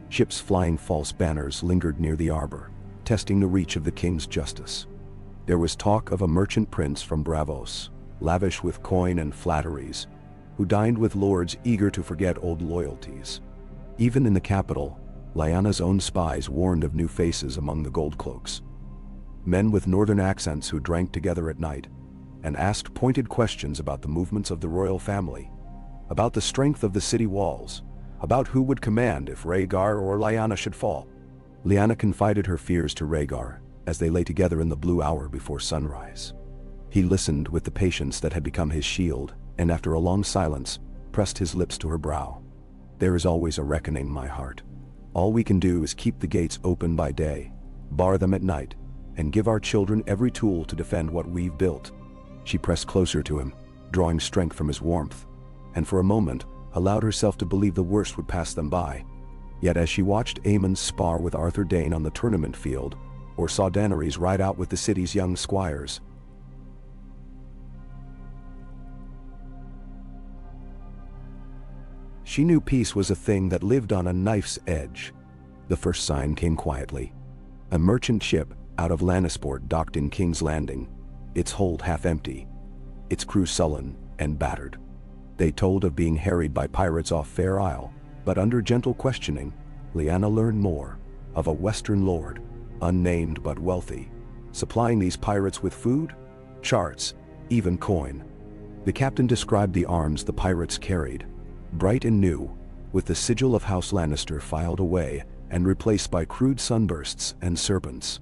Ships flying false banners lingered near the arbor, testing the reach of the king's justice. There was talk of a merchant prince from Braavos, lavish with coin and flatteries, who dined with lords eager to forget old loyalties. Even in the capital, Lyanna's own spies warned of new faces among the gold cloaks. Men with northern accents who drank together at night and asked pointed questions about the movements of the royal family, about the strength of the city walls, about who would command if Rhaegar or Lyanna should fall. Lyanna confided her fears to Rhaegar as they lay together in the blue hour before sunrise. He listened with the patience that had become his shield, and after a long silence, pressed his lips to her brow. "There is always a reckoning, my heart. All we can do is keep the gates open by day, bar them at night, and give our children every tool to defend what we've built." She pressed closer to him, drawing strength from his warmth, and for a moment allowed herself to believe the worst would pass them by. Yet as she watched Aemon spar with Arthur Dayne on the tournament field, or saw Daenerys ride out with the city's young squires, she knew peace was a thing that lived on a knife's edge. The first sign came quietly. A merchant ship out of Lannisport docked in King's Landing, its hold half empty, its crew sullen and battered. They told of being harried by pirates off Fair Isle, but under gentle questioning, Lyanna learned more of a western lord, unnamed but wealthy, supplying these pirates with food, charts, even coin. The captain described the arms the pirates carried, bright and new, with the sigil of House Lannister filed away and replaced by crude sunbursts and serpents.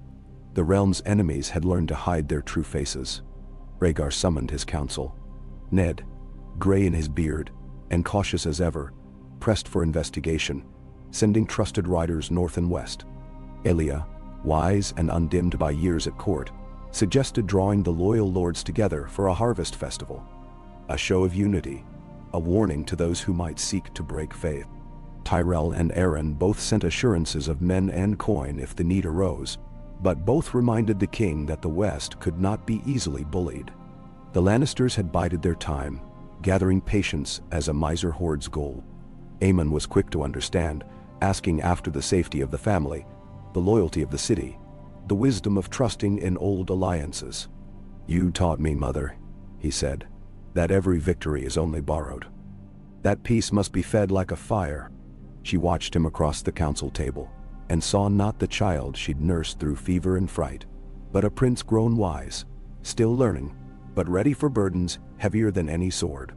The realm's enemies had learned to hide their true faces. Rhaegar summoned his council. Ned, gray in his beard and cautious as ever, pressed for investigation, sending trusted riders north and west. Elia, wise and undimmed by years at court, suggested drawing the loyal lords together for a harvest festival, a show of unity, a warning to those who might seek to break faith. Tyrell and Aeron both sent assurances of men and coin if the need arose, but both reminded the king that the West could not be easily bullied. The Lannisters had bided their time, gathering patience as a miser hoards gold. Aemon was quick to understand, asking after the safety of the family, the loyalty of the city, the wisdom of trusting in old alliances. "You taught me, mother," he said, "that every victory is only borrowed. That peace must be fed like a fire." She watched him across the council table, and saw not the child she'd nursed through fever and fright, but a prince grown wise, still learning, but ready for burdens heavier than any sword.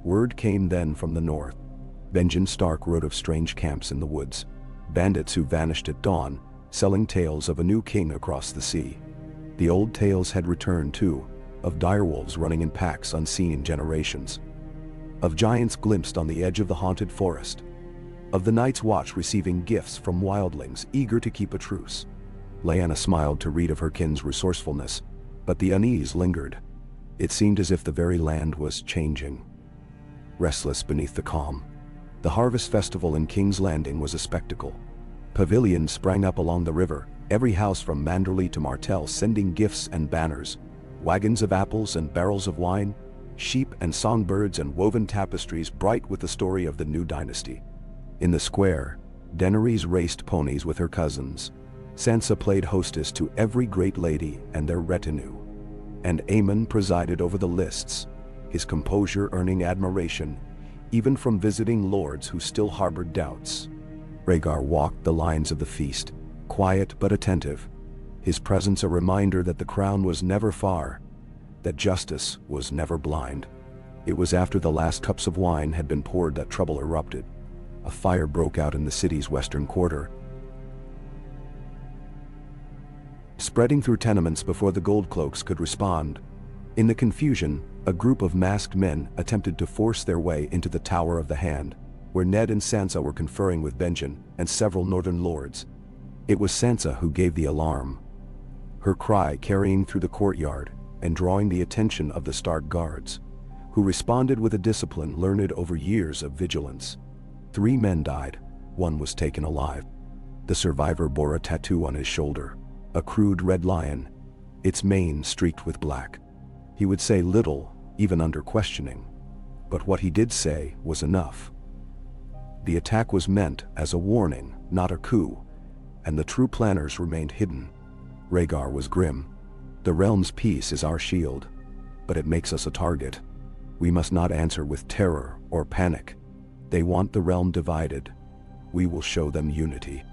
Word came then from the north. Benjen Stark wrote of strange camps in the woods, bandits who vanished at dawn, selling tales of a new king across the sea. The old tales had returned too, of direwolves running in packs unseen in generations, of giants glimpsed on the edge of the haunted forest, of the Night's Watch receiving gifts from wildlings eager to keep a truce. Lyanna smiled to read of her kin's resourcefulness, but the unease lingered. It seemed as if the very land was changing, restless beneath the calm. The harvest festival in King's Landing was a spectacle. Pavilions sprang up along the river, every house from Manderley to Martell sending gifts and banners, wagons of apples and barrels of wine, sheep and songbirds and woven tapestries bright with the story of the new dynasty. In the square, Daenerys raced ponies with her cousins. Sansa played hostess to every great lady and their retinue. And Aemon presided over the lists, his composure earning admiration, even from visiting lords who still harbored doubts. Rhaegar walked the lines of the feast, quiet but attentive, his presence a reminder that the crown was never far, that justice was never blind. It was after the last cups of wine had been poured that trouble erupted. A fire broke out in the city's western quarter, spreading through tenements before the Goldcloaks could respond. In the confusion, a group of masked men attempted to force their way into the Tower of the Hand, where Ned and Sansa were conferring with Benjen and several northern lords. It was Sansa who gave the alarm, her cry carrying through the courtyard and drawing the attention of the Stark guards, who responded with a discipline learned over years of vigilance. 3 men died, 1 was taken alive. The survivor bore a tattoo on his shoulder, a crude red lion, its mane streaked with black. He would say little, even under questioning, but what he did say was enough. The attack was meant as a warning, not a coup, and the true planners remained hidden. Rhaegar was grim. The realm's peace is our shield, but it makes us a target. We must not answer with terror or panic. They want the realm divided. We will show them unity.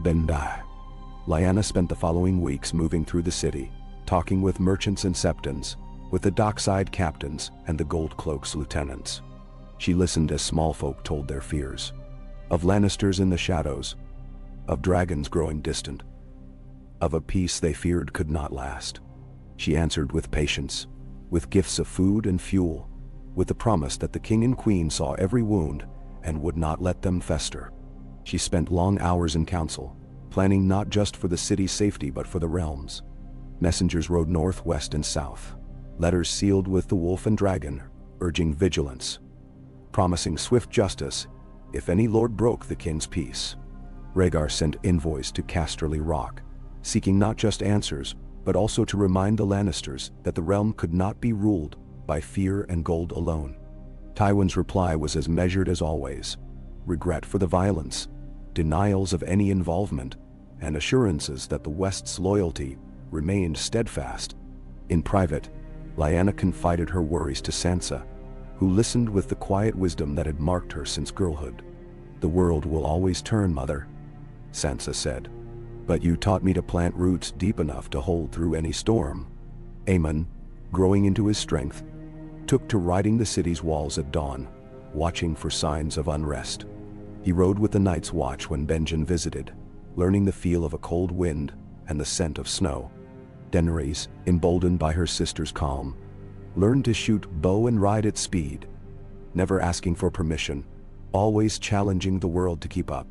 Bendai. Lyanna spent the following weeks moving through the city, talking with merchants and septons, with the dockside captains and the Goldcloaks lieutenants. She listened as small folk told their fears, of Lannisters in the shadows, of dragons growing distant, of a peace they feared could not last. She answered with patience, with gifts of food and fuel, with the promise that the king and queen saw every wound and would not let them fester. She spent long hours in council, planning not just for the city's safety but for the realm's. Messengers rode north, west, and south, letters sealed with the wolf and dragon, urging vigilance, promising swift justice if any lord broke the king's peace. Rhaegar sent envoys to Casterly Rock, seeking not just answers, but also to remind the Lannisters that the realm could not be ruled by fear and gold alone. Tywin's reply was as measured as always: regret for the violence, denials of any involvement, and assurances that the West's loyalty remained steadfast. In private, Lyanna confided her worries to Sansa, who listened with the quiet wisdom that had marked her since girlhood. "The world will always turn, Mother," Sansa said. "But you taught me to plant roots deep enough to hold through any storm." Aemon, growing into his strength, took to riding the city's walls at dawn, watching for signs of unrest. He rode with the Night's Watch when Benjen visited, learning the feel of a cold wind and the scent of snow. Daenerys, emboldened by her sister's calm, learned to shoot bow and ride at speed, never asking for permission, always challenging the world to keep up.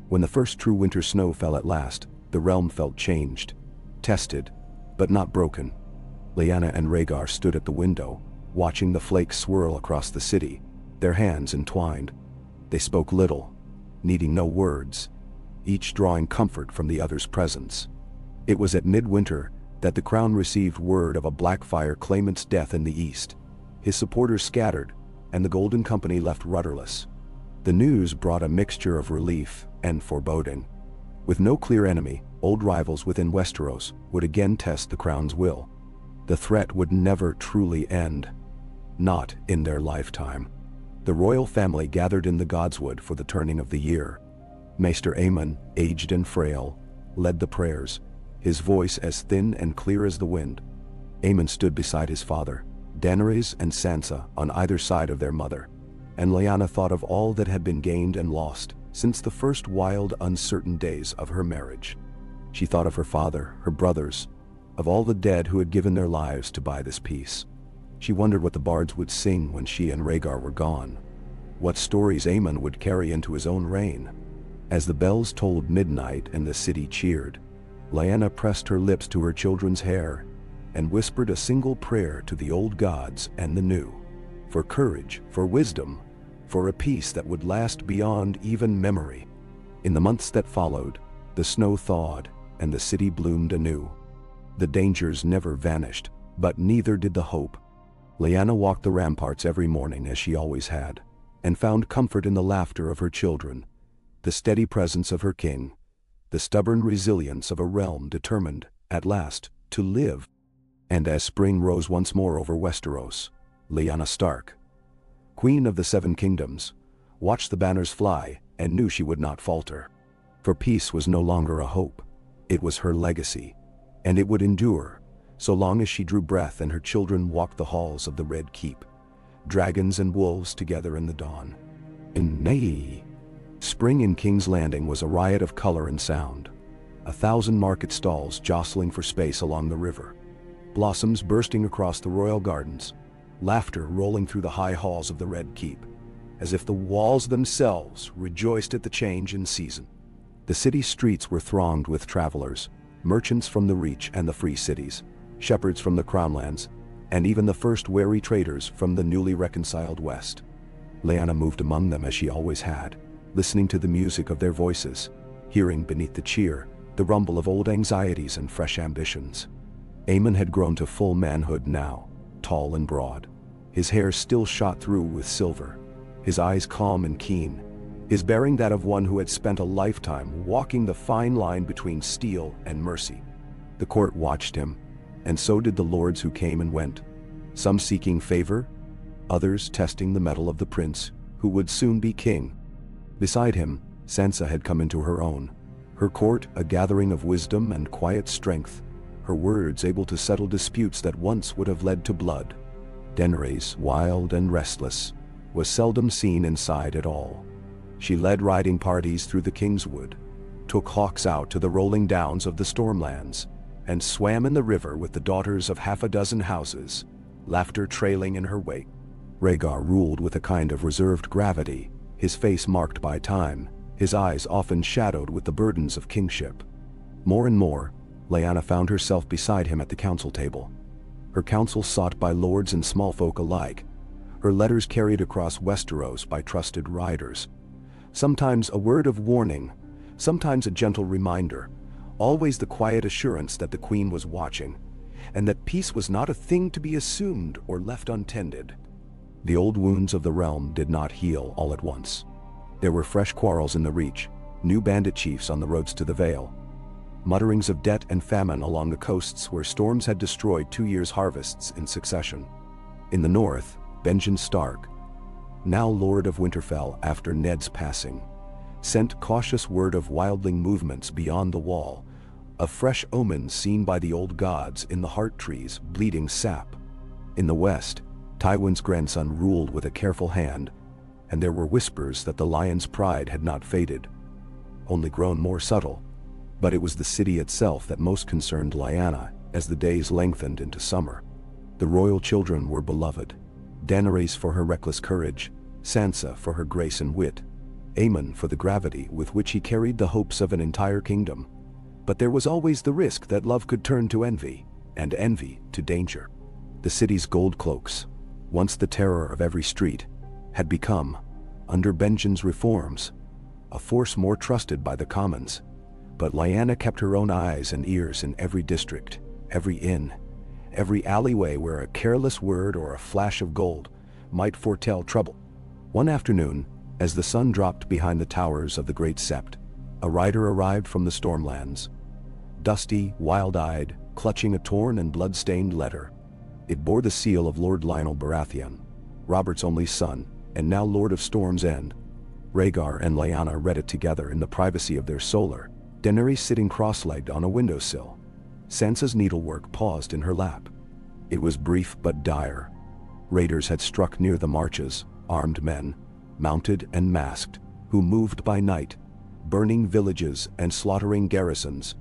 When the first true winter snow fell at last, the realm felt changed, tested, but not broken. Lyanna and Rhaegar stood at the window, watching the flakes swirl across the city, their hands entwined. They spoke little, needing no words, each drawing comfort from the other's presence. It was at midwinter that the crown received word of a Blackfyre claimant's death in the east. His supporters scattered, and the Golden Company left rudderless. The news brought a mixture of relief and foreboding. With no clear enemy, old rivals within Westeros would again test the crown's will. The threat would never truly end. Not in their lifetime. The royal family gathered in the Godswood for the turning of the year. Maester Aemon, aged and frail, led the prayers, his voice as thin and clear as the wind. Aemon stood beside his father, Daenerys and Sansa on either side of their mother, and Lyanna thought of all that had been gained and lost since the first wild, uncertain days of her marriage. She thought of her father, her brothers, of all the dead who had given their lives to buy this peace. She wondered what the bards would sing when she and Rhaegar were gone, what stories Aemon would carry into his own reign. As the bells tolled midnight and the city cheered, Lyanna pressed her lips to her children's hair, and whispered a single prayer to the old gods and the new. For courage, for wisdom, for a peace that would last beyond even memory. In the months that followed, the snow thawed, and the city bloomed anew. The dangers never vanished, but neither did the hope. Lyanna walked the ramparts every morning as she always had, and found comfort in the laughter of her children, the steady presence of her king, the stubborn resilience of a realm determined, at last, to live. And as spring rose once more over Westeros, Lyanna Stark, Queen of the Seven Kingdoms, watched the banners fly and knew she would not falter. For peace was no longer a hope, it was her legacy, and it would endure, so long as she drew breath and her children walked the halls of the Red Keep, dragons and wolves together in the dawn. Spring in King's Landing was a riot of color and sound. 1,000 market stalls jostling for space along the river, blossoms bursting across the royal gardens, laughter rolling through the high halls of the Red Keep, as if the walls themselves rejoiced at the change in season. The city streets were thronged with travelers, merchants from the Reach and the Free Cities, shepherds from the Crownlands, and even the first wary traders from the newly reconciled West. Lyanna moved among them as she always had, listening to the music of their voices, hearing beneath the cheer the rumble of old anxieties and fresh ambitions. Aemon had grown to full manhood now, tall and broad. His hair still shot through with silver, his eyes calm and keen, his bearing that of one who had spent a lifetime walking the fine line between steel and mercy. The court watched him, and so did the lords who came and went, some seeking favor, others testing the mettle of the prince, who would soon be king. Beside him, Sansa had come into her own, her court a gathering of wisdom and quiet strength, her words able to settle disputes that once would have led to blood. Daenerys, wild and restless, was seldom seen inside at all. She led riding parties through the Kingswood, took hawks out to the rolling downs of the Stormlands, and swam in the river with the daughters of half a dozen houses, laughter trailing in her wake. Rhaegar ruled with a kind of reserved gravity, his face marked by time, his eyes often shadowed with the burdens of kingship. More and more, Lyanna found herself beside him at the council table. Her counsel sought by lords and small folk alike, her letters carried across Westeros by trusted riders. Sometimes a word of warning, sometimes a gentle reminder, always the quiet assurance that the queen was watching, and that peace was not a thing to be assumed or left untended. The old wounds of the realm did not heal all at once. There were fresh quarrels in the Reach, new bandit chiefs on the roads to the Vale, mutterings of debt and famine along the coasts where storms had destroyed 2 years' harvests in succession. In the north, Benjen Stark, now Lord of Winterfell after Ned's passing, sent cautious word of wildling movements beyond the wall, of fresh omens seen by the old gods in the heart trees bleeding sap. In the west, Tywin's grandson ruled with a careful hand, and there were whispers that the lion's pride had not faded, only grown more subtle. But it was the city itself that most concerned Lyanna as the days lengthened into summer. The royal children were beloved, Daenerys for her reckless courage, Sansa for her grace and wit, Aemon for the gravity with which he carried the hopes of an entire kingdom. But there was always the risk that love could turn to envy, and envy to danger. The city's gold cloaks, once the terror of every street, had become, under Benjen's reforms, a force more trusted by the commons. But Lyanna kept her own eyes and ears in every district, every inn, every alleyway where a careless word or a flash of gold might foretell trouble. One afternoon, as the sun dropped behind the towers of the Great Sept, a rider arrived from the Stormlands, dusty, wild-eyed, clutching a torn and blood-stained letter. It bore the seal of Lord Lionel Baratheon, Robert's only son, and now Lord of Storm's End. Rhaegar and Lyanna read it together in the privacy of their solar, Daenerys sitting cross-legged on a windowsill. Sansa's needlework paused in her lap. It was brief but dire. Raiders had struck near the marches, armed men, mounted and masked, who moved by night, burning villages and slaughtering garrisons,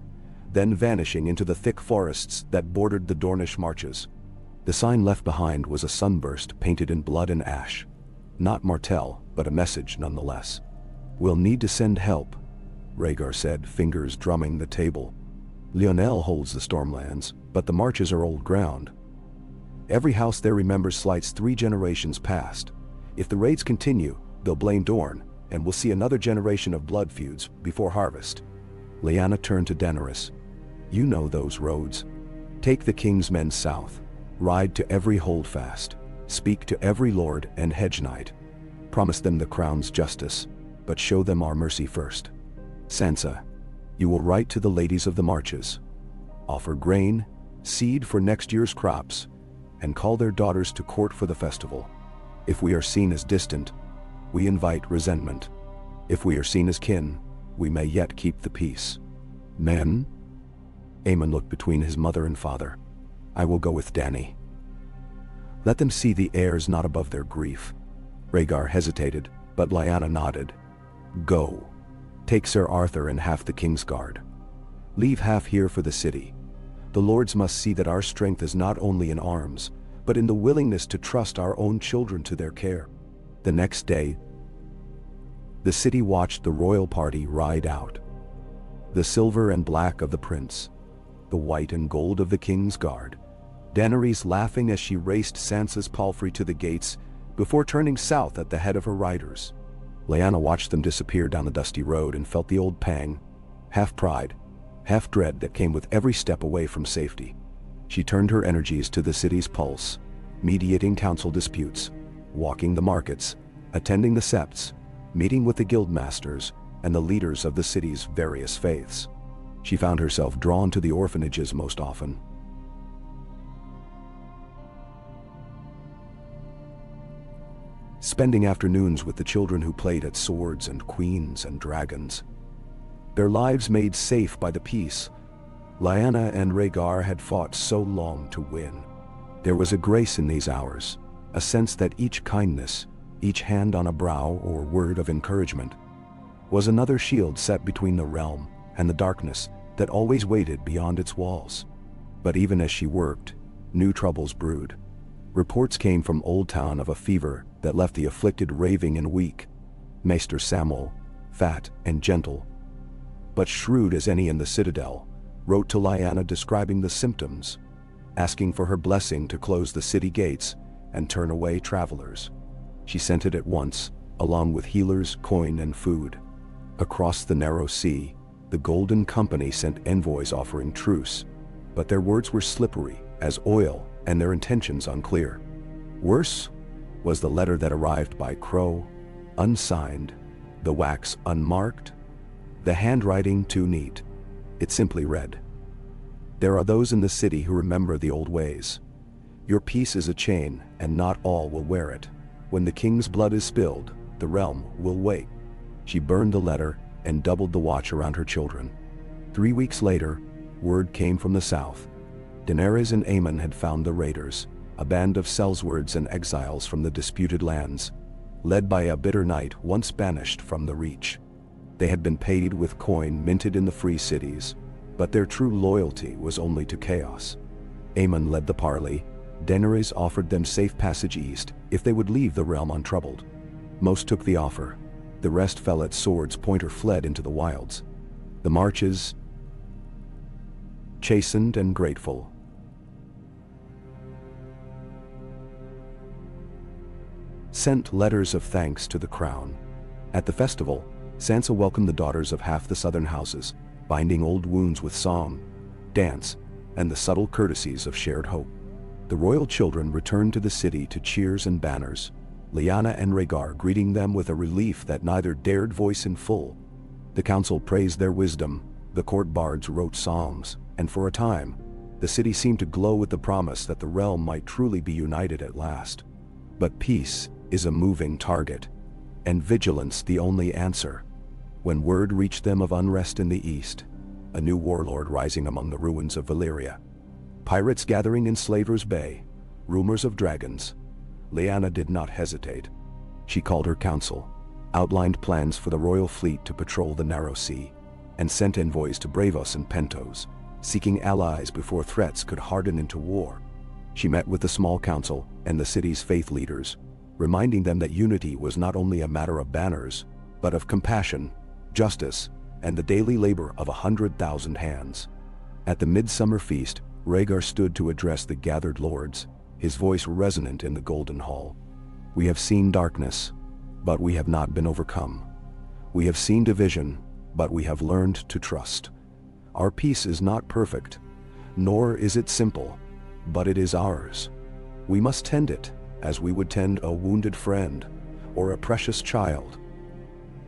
then vanishing into the thick forests that bordered the Dornish marches. The sign left behind was a sunburst painted in blood and ash. Not Martell, but a message nonetheless. "We'll need to send help," Rhaegar said, fingers drumming the table. Lionel holds the Stormlands, but the Marches are old ground. Every house there remembers slights 3 generations past. If the raids continue, they'll blame Dorne, and we'll see another generation of blood feuds before harvest. Lyanna turned to Daenerys. You know those roads. Take the king's men south. Ride to every holdfast. Speak to every lord and hedge knight. Promise them the crown's justice, but show them our mercy first. Sansa, you will write to the ladies of the Marches. Offer grain, seed for next year's crops, and call their daughters to court for the festival. If we are seen as distant, we invite resentment. If we are seen as kin, we may yet keep the peace. Men? Aemon looked between his mother and father. I will go with Dany. Let them see the heirs not above their grief. Rhaegar hesitated, but Lyanna nodded. Go. Take Sir Arthur and half the King's Guard. Leave half here for the city. The lords must see that our strength is not only in arms, but in the willingness to trust our own children to their care. The next day, the city watched the royal party ride out. The silver and black of the prince, the white and gold of the King's Guard. Daenerys laughing as she raced Sansa's palfrey to the gates before turning south at the head of her riders. Lyanna watched them disappear down the dusty road and felt the old pang, half pride, half dread that came with every step away from safety. She turned her energies to the city's pulse, mediating council disputes, walking the markets, attending the septs, meeting with the guildmasters and the leaders of the city's various faiths. She found herself drawn to the orphanages most often. Spending afternoons with the children who played at swords and queens and dragons. Their lives made safe by the peace Lyanna and Rhaegar had fought so long to win. There was a grace in these hours, a sense that each kindness, each hand on a brow or word of encouragement, was another shield set between the realm and the darkness that always waited beyond its walls. But even as she worked, new troubles brewed. Reports came from Old Town of a fever that left the afflicted raving and weak. Maester Samwell, fat and gentle, but shrewd as any in the Citadel, wrote to Lyanna describing the symptoms, asking for her blessing to close the city gates and turn away travelers. She sent it at once, along with healers, coin, and food. Across the narrow sea, the Golden Company sent envoys offering truce, but their words were slippery as oil and their intentions unclear. Worse was the letter that arrived by Crow, unsigned, the wax unmarked, the handwriting too neat. It simply read, "There are those in the city who remember the old ways. Your peace is a chain, and not all will wear it. When the king's blood is spilled, the realm will wait." She burned the letter and doubled the watch around her children. 3 weeks later, word came from the south. Daenerys and Aemon had found the raiders, a band of sellswords and exiles from the disputed lands, led by a bitter knight once banished from the Reach. They had been paid with coin minted in the free cities, but their true loyalty was only to chaos. Aemon led the parley. Daenerys offered them safe passage east if they would leave the realm untroubled. Most took the offer. The rest fell at sword's point or fled into the wilds. The Marches, chastened and grateful, sent letters of thanks to the crown. At the festival, Sansa welcomed the daughters of half the southern houses, binding old wounds with song, dance, and the subtle courtesies of shared hope. The royal children returned to the city to cheers and banners, Lyanna and Rhaegar greeting them with a relief that neither dared voice in full. The council praised their wisdom, the court bards wrote psalms, and for a time, the city seemed to glow with the promise that the realm might truly be united at last. But peace is a moving target, and vigilance the only answer. When word reached them of unrest in the east, a new warlord rising among the ruins of Valyria, pirates gathering in Slaver's Bay, rumors of dragons, Lyanna did not hesitate. She called her council, outlined plans for the royal fleet to patrol the narrow sea, and sent envoys to Braavos and Pentos, seeking allies before threats could harden into war. She met with the small council and the city's faith leaders, reminding them that unity was not only a matter of banners, but of compassion, justice, and the daily labor of 100,000 hands. At the midsummer feast, Rhaegar stood to address the gathered lords, his voice resonant in the golden hall. We have seen darkness, but we have not been overcome. We have seen division, but we have learned to trust. Our peace is not perfect, nor is it simple, but it is ours. We must tend it as we would tend a wounded friend or a precious child.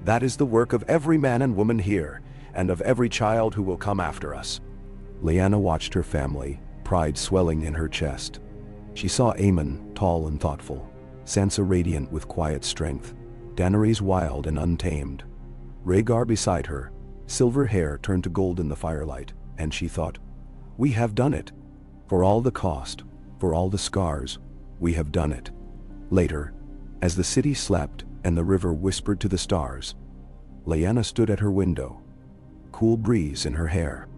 That is the work of every man and woman here, and of every child who will come after us. Lyanna watched her family, pride swelling in her chest. She saw Aemon, tall and thoughtful, Sansa radiant with quiet strength, Daenerys wild and untamed. Rhaegar beside her, silver hair turned to gold in the firelight, and she thought, we have done it. For all the cost, for all the scars, we have done it. Later, as the city slept and the river whispered to the stars, Lyanna stood at her window, cool breeze in her hair.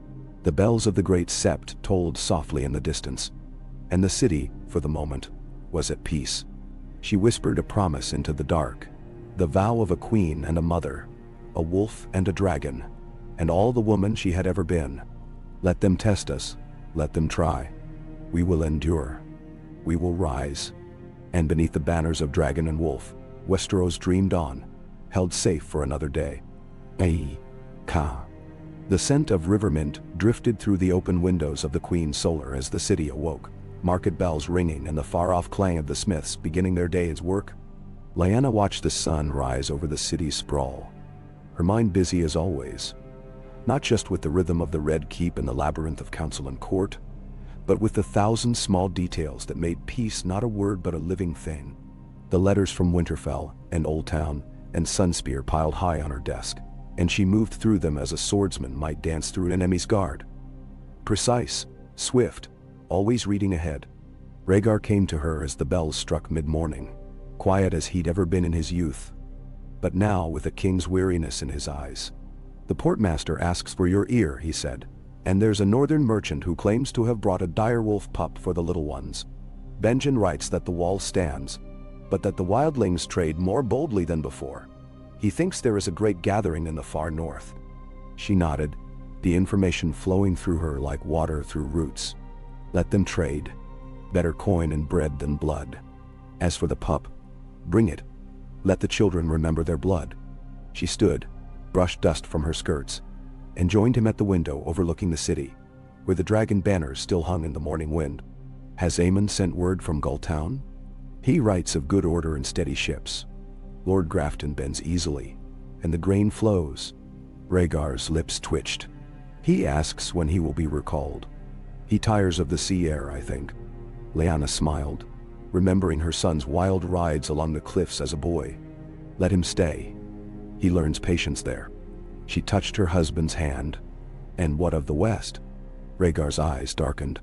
The bells of the great sept tolled softly in the distance, and the city, for the moment, was at peace. She whispered a promise into the dark, the vow of a queen and a mother, a wolf and a dragon, and all the woman she had ever been. Let them test us, let them try. We will endure. We will rise. And beneath the banners of dragon and wolf, Westeros dreamed on, held safe for another day. Ka. The scent of river mint drifted through the open windows of the Queen's solar as the city awoke, market bells ringing and the far-off clang of the smiths beginning their day's work. Lyanna watched the sun rise over the city's sprawl, her mind busy as always, not just with the rhythm of the Red Keep and the labyrinth of council and court, but with the thousand small details that made peace not a word but a living thing. The letters from Winterfell and Old Town and Sunspear piled high on her desk, and she moved through them as a swordsman might dance through an enemy's guard. Precise, swift, always reading ahead. Rhaegar came to her as the bells struck mid-morning, quiet as he'd ever been in his youth, but now with a king's weariness in his eyes. The portmaster asks for your ear, he said, and there's a northern merchant who claims to have brought a direwolf pup for the little ones. Benjen writes that the wall stands, but that the wildlings trade more boldly than before. He thinks there is a great gathering in the far north. She nodded, the information flowing through her like water through roots. Let them trade. Better coin and bread than blood. As for the pup, bring it. Let the children remember their blood. She stood, brushed dust from her skirts, and joined him at the window overlooking the city, where the dragon banners still hung in the morning wind. Has Aemon sent word from Gulltown? He writes of good order and steady ships. Lord Grafton bends easily, and the grain flows. Rhaegar's lips twitched. He asks when he will be recalled. He tires of the sea air, I think. Lyanna smiled, remembering her son's wild rides along the cliffs as a boy. Let him stay. He learns patience there. She touched her husband's hand. And what of the West? Rhaegar's eyes darkened.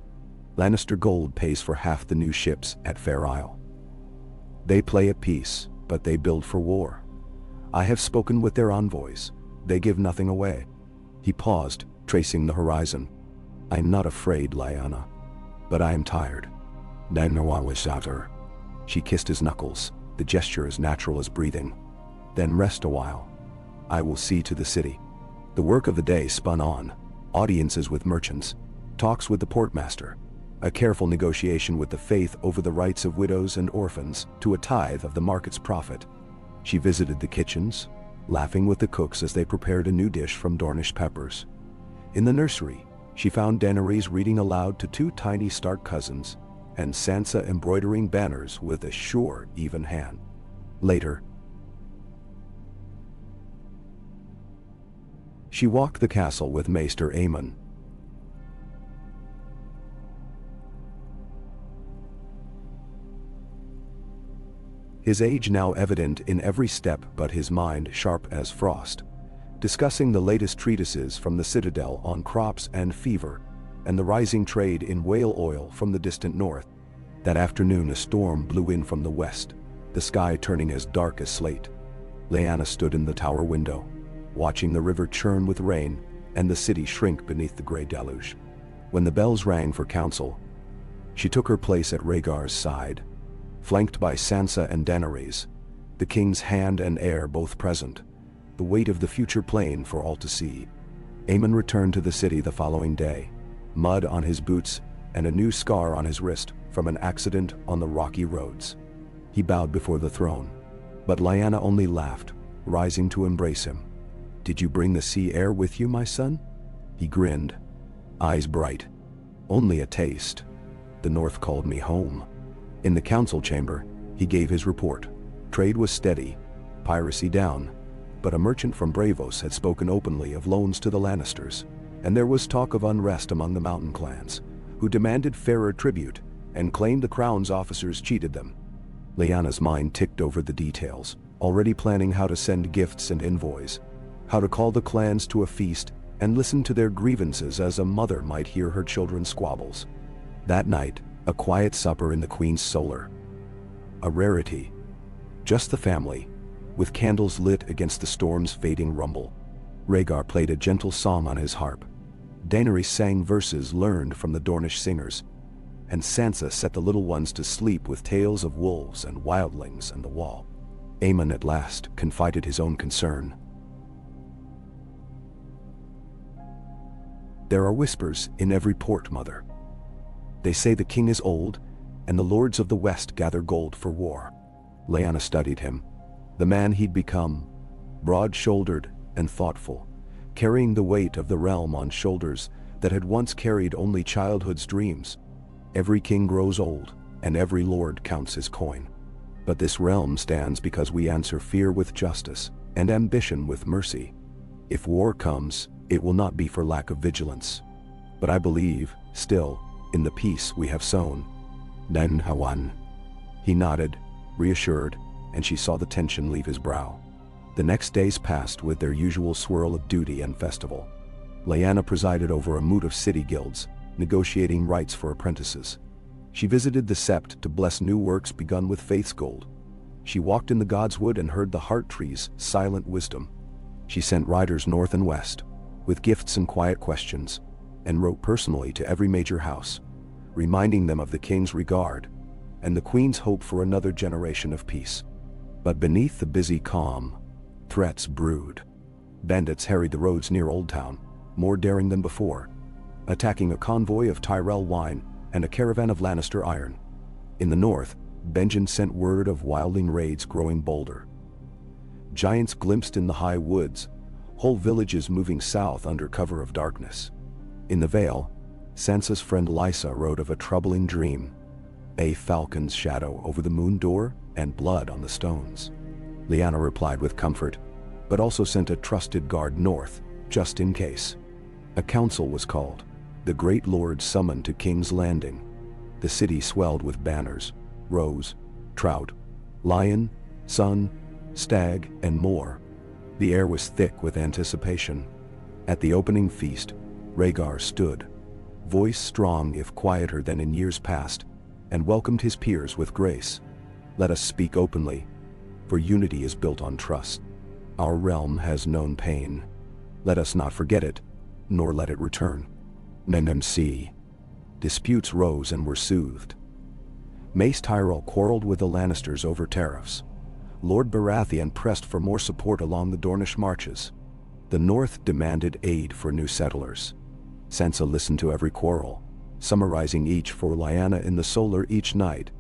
Lannister gold pays for half the new ships at Fair Isle. They play at peace, but they build for war. I have spoken with their envoys. They give nothing away. He paused, tracing the horizon. I am not afraid, Lyanna, but I am tired. She kissed his knuckles, the gesture as natural as breathing. Then rest a while. I will see to the city. The work of the day spun on. Audiences with merchants, talks with the portmaster, a careful negotiation with the faith over the rights of widows and orphans to a tithe of the market's profit. She visited the kitchens, laughing with the cooks as they prepared a new dish from Dornish peppers. In the nursery, she found Daenerys reading aloud to two tiny Stark cousins, and Sansa embroidering banners with a sure, even hand. Later, she walked the castle with Maester Aemon. His age now evident in every step but his mind sharp as frost, discussing the latest treatises from the Citadel on crops and fever, and the rising trade in whale oil from the distant north. That afternoon a storm blew in from the west, the sky turning as dark as slate. Lyanna stood in the tower window, watching the river churn with rain and the city shrink beneath the gray deluge. When the bells rang for council, she took her place at Rhaegar's side, flanked by Sansa and Daenerys, the king's hand and heir both present, the weight of the future plain for all to see. Aemon returned to the city the following day, mud on his boots and a new scar on his wrist from an accident on the rocky roads. He bowed before the throne, but Lyanna only laughed, rising to embrace him. "Did you bring the sea air with you, my son?" He grinned, eyes bright. "Only a taste. The North called me home." In the council chamber, he gave his report. Trade was steady, piracy down, but a merchant from Bravos had spoken openly of loans to the Lannisters, and there was talk of unrest among the mountain clans, who demanded fairer tribute and claimed the crown's officers cheated them. Lyanna's mind ticked over the details, already planning how to send gifts and envoys, how to call the clans to a feast and listen to their grievances as a mother might hear her children's squabbles. That night, a quiet supper in the Queen's solar. A rarity. Just the family, with candles lit against the storm's fading rumble. Rhaegar played a gentle song on his harp. Daenerys sang verses learned from the Dornish singers, and Sansa set the little ones to sleep with tales of wolves and wildlings and the wall. Aemon at last confided his own concern. "There are whispers in every port, mother. They say the king is old, and the lords of the west gather gold for war." Lyanna studied him, the man he'd become, broad-shouldered and thoughtful, carrying the weight of the realm on shoulders that had once carried only childhood's dreams. Every king grows old, and every lord counts his coin. But this realm stands because we answer fear with justice, and ambition with mercy. If war comes, it will not be for lack of vigilance. But I believe, still, in the peace we have sown. Then Hawan. He nodded, reassured, and she saw the tension leave his brow. The next days passed with their usual swirl of duty and festival. Lyanna presided over a moot of city guilds, negotiating rights for apprentices. She visited the Sept to bless new works begun with Faith's gold. She walked in the Godswood and heard the heart tree's silent wisdom. She sent riders north and west, with gifts and quiet questions, and wrote personally to every major house, reminding them of the king's regard and the queen's hope for another generation of peace. But beneath the busy calm, threats brewed. Bandits harried the roads near Old Town, more daring than before, attacking a convoy of Tyrell wine and a caravan of Lannister iron. In the north, Benjen sent word of wildling raids growing bolder. Giants glimpsed in the high woods, whole villages moving south under cover of darkness. In the Vale, Sansa's friend Lysa wrote of a troubling dream, a falcon's shadow over the moon door and blood on the stones. Lyanna replied with comfort, but also sent a trusted guard north, just in case. A council was called, the great lords summoned to King's Landing. The city swelled with banners, rose, trout, lion, sun, stag, and more. The air was thick with anticipation. At the opening feast, Rhaegar stood, voice strong if quieter than in years past, and welcomed his peers with grace. "Let us speak openly, for unity is built on trust. Our realm has known pain. Let us not forget it, nor let it return." MMC. Disputes rose and were soothed. Mace Tyrell quarreled with the Lannisters over tariffs. Lord Baratheon pressed for more support along the Dornish marches. The North demanded aid for new settlers. Sansa listened to every quarrel, summarizing each for Lyanna in the solar each night,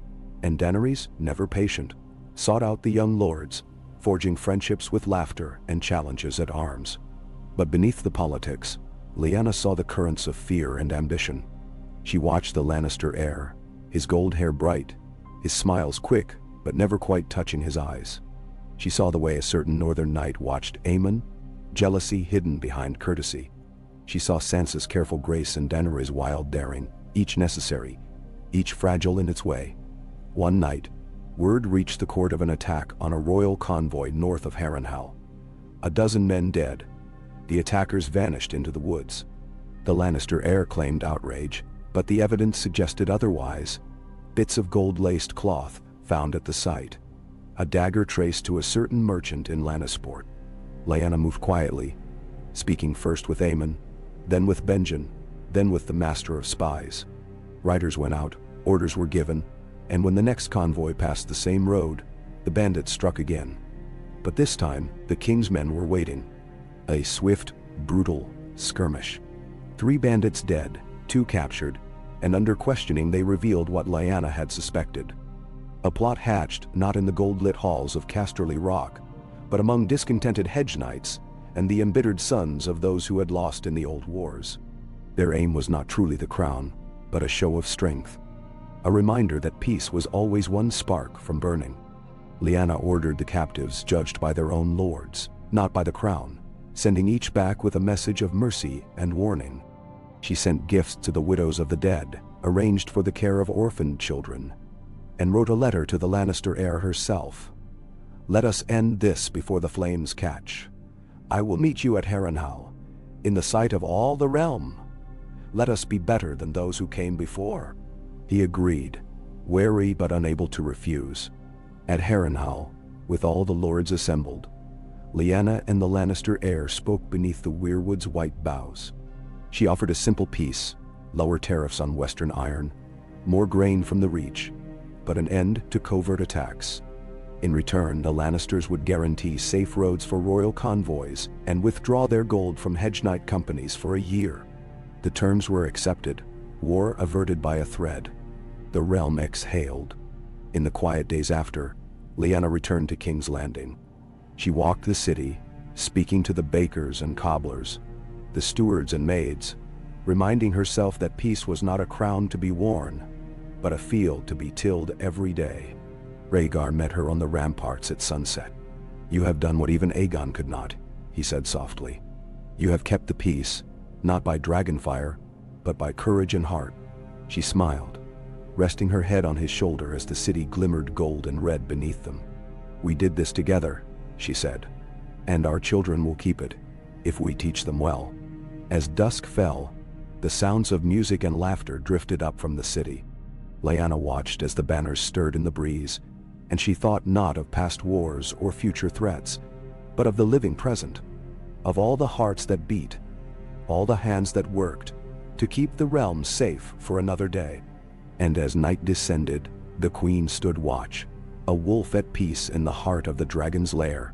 and Daenerys, never patient, sought out the young lords, forging friendships with laughter and challenges at arms. But beneath the politics, Lyanna saw the currents of fear and ambition. She watched the Lannister heir, his gold hair bright, his smiles quick but never quite touching his eyes. She saw the way a certain northern knight watched Aemon, jealousy hidden behind courtesy. She saw Sansa's careful grace and Daenerys' wild daring, each necessary, each fragile in its way. One night, word reached the court of an attack on a royal convoy north of Harrenhal. A dozen men dead. The attackers vanished into the woods. The Lannister heir claimed outrage, but the evidence suggested otherwise. Bits of gold-laced cloth found at the site. A dagger traced to a certain merchant in Lannisport. Lyanna moved quietly, speaking first with Aemon, then with Benjen, then with the Master of Spies. Riders went out, orders were given, and when the next convoy passed the same road, the bandits struck again. But this time, the king's men were waiting. A swift, brutal skirmish. 3 bandits dead, two captured, and under questioning they revealed what Lyanna had suspected. A plot hatched not in the gold-lit halls of Casterly Rock, but among discontented hedge knights and the embittered sons of those who had lost in the old wars. Their aim was not truly the crown, but a show of strength. A reminder that peace was always one spark from burning. Lyanna ordered the captives judged by their own lords, not by the crown, sending each back with a message of mercy and warning. She sent gifts to the widows of the dead, arranged for the care of orphaned children, and wrote a letter to the Lannister heir herself. "Let us end this before the flames catch. I will meet you at Harrenhal, in the sight of all the realm. Let us be better than those who came before." He agreed, wary but unable to refuse. At Harrenhal, with all the lords assembled, Lyanna and the Lannister heir spoke beneath the weirwood's white boughs. She offered a simple peace, lower tariffs on Western iron, more grain from the Reach, but an end to covert attacks. In return, the Lannisters would guarantee safe roads for royal convoys and withdraw their gold from hedge knight companies for a year. The terms were accepted, war averted by a thread. The realm exhaled. In the quiet days after, Lyanna returned to King's Landing. She walked the city, speaking to the bakers and cobblers, the stewards and maids, reminding herself that peace was not a crown to be worn, but a field to be tilled every day. Rhaegar met her on the ramparts at sunset. "You have done what even Aegon could not," he said softly. "You have kept the peace, not by dragonfire, but by courage and heart." She smiled, resting her head on his shoulder as the city glimmered gold and red beneath them. "We did this together," she said, "and our children will keep it, if we teach them well." As dusk fell, the sounds of music and laughter drifted up from the city. Lyanna watched as the banners stirred in the breeze, and she thought not of past wars or future threats, but of the living present, of all the hearts that beat, all the hands that worked, to keep the realm safe for another day. And as night descended, the queen stood watch, a wolf at peace in the heart of the dragon's lair,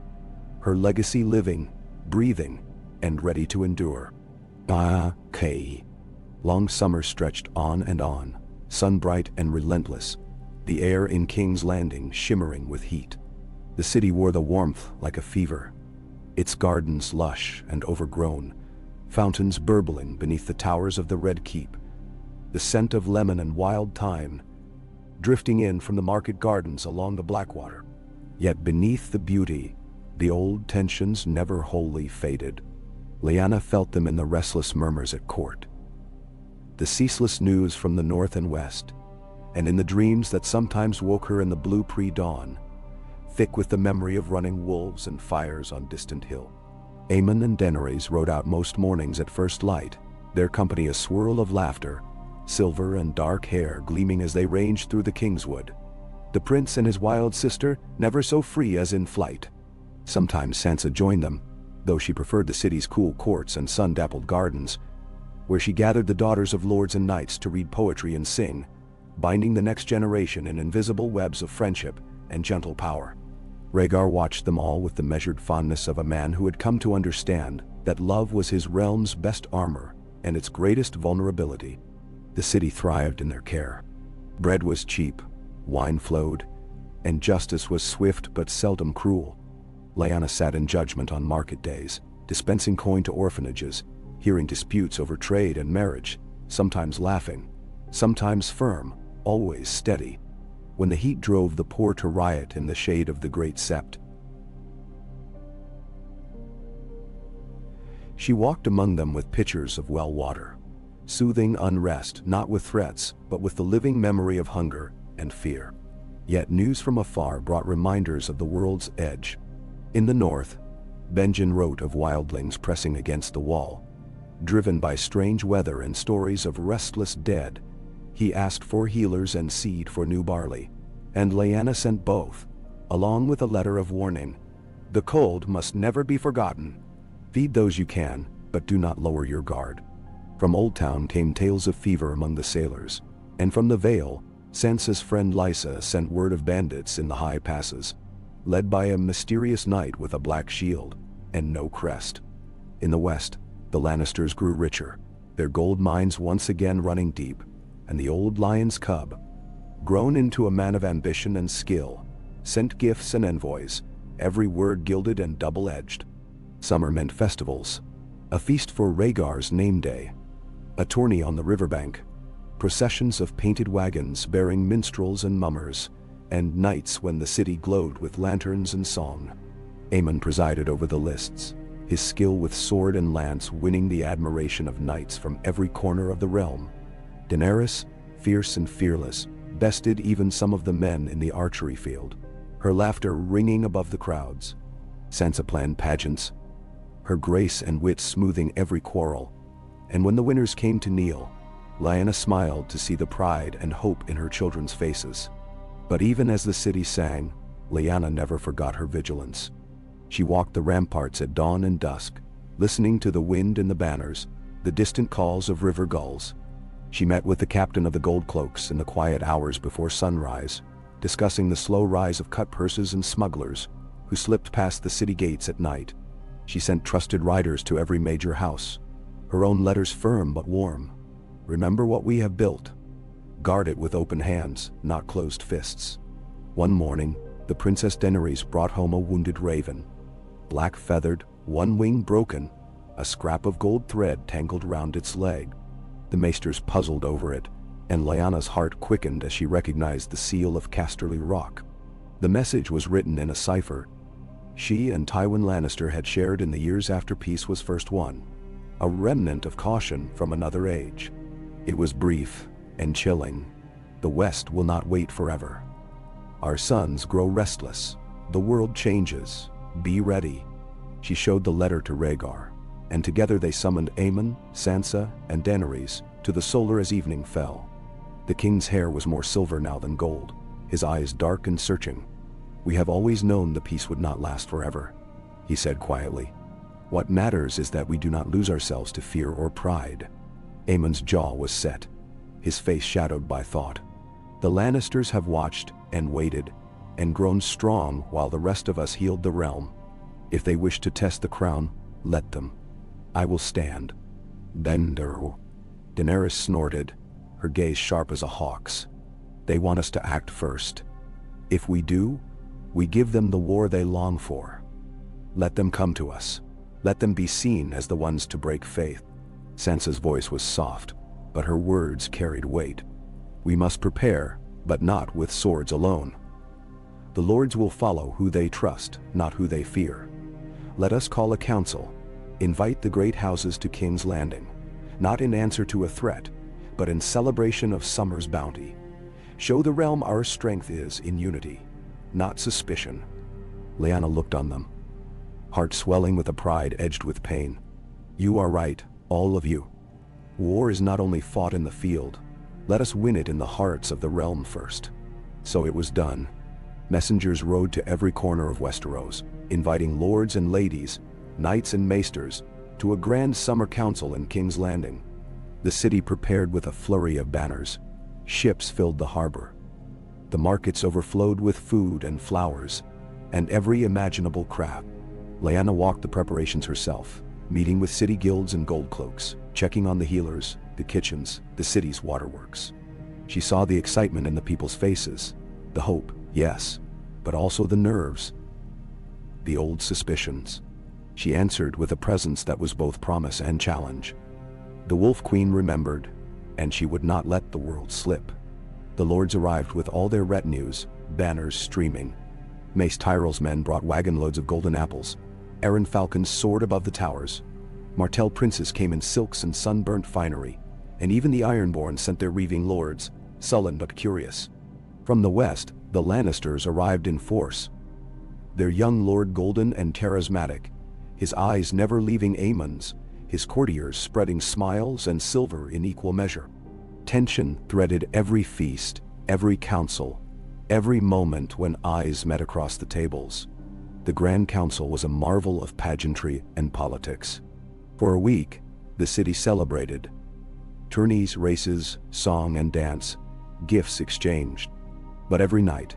her legacy living, breathing, and ready to endure. Kay. Long summer stretched on and on, sun-bright and relentless, the air in King's Landing shimmering with heat. The city wore the warmth like a fever, its gardens lush and overgrown, fountains burbling beneath the towers of the Red Keep, the scent of lemon and wild thyme drifting in from the market gardens along the Blackwater. Yet beneath the beauty, the old tensions never wholly faded. Lyanna felt them in the restless murmurs at court, the ceaseless news from the north and west, and in the dreams that sometimes woke her in the blue pre-dawn, thick with the memory of running wolves and fires on distant hill. Aemon and Daenerys rode out most mornings at first light, their company a swirl of laughter, silver and dark hair gleaming as they ranged through the Kingswood. The prince and his wild sister never so free as in flight. Sometimes Sansa joined them, though she preferred the city's cool courts and sun-dappled gardens, where she gathered the daughters of lords and knights to read poetry and sing, binding the next generation in invisible webs of friendship and gentle power. Rhaegar watched them all with the measured fondness of a man who had come to understand that love was his realm's best armor and its greatest vulnerability. The city thrived in their care. Bread was cheap, wine flowed, and justice was swift but seldom cruel. Lyanna sat in judgment on market days, dispensing coin to orphanages, hearing disputes over trade and marriage, sometimes laughing, sometimes firm, always steady. When the heat drove the poor to riot in the shade of the Great Sept, she walked among them with pitchers of well water, soothing unrest not with threats but with the living memory of hunger and fear. Yet news from afar brought reminders of the world's edge. In the north, Benjen wrote of wildlings pressing against the wall. Driven by strange weather and stories of restless dead, he asked for healers and seed for new barley, and Lyanna sent both, along with a letter of warning. The cold must never be forgotten. Feed those you can, but do not lower your guard. From Old Town came tales of fever among the sailors, and from the Vale, Sansa's friend Lysa sent word of bandits in the high passes, led by a mysterious knight with a black shield and no crest. In the west, the Lannisters grew richer, their gold mines once again running deep, and the old lion's cub, grown into a man of ambition and skill, sent gifts and envoys, every word gilded and double-edged. Summer meant festivals, a feast for Rhaegar's name day, a tourney on the riverbank, processions of painted wagons bearing minstrels and mummers, and nights when the city glowed with lanterns and song. Aemon presided over the lists, his skill with sword and lance winning the admiration of knights from every corner of the realm. Daenerys, fierce and fearless, bested even some of the men in the archery field, her laughter ringing above the crowds. Sansa planned pageants, her grace and wit smoothing every quarrel, and when the winners came to kneel, Lyanna smiled to see the pride and hope in her children's faces. But even as the city sang, Lyanna never forgot her vigilance. She walked the ramparts at dawn and dusk, listening to the wind and the banners, the distant calls of river gulls. She met with the captain of the Gold Cloaks in the quiet hours before sunrise, discussing the slow rise of cut purses and smugglers who slipped past the city gates at night. She sent trusted riders to every major house, her own letters firm but warm. Remember what we have built. Guard it with open hands, not closed fists. One morning, the Princess Daenerys brought home a wounded raven. Black-feathered, one wing broken, a scrap of gold thread tangled round its leg. The maesters puzzled over it, and Lyanna's heart quickened as she recognized the seal of Casterly Rock. The message was written in a cipher she and Tywin Lannister had shared in the years after peace was first won, a remnant of caution from another age. It was brief and chilling. The West will not wait forever. Our sons grow restless. The world changes. Be ready. She showed the letter to Rhaegar, and together they summoned Aemon, Sansa, and Daenerys to the Solar as evening fell. The king's hair was more silver now than gold, his eyes dark and searching. "We have always known the peace would not last forever," he said quietly. "What matters is that we do not lose ourselves to fear or pride." Aemon's jaw was set, his face shadowed by thought. "The Lannisters have watched and waited and grown strong while the rest of us healed the realm. If they wish to test the crown, let them. I will stand." Daenerys snorted, her gaze sharp as a hawk's. "They want us to act first. If we do, we give them the war they long for. Let them come to us. Let them be seen as the ones to break faith." Sansa's voice was soft, but her words carried weight. "We must prepare, but not with swords alone. The lords will follow who they trust, not who they fear. Let us call a council, invite the great houses to King's Landing, not in answer to a threat, but in celebration of summer's bounty. Show the realm our strength is in unity, not suspicion." Lyanna looked on them, heart swelling with a pride edged with pain. "You are right, all of you. War is not only fought in the field. Let us win it in the hearts of the realm first." So it was done. Messengers rode to every corner of Westeros, inviting lords and ladies, knights and maesters, to a grand summer council in King's Landing. The city prepared with a flurry of banners. Ships filled the harbor. The markets overflowed with food and flowers, and every imaginable craft. Lyanna walked the preparations herself, meeting with city guilds and gold cloaks, checking on the healers, the kitchens, the city's waterworks. She saw the excitement in the people's faces, the hope, yes, but also the nerves, the old suspicions. She answered with a presence that was both promise and challenge. The Wolf Queen remembered, and she would not let the world slip. The lords arrived with all their retinues, banners streaming. Mace Tyrell's men brought wagon loads of golden apples. Aaron Falcons soared above the towers. Martell princes came in silks and sunburnt finery, and even the Ironborn sent their reaving lords, sullen but curious. From the west, the Lannisters arrived in force. Their young lord golden and charismatic, his eyes never leaving Aemon's, his courtiers spreading smiles and silver in equal measure. Tension threaded every feast, every council, every moment when eyes met across the tables. The Grand Council was a marvel of pageantry and politics. For a week, the city celebrated. Tourneys, races, song and dance, gifts exchanged. But every night,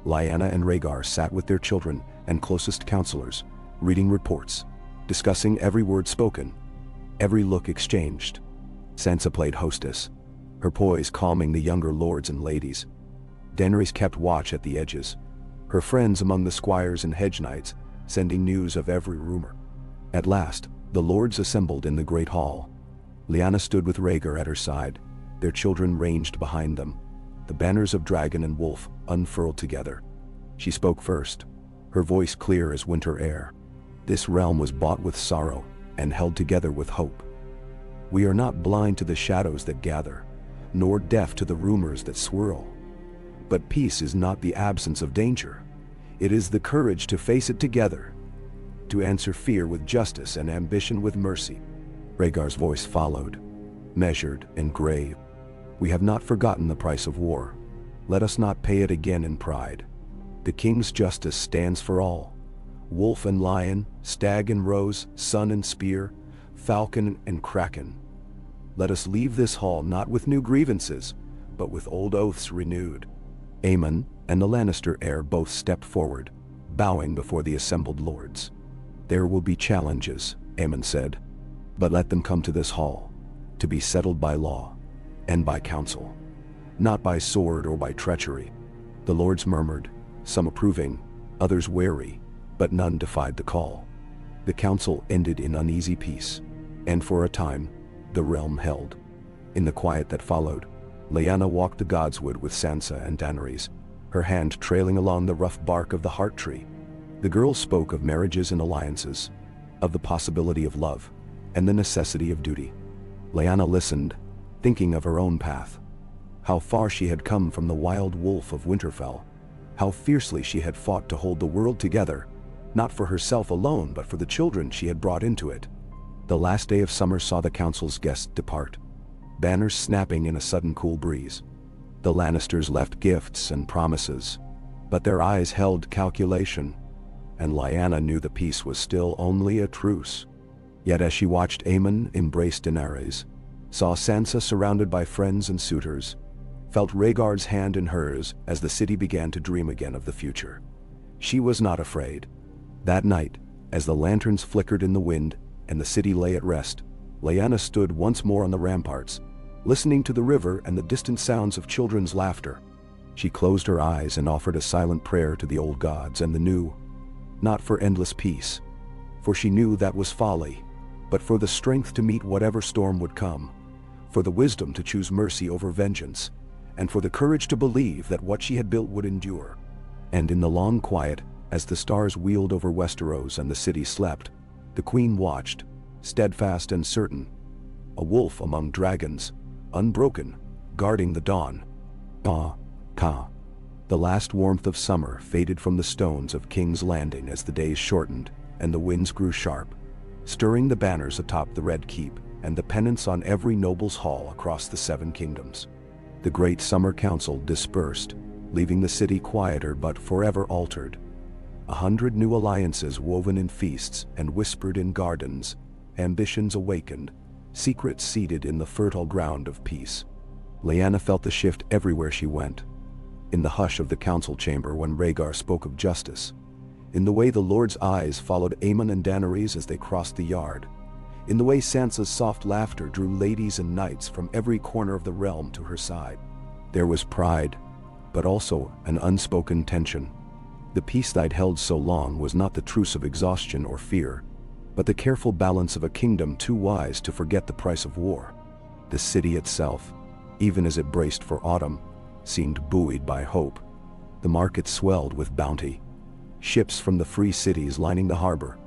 Lyanna and Rhaegar sat with their children and closest counselors, reading reports, discussing every word spoken, every look exchanged. Sansa played hostess, her poise calming the younger lords and ladies. Daenerys kept watch at the edges, her friends among the squires and hedge knights, sending news of every rumor. At last, the lords assembled in the great hall. Lyanna stood with Rhaegar at her side, their children ranged behind them, the banners of dragon and wolf unfurled together. She spoke first, her voice clear as winter air. This realm was bought with sorrow and held together with hope. We are not blind to the shadows that gather, nor deaf to the rumors that swirl. But peace is not the absence of danger. It is the courage to face it together, to answer fear with justice and ambition with mercy. Rhaegar's voice followed, measured and grave. We have not forgotten the price of war. Let us not pay it again in pride. The king's justice stands for all. Wolf and lion, stag and rose, sun and spear, falcon and kraken. Let us leave this hall not with new grievances, but with old oaths renewed. Aemon and the Lannister heir both stepped forward, bowing before the assembled lords. There will be challenges, Aemon said, but let them come to this hall, to be settled by law and by counsel, not by sword or by treachery. The lords murmured, some approving, others wary, but none defied the call. The council ended in uneasy peace, and for a time, the realm held. In the quiet that followed, Lyanna walked the godswood with Sansa and Daenerys, her hand trailing along the rough bark of the heart tree. The girl spoke of marriages and alliances, of the possibility of love, and the necessity of duty. Lyanna listened, thinking of her own path. How far she had come from the wild wolf of Winterfell, how fiercely she had fought to hold the world together, not for herself alone but for the children she had brought into it. The last day of summer saw the council's guests depart, banners snapping in a sudden cool breeze. The Lannisters left gifts and promises, but their eyes held calculation, and Lyanna knew the peace was still only a truce. Yet as she watched Aemon embrace Daenerys, saw Sansa surrounded by friends and suitors, felt Rhaegar's hand in hers as the city began to dream again of the future, she was not afraid. That night, as the lanterns flickered in the wind and the city lay at rest, Lyanna stood once more on the ramparts, listening to the river and the distant sounds of children's laughter. She closed her eyes and offered a silent prayer to the old gods and the new, not for endless peace, for she knew that was folly, but for the strength to meet whatever storm would come, for the wisdom to choose mercy over vengeance, and for the courage to believe that what she had built would endure. And in the long quiet, as the stars wheeled over Westeros and the city slept, the queen watched, steadfast and certain, a wolf among dragons, unbroken, guarding the dawn. Ka. The last warmth of summer faded from the stones of King's Landing as the days shortened and the winds grew sharp, stirring the banners atop the Red Keep and the pennants on every noble's hall across the Seven Kingdoms. The great summer council dispersed, leaving the city quieter but forever altered. 100 new alliances woven in feasts and whispered in gardens, ambitions awakened, secrets seeded in the fertile ground of peace. Lyanna felt the shift everywhere she went. In the hush of the council chamber when Rhaegar spoke of justice, in the way the lord's eyes followed Aemon and Daenerys as they crossed the yard, in the way Sansa's soft laughter drew ladies and knights from every corner of the realm to her side. There was pride, but also an unspoken tension. The peace that held so long was not the truce of exhaustion or fear, but the careful balance of a kingdom too wise to forget the price of war. The city itself, even as it braced for autumn, seemed buoyed by hope. The markets swelled with bounty, ships from the free cities lining the harbor,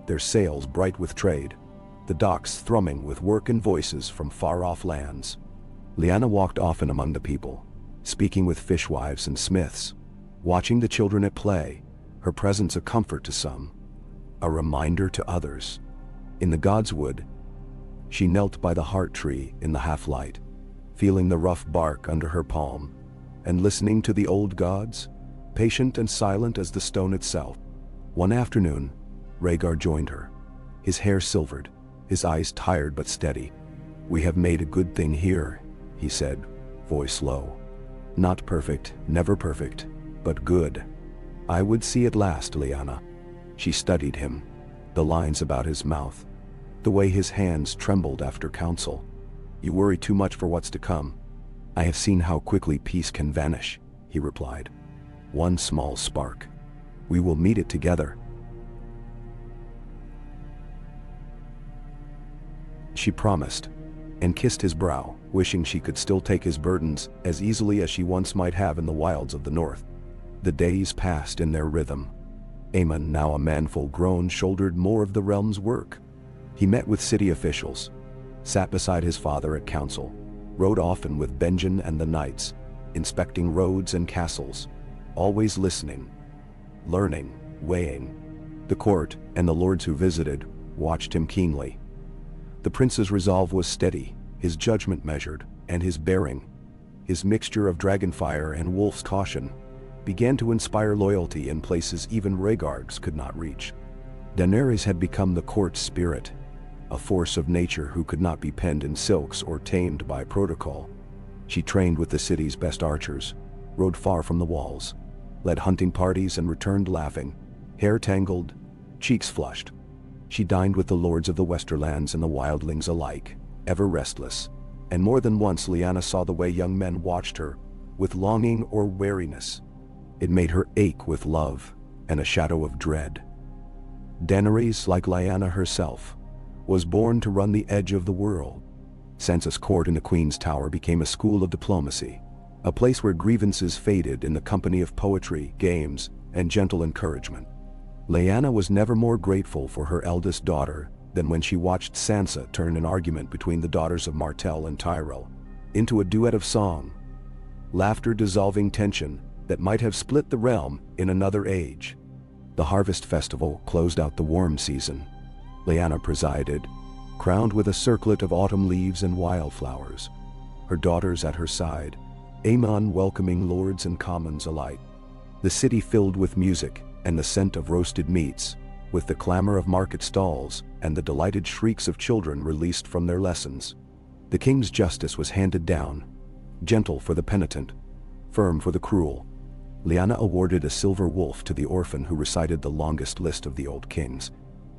their sails bright with trade, the docks thrumming with work and voices from far-off lands. Lyanna walked often among the people, speaking with fishwives and smiths, watching the children at play, her presence a comfort to some, a reminder to others. In the godswood, she knelt by the heart tree in the half-light, feeling the rough bark under her palm, and listening to the old gods, patient and silent as the stone itself. One afternoon, Rhaegar joined her, his hair silvered, his eyes tired but steady. "We have made a good thing here," he said, voice low. "Not perfect, never perfect, but good. I would see it last, Lyanna." She studied him, the lines about his mouth, the way his hands trembled after counsel. You worry too much for what's to come. I have seen how quickly peace can vanish, he replied. One small spark. We will meet it together. She promised, and kissed his brow, wishing she could still take his burdens as easily as she once might have in the wilds of the north. The days passed in their rhythm. Aemon, now a man full grown, shouldered more of the realm's work. He met with city officials, sat beside his father at council, rode often with Benjen and the knights, inspecting roads and castles, always listening, learning, weighing. The court and the lords who visited watched him keenly. The prince's resolve was steady, his judgment measured, and his bearing, his mixture of dragonfire and wolf's caution, began to inspire loyalty in places even Rhaegar's could not reach. Daenerys had become the court's spirit, a force of nature who could not be penned in silks or tamed by protocol. She trained with the city's best archers, rode far from the walls, led hunting parties and returned laughing, hair tangled, cheeks flushed. She dined with the lords of the Westerlands and the wildlings alike, ever restless, and more than once Lyanna saw the way young men watched her, with longing or wariness. It made her ache with love and a shadow of dread. Daenerys, like Lyanna herself, was born to run the edge of the world. Sansa's court in the Queen's Tower became a school of diplomacy, a place where grievances faded in the company of poetry, games, and gentle encouragement. Lyanna was never more grateful for her eldest daughter than when she watched Sansa turn an argument between the daughters of Martell and Tyrell into a duet of song, laughter dissolving tension that might have split the realm in another age. The harvest festival closed out the warm season. Lyanna presided, crowned with a circlet of autumn leaves and wildflowers, her daughters at her side, Aemon welcoming lords and commons alike. The city filled with music and the scent of roasted meats, with the clamor of market stalls and the delighted shrieks of children released from their lessons. The king's justice was handed down, gentle for the penitent, firm for the cruel. Lyanna awarded a silver wolf to the orphan who recited the longest list of the old kings,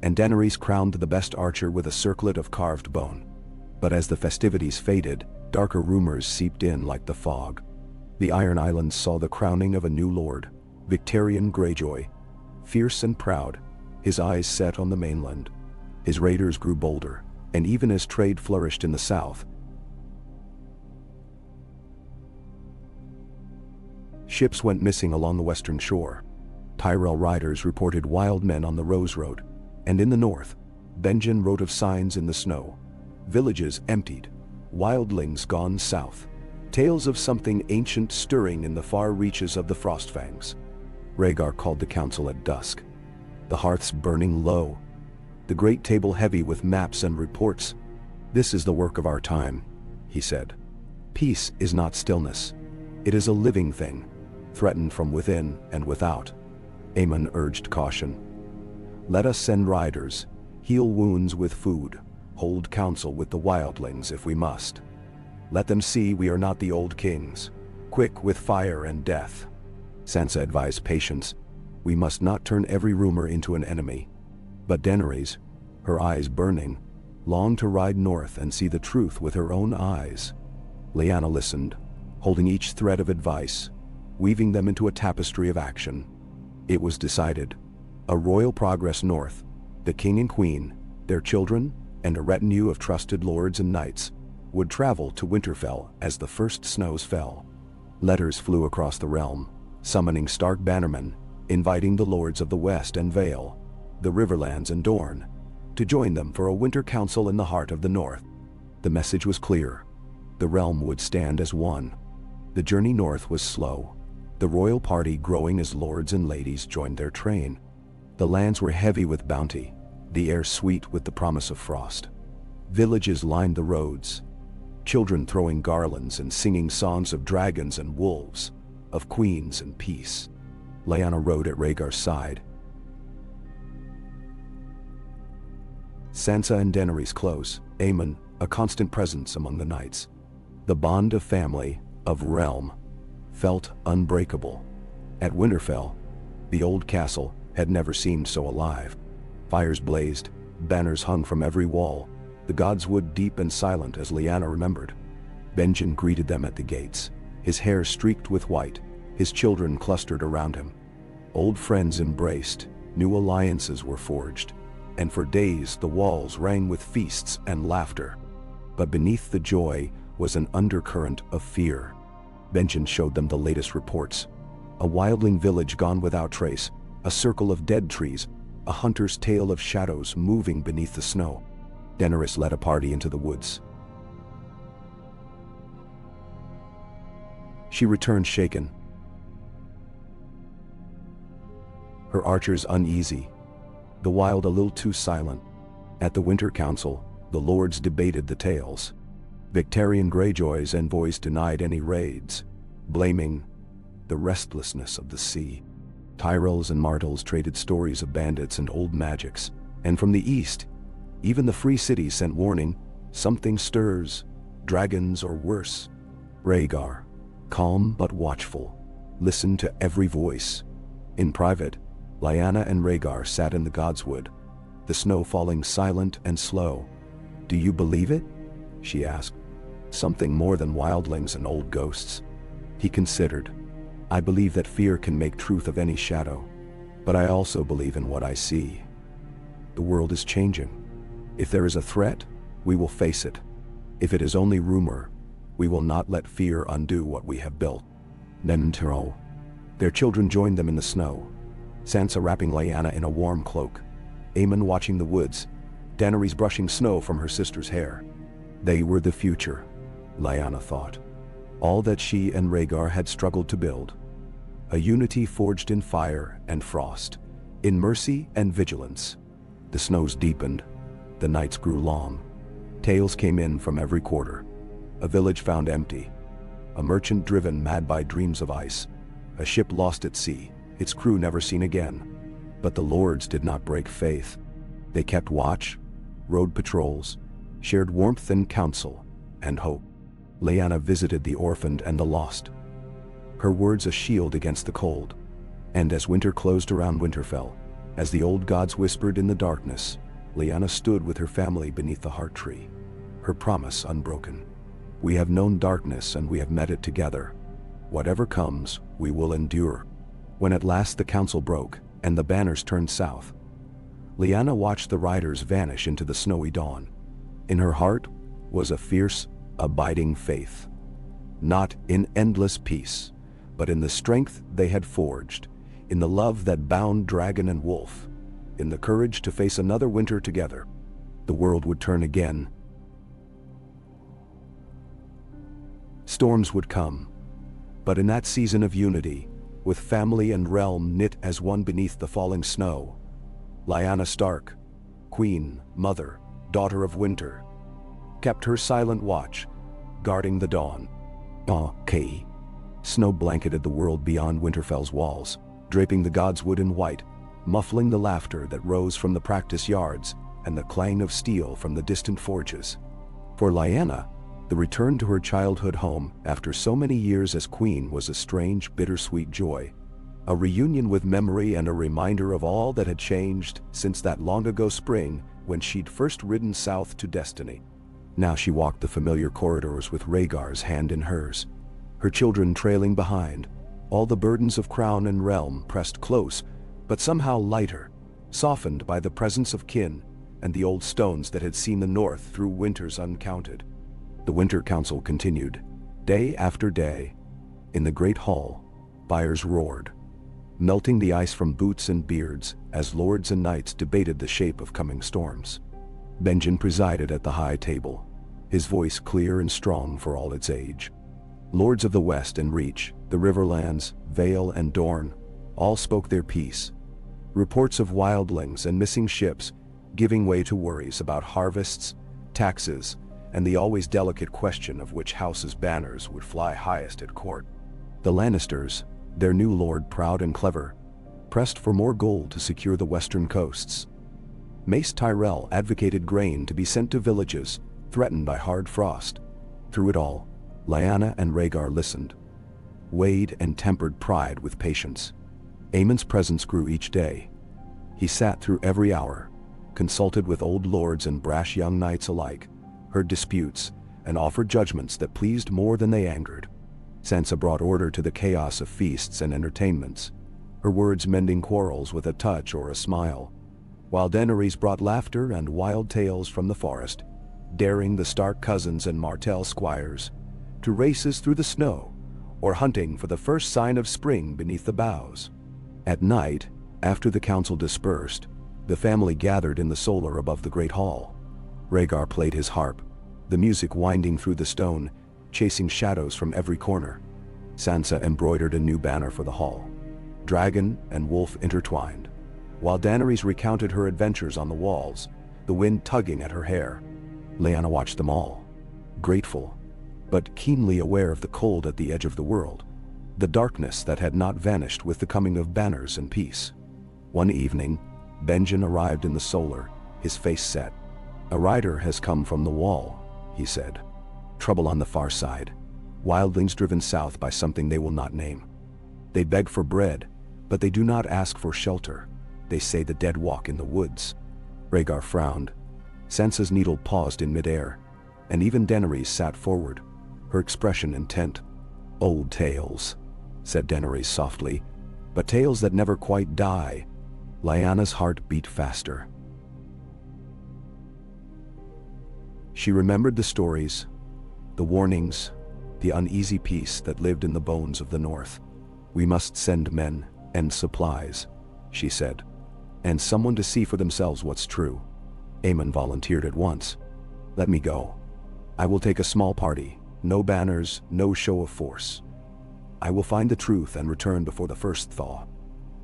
and Daenerys crowned the best archer with a circlet of carved bone. But as the festivities faded, darker rumors seeped in like the fog. The Iron Islands saw the crowning of a new lord, Victarion Greyjoy, fierce and proud, his eyes set on the mainland. His raiders grew bolder, and even as trade flourished in the south, ships went missing along the western shore. Tyrell riders reported wild men on the Rose Road, and in the north, Benjen wrote of signs in the snow, villages emptied, wildlings gone south, tales of something ancient stirring in the far reaches of the Frostfangs. Rhaegar called the council at dusk, the hearths burning low, the great table heavy with maps and reports. "This is the work of our time," he said. "Peace is not stillness. It is a living thing, threatened from within and without." Aemon urged caution. "Let us send riders, heal wounds with food, hold council with the wildlings if we must. Let them see we are not the old kings, quick with fire and death." Sansa advised patience. "We must not turn every rumor into an enemy." But Daenerys, her eyes burning, longed to ride north and see the truth with her own eyes. Lyanna listened, holding each thread of advice, weaving them into a tapestry of action. It was decided. A royal progress north, the king and queen, their children, and a retinue of trusted lords and knights would travel to Winterfell as the first snows fell. Letters flew across the realm, summoning Stark bannermen, inviting the lords of the West and Vale, the Riverlands and Dorne, to join them for a winter council in the heart of the North. The message was clear. The realm would stand as one. The journey north was slow, the royal party growing as lords and ladies joined their train. The lands were heavy with bounty, the air sweet with the promise of frost. Villages lined the roads, children throwing garlands and singing songs of dragons and wolves, of queens and peace. Lyanna rode at Rhaegar's side, Sansa and Daenerys close, Aemon a constant presence among the knights. The bond of family, of realm, felt unbreakable. At Winterfell, the old castle had never seemed so alive. Fires blazed, banners hung from every wall, the gods wood deep and silent as Lyanna remembered. Benjen greeted them at the gates, his hair streaked with white, his children clustered around him. Old friends embraced, new alliances were forged, and for days the walls rang with feasts and laughter. But beneath the joy was an undercurrent of fear. Benjen showed them the latest reports. A wildling village gone without trace, a circle of dead trees, a hunter's tale of shadows moving beneath the snow. Daenerys led a party into the woods. She returned shaken, her archers uneasy, the wild a little too silent. At the Winter Council, the lords debated the tales. Victarion Greyjoy's envoys denied any raids, blaming the restlessness of the sea. Tyrells and Martells traded stories of bandits and old magics, and from the east, even the Free Cities sent warning, something stirs, dragons or worse. Rhaegar, calm but watchful, listened to every voice. In private, Lyanna and Rhaegar sat in the godswood, the snow falling silent and slow. "Do you believe it?" she asked. "Something more than wildlings and old ghosts." He considered. "I believe that fear can make truth of any shadow, but I also believe in what I see. The world is changing. If there is a threat, we will face it. If it is only rumor, we will not let fear undo what we have built." Nentero. Their children joined them in the snow, Sansa wrapping Lyanna in a warm cloak, Aemon watching the woods, Daenerys brushing snow from her sister's hair. They were the future, Lyanna thought. All that she and Rhaegar had struggled to build. A unity forged in fire and frost, in mercy and vigilance. The snows deepened, the nights grew long. Tales came in from every quarter. A village found empty, a merchant driven mad by dreams of ice, a ship lost at sea, its crew never seen again. But the lords did not break faith. They kept watch, rode patrols, shared warmth and counsel, and hope. Lyanna visited the orphaned and the lost, her words a shield against the cold. And as winter closed around Winterfell, as the old gods whispered in the darkness, Lyanna stood with her family beneath the heart tree, her promise unbroken. "We have known darkness and we have met it together. Whatever comes, we will endure." When at last the council broke and the banners turned south, Lyanna watched the riders vanish into the snowy dawn. In her heart was a fierce, abiding faith. Not in endless peace, but in the strength they had forged, in the love that bound dragon and wolf, in the courage to face another winter together. The world would turn again. Storms would come, but in that season of unity, with family and realm knit as one beneath the falling snow, Lyanna Stark, queen, mother, daughter of winter, kept her silent watch, guarding the dawn. K. Snow blanketed the world beyond Winterfell's walls, draping the godswood in white, muffling the laughter that rose from the practice yards and the clang of steel from the distant forges. For Lyanna, the return to her childhood home after so many years as queen was a strange, bittersweet joy. A reunion with memory and a reminder of all that had changed since that long-ago spring when she'd first ridden south to destiny. Now she walked the familiar corridors with Rhaegar's hand in hers, her children trailing behind, all the burdens of crown and realm pressed close, but somehow lighter, softened by the presence of kin and the old stones that had seen the north through winters uncounted. The Winter Council continued, day after day. In the great hall, fires roared, melting the ice from boots and beards as lords and knights debated the shape of coming storms. Benjen presided at the high table, his voice clear and strong for all its age. Lords of the West and Reach, the Riverlands, Vale and Dorne, all spoke their piece. Reports of wildlings and missing ships giving way to worries about harvests, taxes, and the always delicate question of which house's banners would fly highest at court. The Lannisters, their new lord proud and clever, pressed for more gold to secure the western coasts. Mace Tyrell advocated grain to be sent to villages threatened by hard frost. Through it all, Lyanna and Rhaegar listened, weighed and tempered pride with patience. Aemon's presence grew each day. He sat through every hour, consulted with old lords and brash young knights alike, heard disputes, and offered judgments that pleased more than they angered. Sansa brought order to the chaos of feasts and entertainments, her words mending quarrels with a touch or a smile, while Daenerys brought laughter and wild tales from the forest, daring the Stark cousins and Martell squires to races through the snow or hunting for the first sign of spring beneath the boughs. At night, after the council dispersed, the family gathered in the solar above the great hall. Rhaegar played his harp, the music winding through the stone, chasing shadows from every corner. Sansa embroidered a new banner for the hall, dragon and wolf intertwined, while Daenerys recounted her adventures on the walls, the wind tugging at her hair. Lyanna watched them all, grateful, but keenly aware of the cold at the edge of the world, the darkness that had not vanished with the coming of banners and peace. One evening, Benjen arrived in the solar, his face set. "A rider has come from the wall," he said. "Trouble on the far side. Wildlings driven south by something they will not name. They beg for bread, but they do not ask for shelter. They say the dead walk in the woods." Rhaegar frowned. Sansa's needle paused in midair, and even Daenerys sat forward, her expression intent. "Old tales," said Daenerys softly, "but tales that never quite die." Lyanna's heart beat faster. She remembered the stories, the warnings, the uneasy peace that lived in the bones of the North. "We must send men and supplies," she said, "and someone to see for themselves what's true." Aemon volunteered at once. "Let me go. I will take a small party, no banners, no show of force. I will find the truth and return before the first thaw."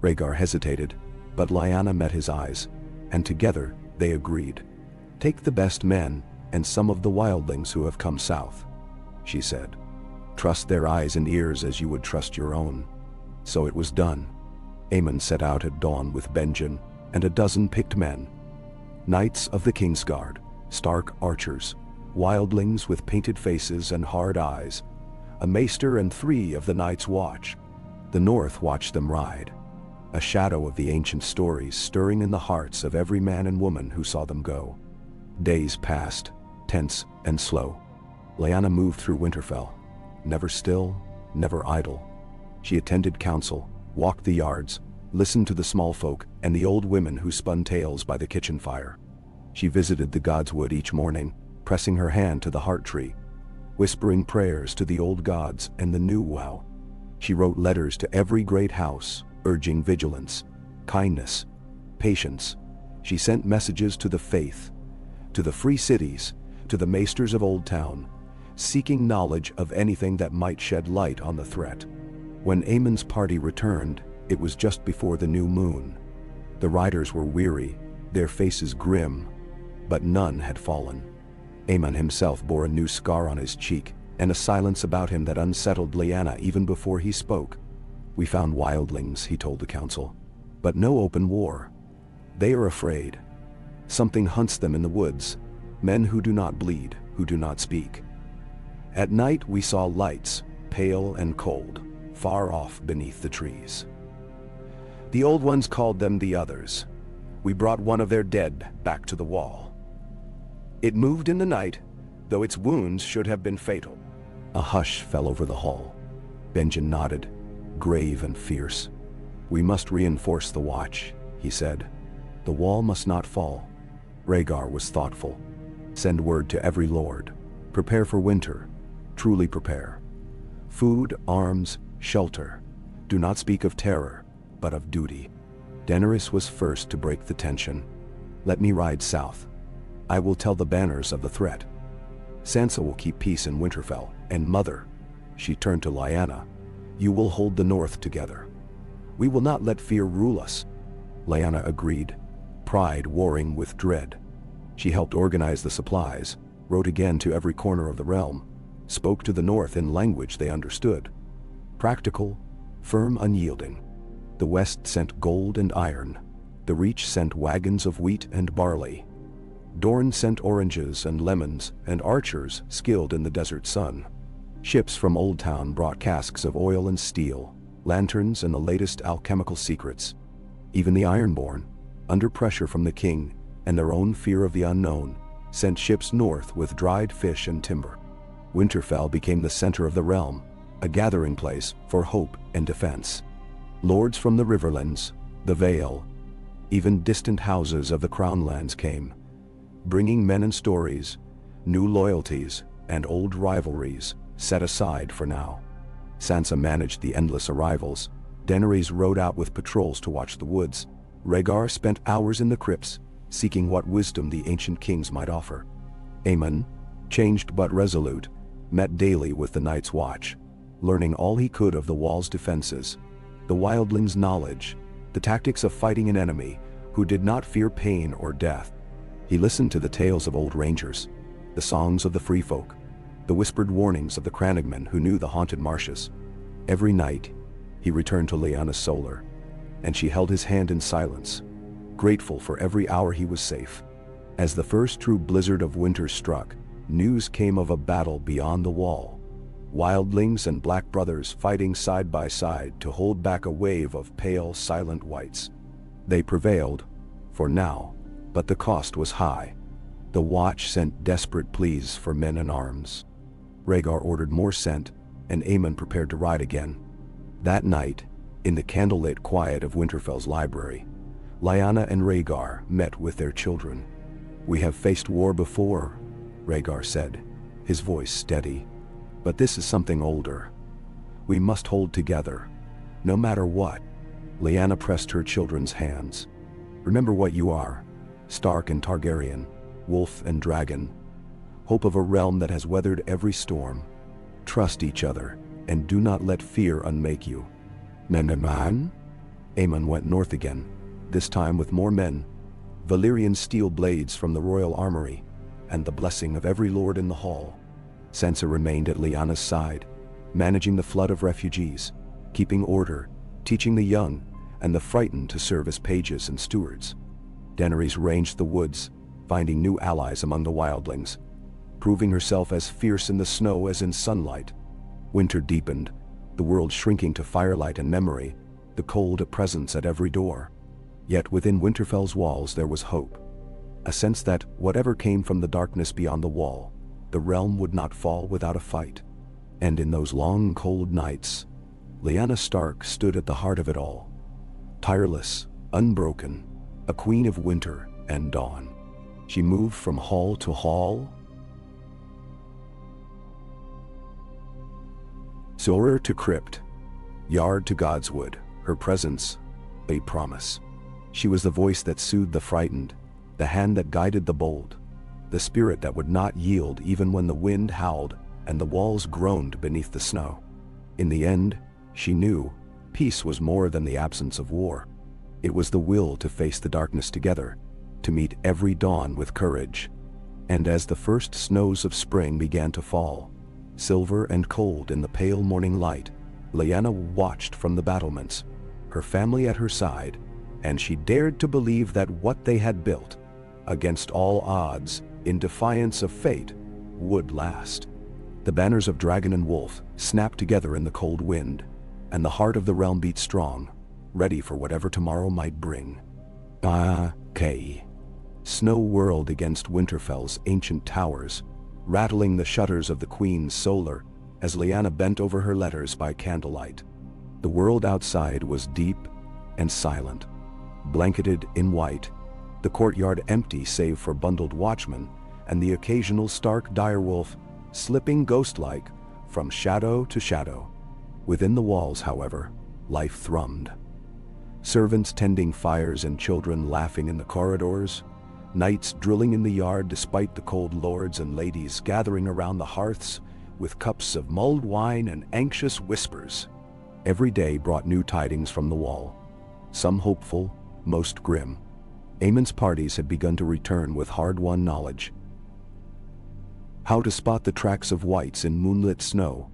Rhaegar hesitated, but Lyanna met his eyes, and together they agreed. "Take the best men and some of the wildlings who have come south," she said. "Trust their eyes and ears as you would trust your own." So it was done. Aemon set out at dawn with Benjen and a dozen picked men. Knights of the Kingsguard, Stark archers, wildlings with painted faces and hard eyes, a maester and 3 of the Night's Watch. The North watched them ride, a shadow of the ancient stories stirring in the hearts of every man and woman who saw them go. Days passed, tense and slow. Lyanna moved through Winterfell, never still, never idle. She attended council, walked the yards, listened to the small folk and the old women who spun tales by the kitchen fire. She visited the Godswood each morning, pressing her hand to the heart tree, whispering prayers to the old gods and the new wow. She wrote letters to every great house, urging vigilance, kindness, patience. She sent messages to the faith, to the free cities, to the maesters of Old Town, seeking knowledge of anything that might shed light on the threat. When Aemon's party returned, it was just before the new moon. The riders were weary, their faces grim, but none had fallen. Aemon himself bore a new scar on his cheek, and a silence about him that unsettled Lyanna even before he spoke. "We found wildlings," he told the council, "but no open war. They are afraid. Something hunts them in the woods, men who do not bleed, who do not speak. At night we saw lights, pale and cold, far off beneath the trees. The old ones called them the others. We brought one of their dead back to the wall. It moved in the night, though its wounds should have been fatal." A hush fell over the hall. Benjen nodded, grave and fierce. "We must reinforce the watch," he said. "The wall must not fall." Rhaegar was thoughtful. "Send word to every lord. Prepare for winter. Truly prepare. Food, arms, shelter. Do not speak of terror, but of duty." Daenerys was first to break the tension. "Let me ride south. I will tell the banners of the threat. Sansa will keep peace in Winterfell, and Mother," she turned to Lyanna, "you will hold the North together. We will not let fear rule us." Lyanna agreed, pride warring with dread. She helped organize the supplies, wrote again to every corner of the realm, spoke to the North in language they understood. Practical, firm, unyielding. The West sent gold and iron. The Reach sent wagons of wheat and barley. Dorne sent oranges and lemons, and archers skilled in the desert sun. Ships from Old Town brought casks of oil and steel, lanterns and the latest alchemical secrets. Even the Ironborn, under pressure from the king, and their own fear of the unknown sent ships north with dried fish and timber. Winterfell became the center of the realm, a gathering place for hope and defense. Lords from the Riverlands, the Vale, even distant houses of the Crown Lands came, bringing men and stories, new loyalties, and old rivalries set aside for now. Sansa managed the endless arrivals. Daenerys rode out with patrols to watch the woods. Rhaegar spent hours in the crypts, seeking what wisdom the ancient kings might offer. Aemon, changed but resolute, met daily with the Night's Watch, learning all he could of the Wall's defenses, the wildlings' knowledge, the tactics of fighting an enemy who did not fear pain or death. He listened to the tales of old rangers, the songs of the free folk, the whispered warnings of the crannogmen who knew the haunted marshes. Every night, he returned to Lyanna's solar, and she held his hand in silence, grateful for every hour he was safe. As the first true blizzard of winter struck, news came of a battle beyond the Wall. Wildlings and Black Brothers fighting side by side to hold back a wave of pale, silent whites. They prevailed, for now, but the cost was high. The Watch sent desperate pleas for men and arms. Rhaegar ordered more sent, and Aemon prepared to ride again. That night, in the candlelit quiet of Winterfell's library, Lyanna and Rhaegar met with their children. "We have faced war before," Rhaegar said, his voice steady. "But this is something older. We must hold together, no matter what." Lyanna pressed her children's hands. "Remember what you are, Stark and Targaryen, wolf and dragon, hope of a realm that has weathered every storm. Trust each other, and do not let fear unmake you." "Neneman?" Aemon went north again, this time with more men, Valyrian steel blades from the royal armory, and the blessing of every lord in the hall. Sansa remained at Lyanna's side, managing the flood of refugees, keeping order, teaching the young and the frightened to serve as pages and stewards. Daenerys ranged the woods, finding new allies among the wildlings, proving herself as fierce in the snow as in sunlight. Winter deepened, the world shrinking to firelight and memory, the cold a presence at every door. Yet within Winterfell's walls there was hope, a sense that whatever came from the darkness beyond the Wall, the realm would not fall without a fight. And in those long cold nights, Lyanna Stark stood at the heart of it all, tireless, unbroken, a queen of winter and dawn. She moved from hall to hall, cellar to crypt, yard to godswood, her presence a promise. She was the voice that soothed the frightened, the hand that guided the bold, the spirit that would not yield even when the wind howled and the walls groaned beneath the snow. In the end, she knew, peace was more than the absence of war. It was the will to face the darkness together, to meet every dawn with courage. And as the first snows of spring began to fall, silver and cold in the pale morning light, Lyanna watched from the battlements, her family at her side, and she dared to believe that what they had built, against all odds, in defiance of fate, would last. The banners of dragon and wolf snapped together in the cold wind, and the heart of the realm beat strong, ready for whatever tomorrow might bring. Kay. Snow whirled against Winterfell's ancient towers, rattling the shutters of the Queen's solar as Lyanna bent over her letters by candlelight. The world outside was deep and silent, blanketed in white, the courtyard empty save for bundled watchmen and the occasional stark direwolf slipping ghost-like from shadow to shadow. Within the walls, however, life thrummed. Servants tending fires and children laughing in the corridors, knights drilling in the yard despite the cold lords and ladies gathering around the hearths with cups of mulled wine and anxious whispers. Every day brought new tidings from the Wall, some hopeful, most grim. Aemon's parties had begun to return with hard-won knowledge. How to spot the tracks of whites in moonlit snow,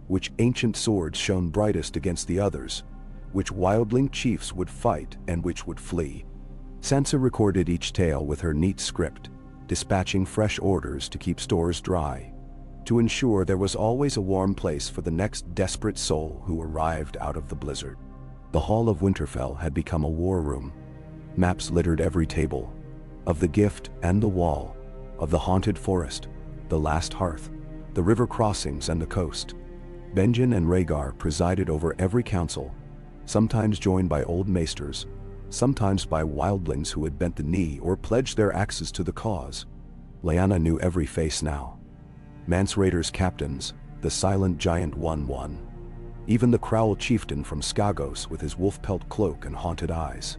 which ancient swords shone brightest against the others, which wildling chiefs would fight and which would flee. Sansa recorded each tale with her neat script, dispatching fresh orders to keep stores dry, to ensure there was always a warm place for the next desperate soul who arrived out of the blizzard. The Hall of Winterfell had become a war room. Maps littered every table, of the gift and the wall, of the haunted forest, the last hearth, the river crossings and the coast. Benjen and Rhaegar presided over every council, sometimes joined by old maesters, sometimes by wildlings who had bent the knee or pledged their axes to the cause. Lyanna knew every face now. Mance Rayder's captains, the silent giant 1-1. Even the Crowl chieftain from Skagos with his wolf-pelt cloak and haunted eyes.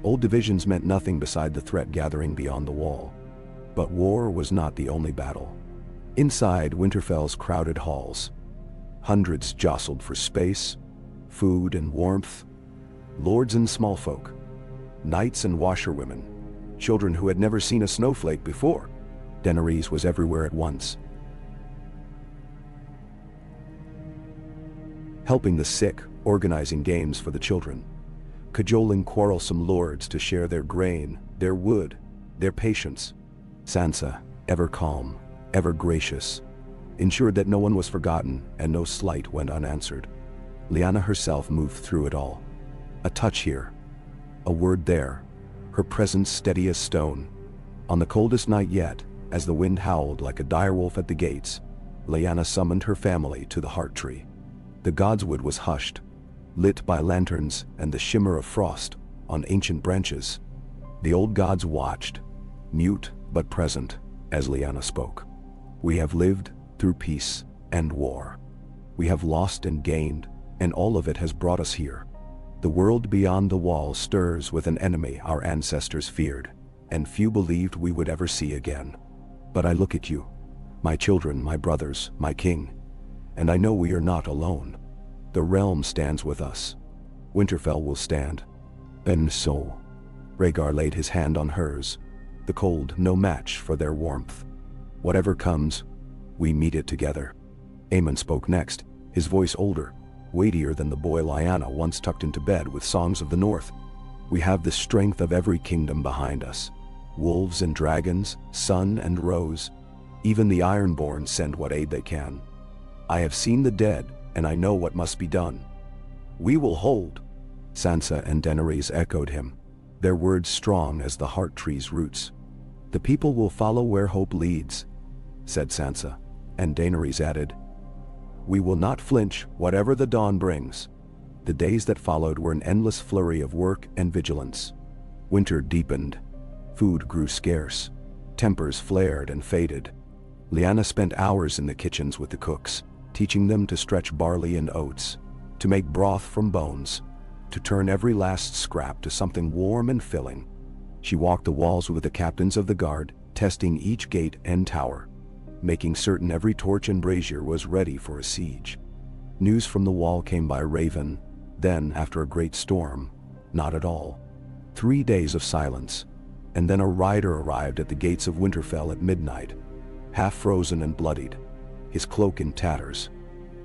Old divisions meant nothing beside the threat gathering beyond the wall. But war was not the only battle. Inside Winterfell's crowded halls, hundreds jostled for space, food and warmth. Lords and small folk, knights and washerwomen, children who had never seen a snowflake before. Daenerys was everywhere at once. Helping the sick, organizing games for the children, cajoling quarrelsome lords to share their grain, their wood, their patience. Sansa, ever calm, ever gracious, ensured that no one was forgotten and no slight went unanswered. Lyanna herself moved through it all. A touch here, a word there, her presence steady as stone. On the coldest night yet, as the wind howled like a direwolf at the gates, Lyanna summoned her family to the heart tree. The godswood was hushed, lit by lanterns and the shimmer of frost on ancient branches. The old gods watched, mute but present, as Lyanna spoke. We have lived through peace and war. We have lost and gained, and all of it has brought us here. The world beyond the wall stirs with an enemy our ancestors feared, and few believed we would ever see again. But I look at you, my children, my brothers, my king, and I know we are not alone. The realm stands with us. Winterfell will stand. And so, Rhaegar laid his hand on hers, the cold no match for their warmth. Whatever comes, we meet it together. Aemon spoke next, his voice older, weightier than the boy Lyanna once tucked into bed with songs of the north. We have the strength of every kingdom behind us. Wolves and dragons, sun and rose, even the Ironborn send what aid they can. I have seen the dead, and I know what must be done. We will hold. Sansa and Daenerys echoed him, their words strong as the heart tree's roots. The people will follow where hope leads, said Sansa, and Daenerys added, we will not flinch whatever the dawn brings. The days that followed were an endless flurry of work and vigilance. Winter deepened. Food grew scarce. Tempers flared and faded. Lyanna spent hours in the kitchens with the cooks, teaching them to stretch barley and oats, to make broth from bones, to turn every last scrap to something warm and filling. She walked the walls with the captains of the guard, testing each gate and tower, making certain every torch and brazier was ready for a siege. News from the wall came by raven, then, after a great storm, not at all. 3 days of silence, and then a rider arrived at the gates of Winterfell at midnight, half frozen and bloodied, his cloak in tatters.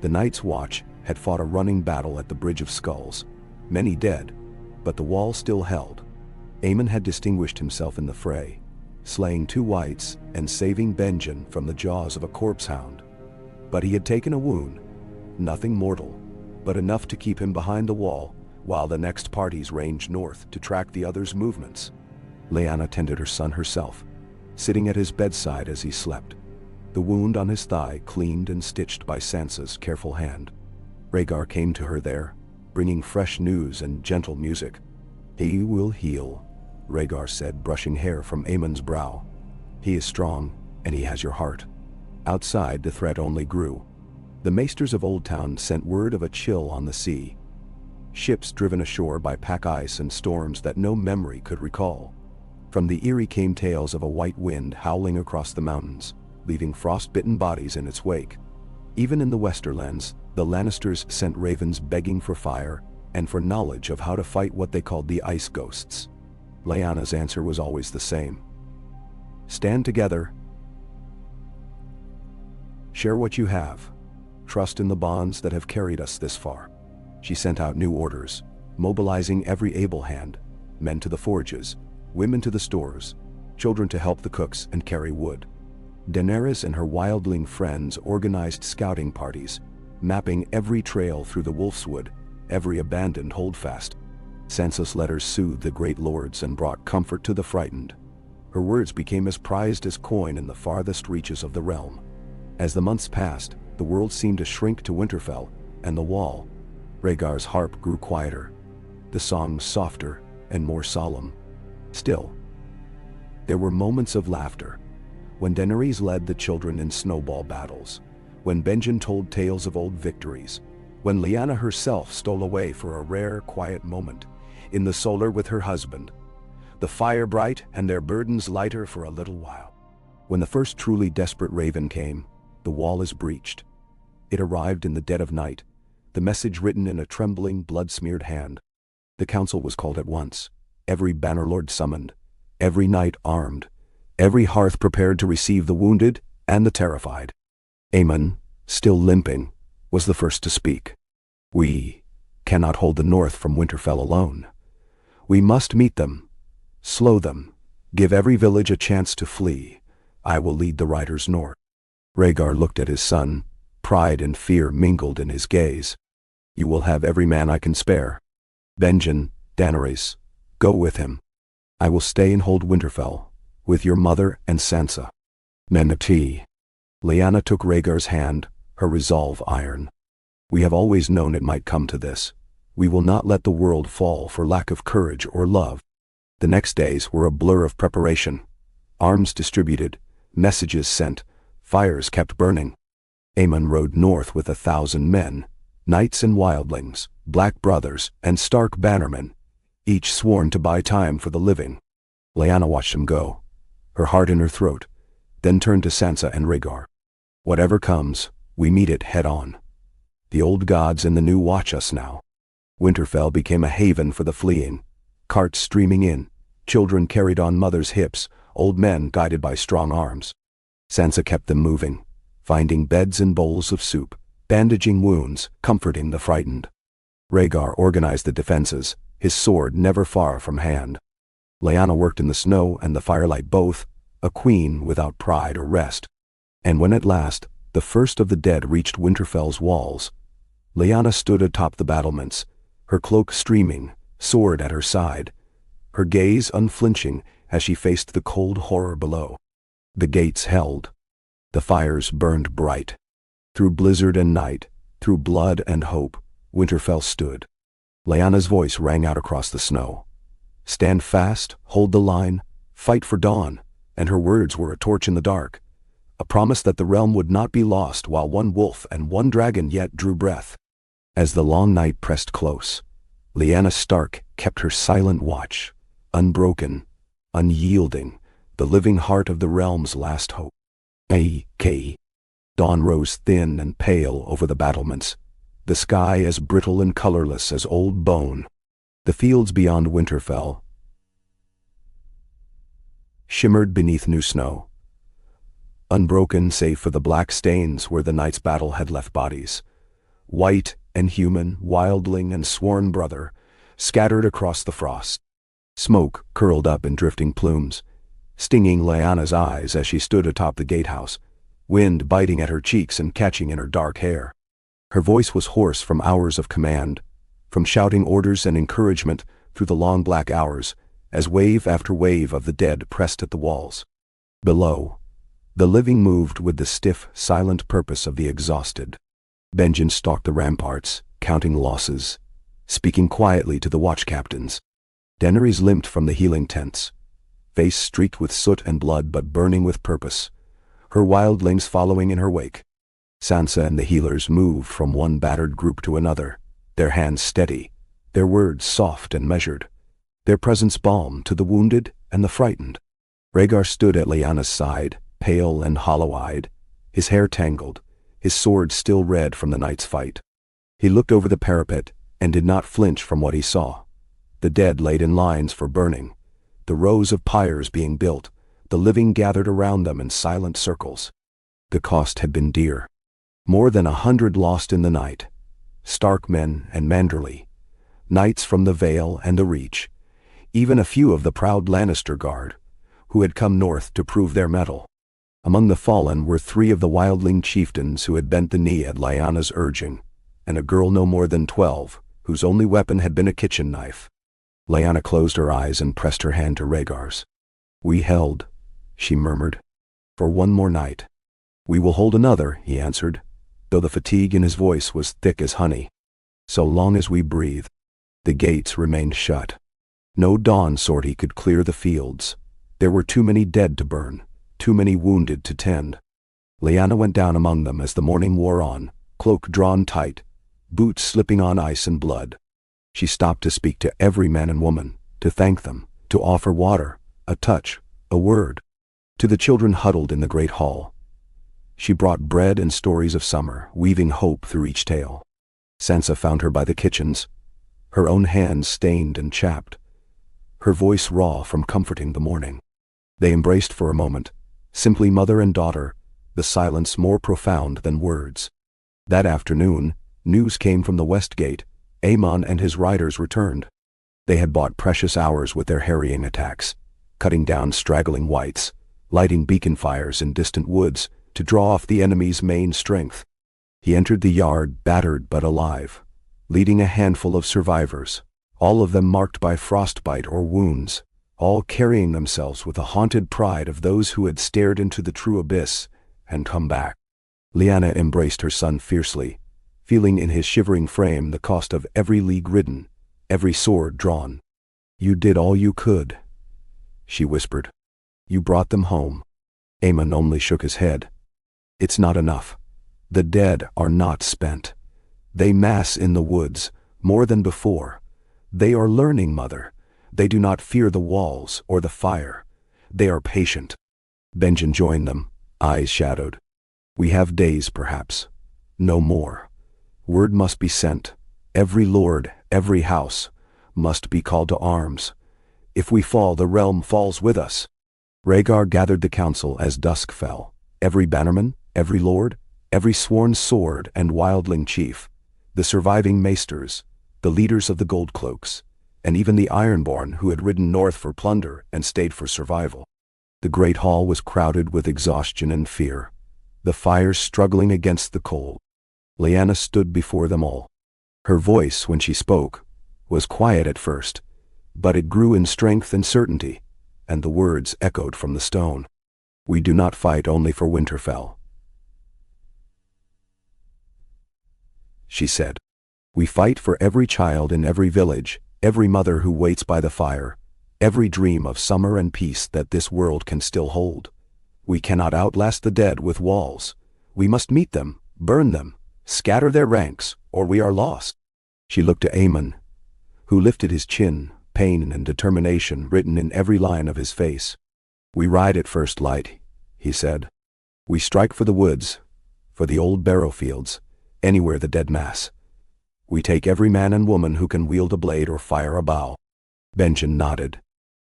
The Night's Watch had fought a running battle at the Bridge of Skulls, many dead, but the wall still held. Aemon had distinguished himself in the fray, slaying 2 whites and saving Benjen from the jaws of a corpse hound. But he had taken a wound, nothing mortal, but enough to keep him behind the wall while the next parties ranged north to track the others' movements. Lyanna tended her son herself, sitting at his bedside as he slept, the wound on his thigh cleaned and stitched by Sansa's careful hand. Rhaegar came to her there, bringing fresh news and gentle music. He will heal, Rhaegar said, brushing hair from Aemon's brow. He is strong, and he has your heart. Outside, the threat only grew. The maesters of Old Town sent word of a chill on the sea. Ships driven ashore by pack ice and storms that no memory could recall. From the Eyrie came tales of a white wind howling across the mountains, leaving frost-bitten bodies in its wake. Even in the Westerlands, the Lannisters sent ravens begging for fire and for knowledge of how to fight what they called the ice ghosts. Lyanna's answer was always the same. Stand together. Share what you have. Trust in the bonds that have carried us this far. She sent out new orders, mobilizing every able hand, men to the forges, women to the stores, children to help the cooks and carry wood. Daenerys and her wildling friends organized scouting parties, mapping every trail through the Wolfswood, every abandoned holdfast. Sansa's letters soothed the great lords and brought comfort to the frightened. Her words became as prized as coin in the farthest reaches of the realm. As the months passed, the world seemed to shrink to Winterfell, and the wall, Rhaegar's harp, grew quieter, the songs softer and more solemn. Still, there were moments of laughter, when Daenerys led the children in snowball battles, when Benjen told tales of old victories, when Lyanna herself stole away for a rare, quiet moment in the solar with her husband, the fire bright and their burdens lighter for a little while. When the first truly desperate raven came, the wall is breached. It arrived in the dead of night, the message written in a trembling, blood-smeared hand. The council was called at once, every bannerlord summoned, every knight armed, every hearth prepared to receive the wounded and the terrified. Aemon, still limping, was the first to speak. "We cannot hold the north from Winterfell alone. We must meet them, slow them, give every village a chance to flee. I will lead the riders north." Rhaegar looked at his son, pride and fear mingled in his gaze. "You will have every man I can spare. Benjen, Daenerys, go with him. I will stay and hold Winterfell, with your mother and Sansa." Menati. Lyanna took Rhaegar's hand, her resolve iron. "We have always known it might come to this. We will not let the world fall for lack of courage or love." The next days were a blur of preparation. Arms distributed, messages sent, fires kept burning. Aemon rode north with 1,000 men, knights and wildlings, black brothers and Stark bannermen, each sworn to buy time for the living. Lyanna watched him go, her heart in her throat, then turned to Sansa and Rhaegar. "Whatever comes, we meet it head on. The old gods and the new watch us now." Winterfell became a haven for the fleeing, carts streaming in, children carried on mothers' hips, old men guided by strong arms. Sansa kept them moving, finding beds and bowls of soup, bandaging wounds, comforting the frightened. Rhaegar organized the defenses, his sword never far from hand. Lyanna worked in the snow and the firelight both, a queen without pride or rest. And when at last the first of the dead reached Winterfell's walls, Lyanna stood atop the battlements, her cloak streaming, sword at her side, her gaze unflinching as she faced the cold horror below. The gates held. The fires burned bright. Through blizzard and night, through blood and hope, Winterfell stood. Lyanna's voice rang out across the snow. "Stand fast, hold the line, fight for dawn," and her words were a torch in the dark, a promise that the realm would not be lost while one wolf and one dragon yet drew breath. As the long night pressed close, Lyanna Stark kept her silent watch, unbroken, unyielding, the living heart of the realm's last hope. A.K. Dawn rose thin and pale over the battlements, the sky as brittle and colorless as old bone. The fields beyond Winterfell shimmered beneath new snow, unbroken save for the black stains where the night's battle had left bodies. White and human, wildling and sworn brother, scattered across the frost. Smoke curled up in drifting plumes, stinging Lyanna's eyes as she stood atop the gatehouse, wind biting at her cheeks and catching in her dark hair. Her voice was hoarse from hours of command, from shouting orders and encouragement through the long black hours, as wave after wave of the dead pressed at the walls. Below, the living moved with the stiff, silent purpose of the exhausted. Benjen stalked the ramparts, counting losses, speaking quietly to the watch captains. Daenerys limped from the healing tents, face streaked with soot and blood but burning with purpose, her wildlings following in her wake. Sansa and the healers moved from one battered group to another, their hands steady, their words soft and measured, their presence balm to the wounded and the frightened. Rhaegar stood at Lyanna's side, pale and hollow-eyed, his hair tangled, his sword still red from the night's fight. He looked over the parapet and did not flinch from what he saw. The dead laid in lines for burning, the rows of pyres being built, the living gathered around them in silent circles. The cost had been dear. More than 100 lost in the night, Stark men and Manderly, knights from the Vale and the Reach, even a few of the proud Lannister guard, who had come north to prove their mettle. Among the fallen were 3 of the wildling chieftains who had bent the knee at Lyanna's urging, and a girl no more than 12, whose only weapon had been a kitchen knife. Lyanna closed her eyes and pressed her hand to Rhaegar's. "We held," she murmured, "for one more night." "We will hold another," he answered, though the fatigue in his voice was thick as honey. "So long as we breathe." The gates remained shut. No dawn sortie could clear the fields. There were too many dead to burn, too many wounded to tend. Lyanna went down among them as the morning wore on, cloak drawn tight, boots slipping on ice and blood. She stopped to speak to every man and woman, to thank them, to offer water, a touch, a word. To the children huddled in the great hall, she brought bread and stories of summer, weaving hope through each tale. Sansa found her by the kitchens, her own hands stained and chapped, her voice raw from comforting the morning. They embraced for a moment, simply mother and daughter, the silence more profound than words. That afternoon, news came from the West Gate. Aemon and his riders returned. They had bought precious hours with their harrying attacks, cutting down straggling whites, lighting beacon fires in distant woods to draw off the enemy's main strength. He entered the yard battered but alive, leading a handful of survivors, all of them marked by frostbite or wounds, all carrying themselves with the haunted pride of those who had stared into the true abyss and come back. Lyanna embraced her son fiercely, feeling in his shivering frame the cost of every league ridden, every sword drawn. "You did all you could," she whispered. "You brought them home." Aemon only shook his head. "It's not enough. The dead are not spent. They mass in the woods, more than before. They are learning, Mother. They do not fear the walls or the fire. They are patient." Benjen joined them, eyes shadowed. "We have days, perhaps. No more. Word must be sent. Every lord, every house, must be called to arms. If we fall, the realm falls with us." Rhaegar gathered the council as dusk fell. Every bannerman, every lord, every sworn sword and wildling chief, the surviving maesters, the leaders of the gold cloaks, and even the Ironborn who had ridden north for plunder and stayed for survival. The great hall was crowded with exhaustion and fear, the fires struggling against the cold. Lyanna stood before them all. Her voice, when she spoke, was quiet at first, but it grew in strength and certainty, and the words echoed from the stone. "We do not fight only for Winterfell," she said. "We fight for every child in every village, every mother who waits by the fire, every dream of summer and peace that this world can still hold. We cannot outlast the dead with walls. We must meet them, burn them, scatter their ranks, or we are lost." She looked to Aemon, who lifted his chin, pain and determination written in every line of his face. "We ride at first light," he said. "We strike for the woods, for the old barrow fields, anywhere the dead mass. We take every man and woman who can wield a blade or fire a bow." Benjen nodded.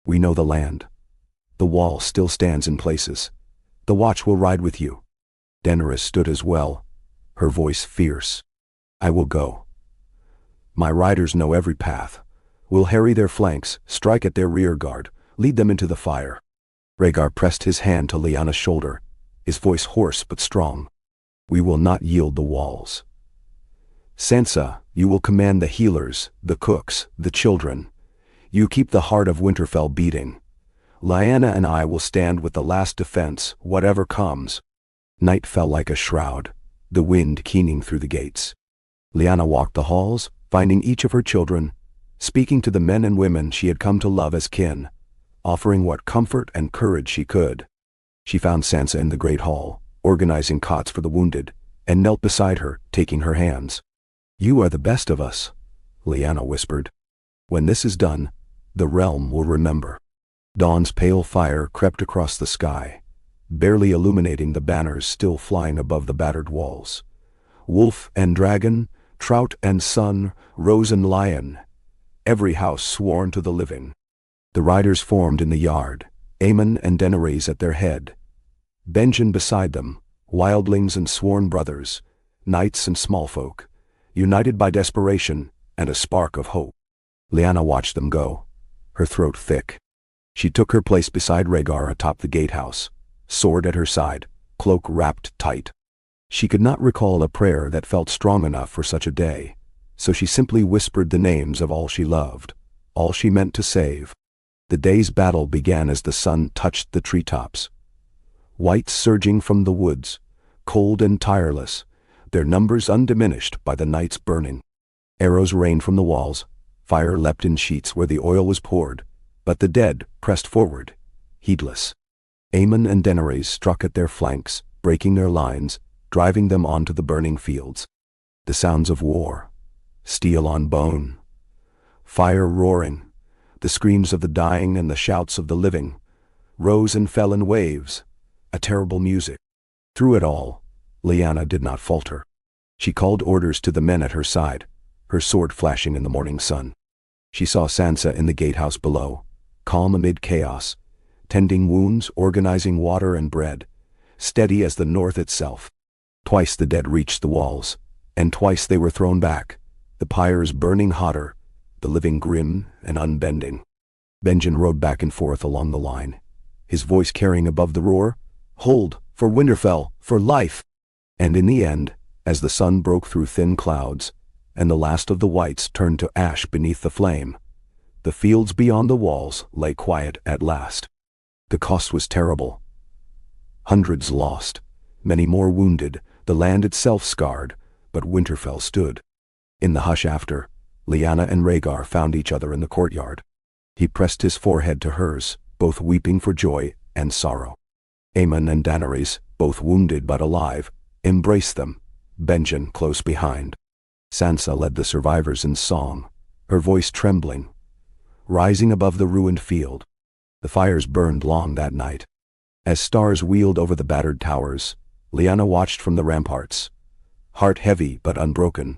"We know the land. The wall still stands in places. The watch will ride with you." Daenerys stood as well, her voice fierce. "I will go. My riders know every path. We'll harry their flanks, strike at their rear guard, lead them into the fire." Rhaegar pressed his hand to Lyanna's shoulder, his voice hoarse but strong. "We will not yield the walls. Sansa, you will command the healers, the cooks, the children. You keep the heart of Winterfell beating. Lyanna and I will stand with the last defense, whatever comes." Night fell like a shroud, the wind keening through the gates. Lyanna walked the halls, finding each of her children, speaking to the men and women she had come to love as kin, offering what comfort and courage she could. She found Sansa in the great hall, organizing cots for the wounded, and knelt beside her, taking her hands. "You are the best of us," Lyanna whispered. "When this is done, the realm will remember." Dawn's pale fire crept across the sky, barely illuminating the banners still flying above the battered walls. Wolf and dragon, trout and sun, rose and lion, every house sworn to the living. The riders formed in the yard, Aemon and Daenerys at their head, Benjen beside them, wildlings and sworn brothers, knights and smallfolk, united by desperation and a spark of hope. Lyanna watched them go, her throat thick. She took her place beside Rhaegar atop the gatehouse, sword at her side, cloak wrapped tight. She could not recall a prayer that felt strong enough for such a day, so she simply whispered the names of all she loved, all she meant to save. The day's battle began as the sun touched the treetops. Whites surging from the woods, cold and tireless, their numbers undiminished by the night's burning. Arrows rained from the walls, fire leapt in sheets where the oil was poured, but the dead pressed forward, heedless. Aemon and Daenerys struck at their flanks, breaking their lines, driving them onto the burning fields. The sounds of war, steel on bone, fire roaring, the screams of the dying and the shouts of the living, rose and fell in waves, a terrible music. Through it all, Lyanna did not falter. She called orders to the men at her side, her sword flashing in the morning sun. She saw Sansa in the gatehouse below, calm amid chaos, tending wounds, organizing water and bread, steady as the north itself. Twice the dead reached the walls, and twice they were thrown back, the pyres burning hotter, the living grim and unbending. Benjen rode back and forth along the line, his voice carrying above the roar, "Hold, for Winterfell, for life!" And in the end, as the sun broke through thin clouds, and the last of the whites turned to ash beneath the flame, the fields beyond the walls lay quiet at last. The cost was terrible. Hundreds lost, many more wounded, the land itself scarred, but Winterfell stood. In the hush after, Lyanna and Rhaegar found each other in the courtyard. He pressed his forehead to hers, both weeping for joy and sorrow. Aemon and Daenerys, both wounded but alive, embraced them, Benjen close behind. Sansa led the survivors in song, her voice trembling, rising above the ruined field. The fires burned long that night. As stars wheeled over the battered towers, Lyanna watched from the ramparts, heart heavy but unbroken.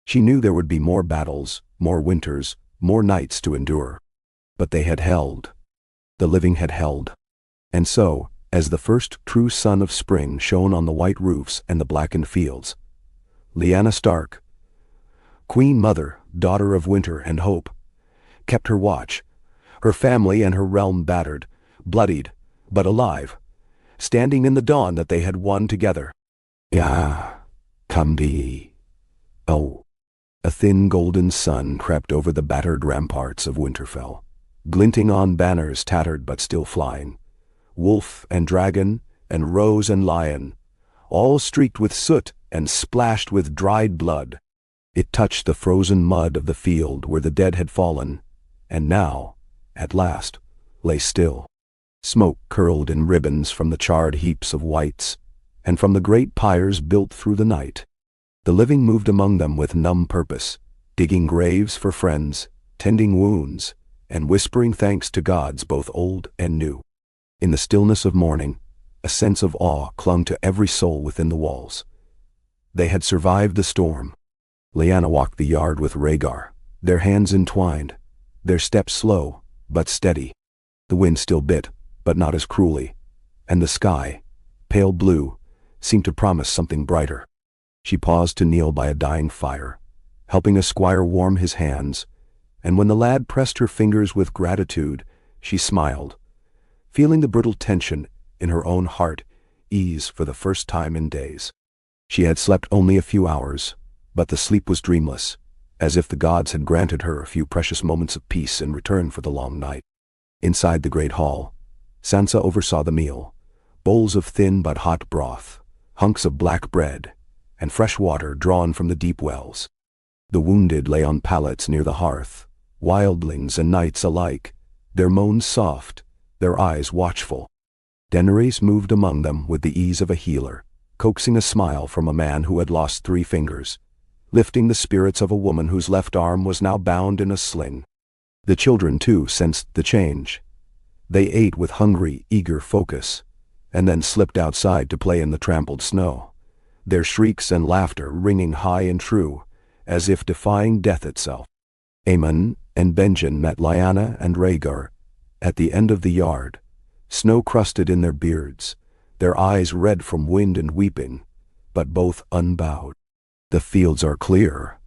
She knew there would be more battles, more winters, more nights to endure. But they had held. The living had held. And so, as the first true sun of spring shone on the white roofs and the blackened fields, Lyanna Stark, Queen Mother, daughter of winter and hope, kept her watch, her family and her realm battered, bloodied, but alive, standing in the dawn that they had won together. "Ya, come be." Oh. A thin golden sun crept over the battered ramparts of Winterfell, glinting on banners tattered but still flying. Wolf and dragon, and rose and lion, all streaked with soot and splashed with dried blood. It touched the frozen mud of the field where the dead had fallen, and now, at last, lay still. Smoke curled in ribbons from the charred heaps of whites, and from the great pyres built through the night. The living moved among them with numb purpose, digging graves for friends, tending wounds, and whispering thanks to gods both old and new. In the stillness of morning, a sense of awe clung to every soul within the walls. They had survived the storm. Lyanna walked the yard with Rhaegar, their hands entwined, their steps slow but steady. The wind still bit, but not as cruelly, and the sky, pale blue, seemed to promise something brighter. She paused to kneel by a dying fire, helping a squire warm his hands, and when the lad pressed her fingers with gratitude, she smiled, feeling the brittle tension in her own heart ease for the first time in days. She had slept only a few hours, but the sleep was dreamless, as if the gods had granted her a few precious moments of peace in return for the long night. Inside the great hall, Sansa oversaw the meal, bowls of thin but hot broth, hunks of black bread, and fresh water drawn from the deep wells. The wounded lay on pallets near the hearth, wildlings and knights alike, their moans soft, their eyes watchful. Daenerys moved among them with the ease of a healer, coaxing a smile from a man who had lost 3 fingers, lifting the spirits of a woman whose left arm was now bound in a sling. The children, too, sensed the change. They ate with hungry, eager focus, and then slipped outside to play in the trampled snow, their shrieks and laughter ringing high and true, as if defying death itself. Aemon and Benjen met Lyanna and Rhaegar at the end of the yard, snow-crusted in their beards, their eyes red from wind and weeping, but both unbowed. "The fields are clear,"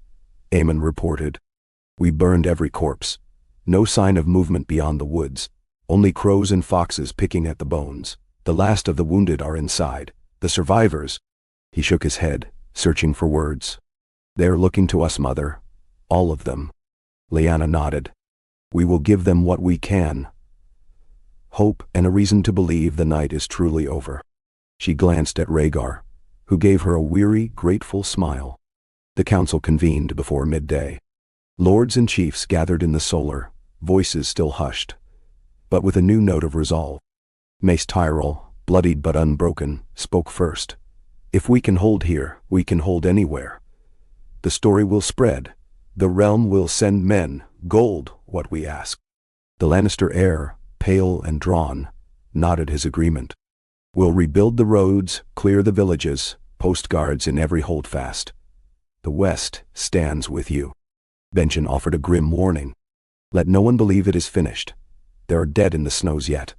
Aemon reported. "We burned every corpse. No sign of movement beyond the woods, only crows and foxes picking at the bones. The last of the wounded are inside. The survivors—" He shook his head, searching for words. "They're looking to us, Mother. All of them." Lyanna nodded. "We will give them what we can, hope, and a reason to believe the night is truly over. She glanced at Rhaegar, who gave her a weary, grateful smile. The council convened before midday. Lords and chiefs gathered in the solar, voices still hushed, but with a new note of resolve. Mace Tyrell, bloodied but unbroken, spoke first. "If we can hold here, we can hold anywhere. The story will spread. The realm will send men, gold, what we ask." The Lannister heir, pale and drawn, nodded his agreement. "We'll rebuild the roads, clear the villages, post guards in every holdfast. The West stands with you." Benjen offered a grim warning. "Let no one believe it is finished. There are dead in the snows yet.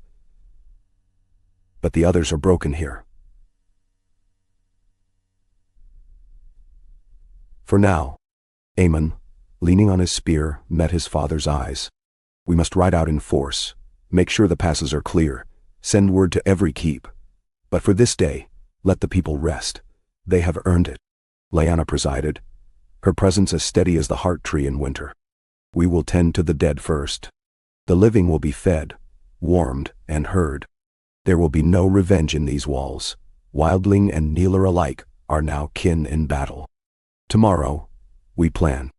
But the others are broken here. For now." Aemon, leaning on his spear, met his father's eyes. "We must ride out in force, make sure the passes are clear, send word to every keep. But for this day, let the people rest. They have earned it." Lyanna presided, her presence as steady as the heart tree in winter. "We will tend to the dead first. The living will be fed, warmed, and heard. There will be no revenge in these walls. Wildling and Kneeler alike are now kin in battle. Tomorrow, we plan.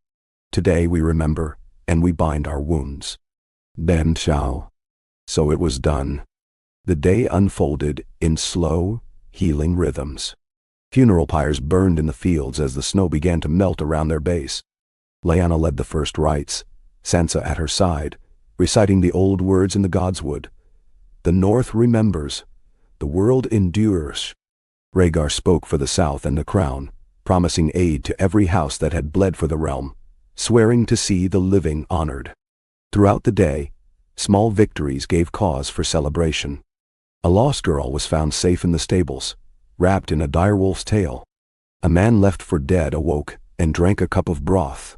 Today we remember, and we bind our wounds. Then shall." So it was done. The day unfolded in slow, healing rhythms. Funeral pyres burned in the fields as the snow began to melt around their base. Lyanna led the first rites, Sansa at her side, reciting the old words in the Godswood. "The North remembers. The world endures." Rhaegar spoke for the South and the Crown, promising aid to every house that had bled for the realm, swearing to see the living honored. Throughout the day, small victories gave cause for celebration. A lost girl was found safe in the stables, wrapped in a direwolf's tail. A man left for dead awoke and drank a cup of broth,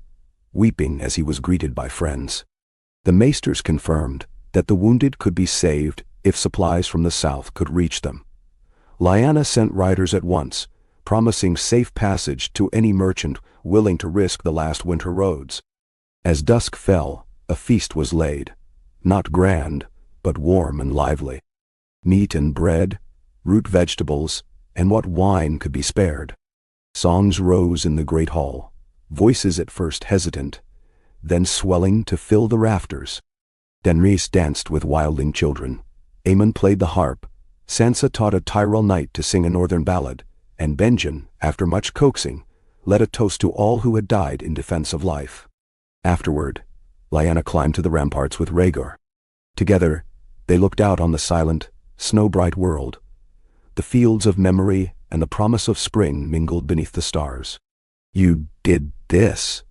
weeping as he was greeted by friends. The maesters confirmed that the wounded could be saved if supplies from the south could reach them. Lyanna sent riders at once, promising safe passage to any merchant willing to risk the last winter roads. As dusk fell, a feast was laid, not grand, but warm and lively. Meat and bread, root vegetables, and what wine could be spared. Songs rose in the great hall, voices at first hesitant, then swelling to fill the rafters. Daenerys danced with wildling children. Aemon played the harp. Sansa taught a Tyrell knight to sing a northern ballad, and Benjen, after much coaxing, led a toast to all who had died in defense of life. Afterward, Lyanna climbed to the ramparts with Rhaegar. Together, they looked out on the silent, snow-bright world. The fields of memory and the promise of spring mingled beneath the stars. "You did this,"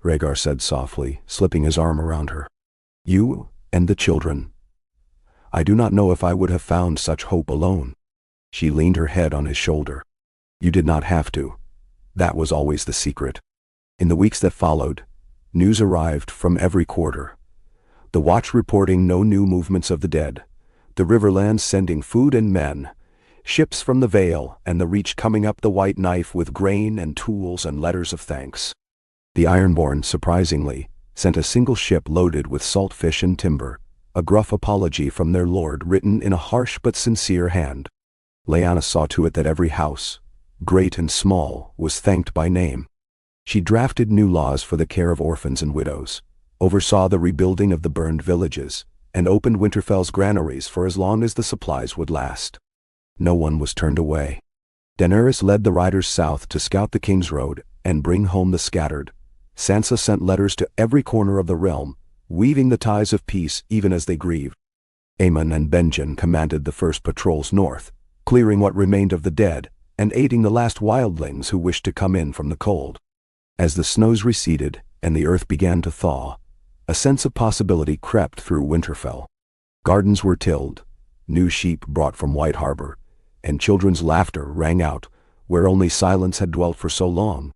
Rhaegar said softly, slipping his arm around her. "You and the children. I do not know if I would have found such hope alone." She leaned her head on his shoulder. "You did not have to. That was always the secret." In the weeks that followed, news arrived from every quarter. The Watch reporting no new movements of the dead, the Riverlands sending food and men, ships from the Vale and the Reach coming up the White Knife with grain and tools and letters of thanks. The Ironborn, surprisingly, sent a single ship loaded with salt fish and timber, a gruff apology from their lord written in a harsh but sincere hand. Lyanna saw to it that every house, great and small, was thanked by name. She drafted new laws for the care of orphans and widows, oversaw the rebuilding of the burned villages, and opened Winterfell's granaries for as long as the supplies would last. No one was turned away. Daenerys led the riders south to scout the King's Road and bring home the scattered. Sansa sent letters to every corner of the realm, weaving the ties of peace even as they grieved. Aemon and Benjen commanded the first patrols north, clearing what remained of the dead and aiding the last wildlings who wished to come in from the cold. As the snows receded and the earth began to thaw, a sense of possibility crept through Winterfell. Gardens were tilled, new sheep brought from White Harbor, and children's laughter rang out where only silence had dwelt for so long.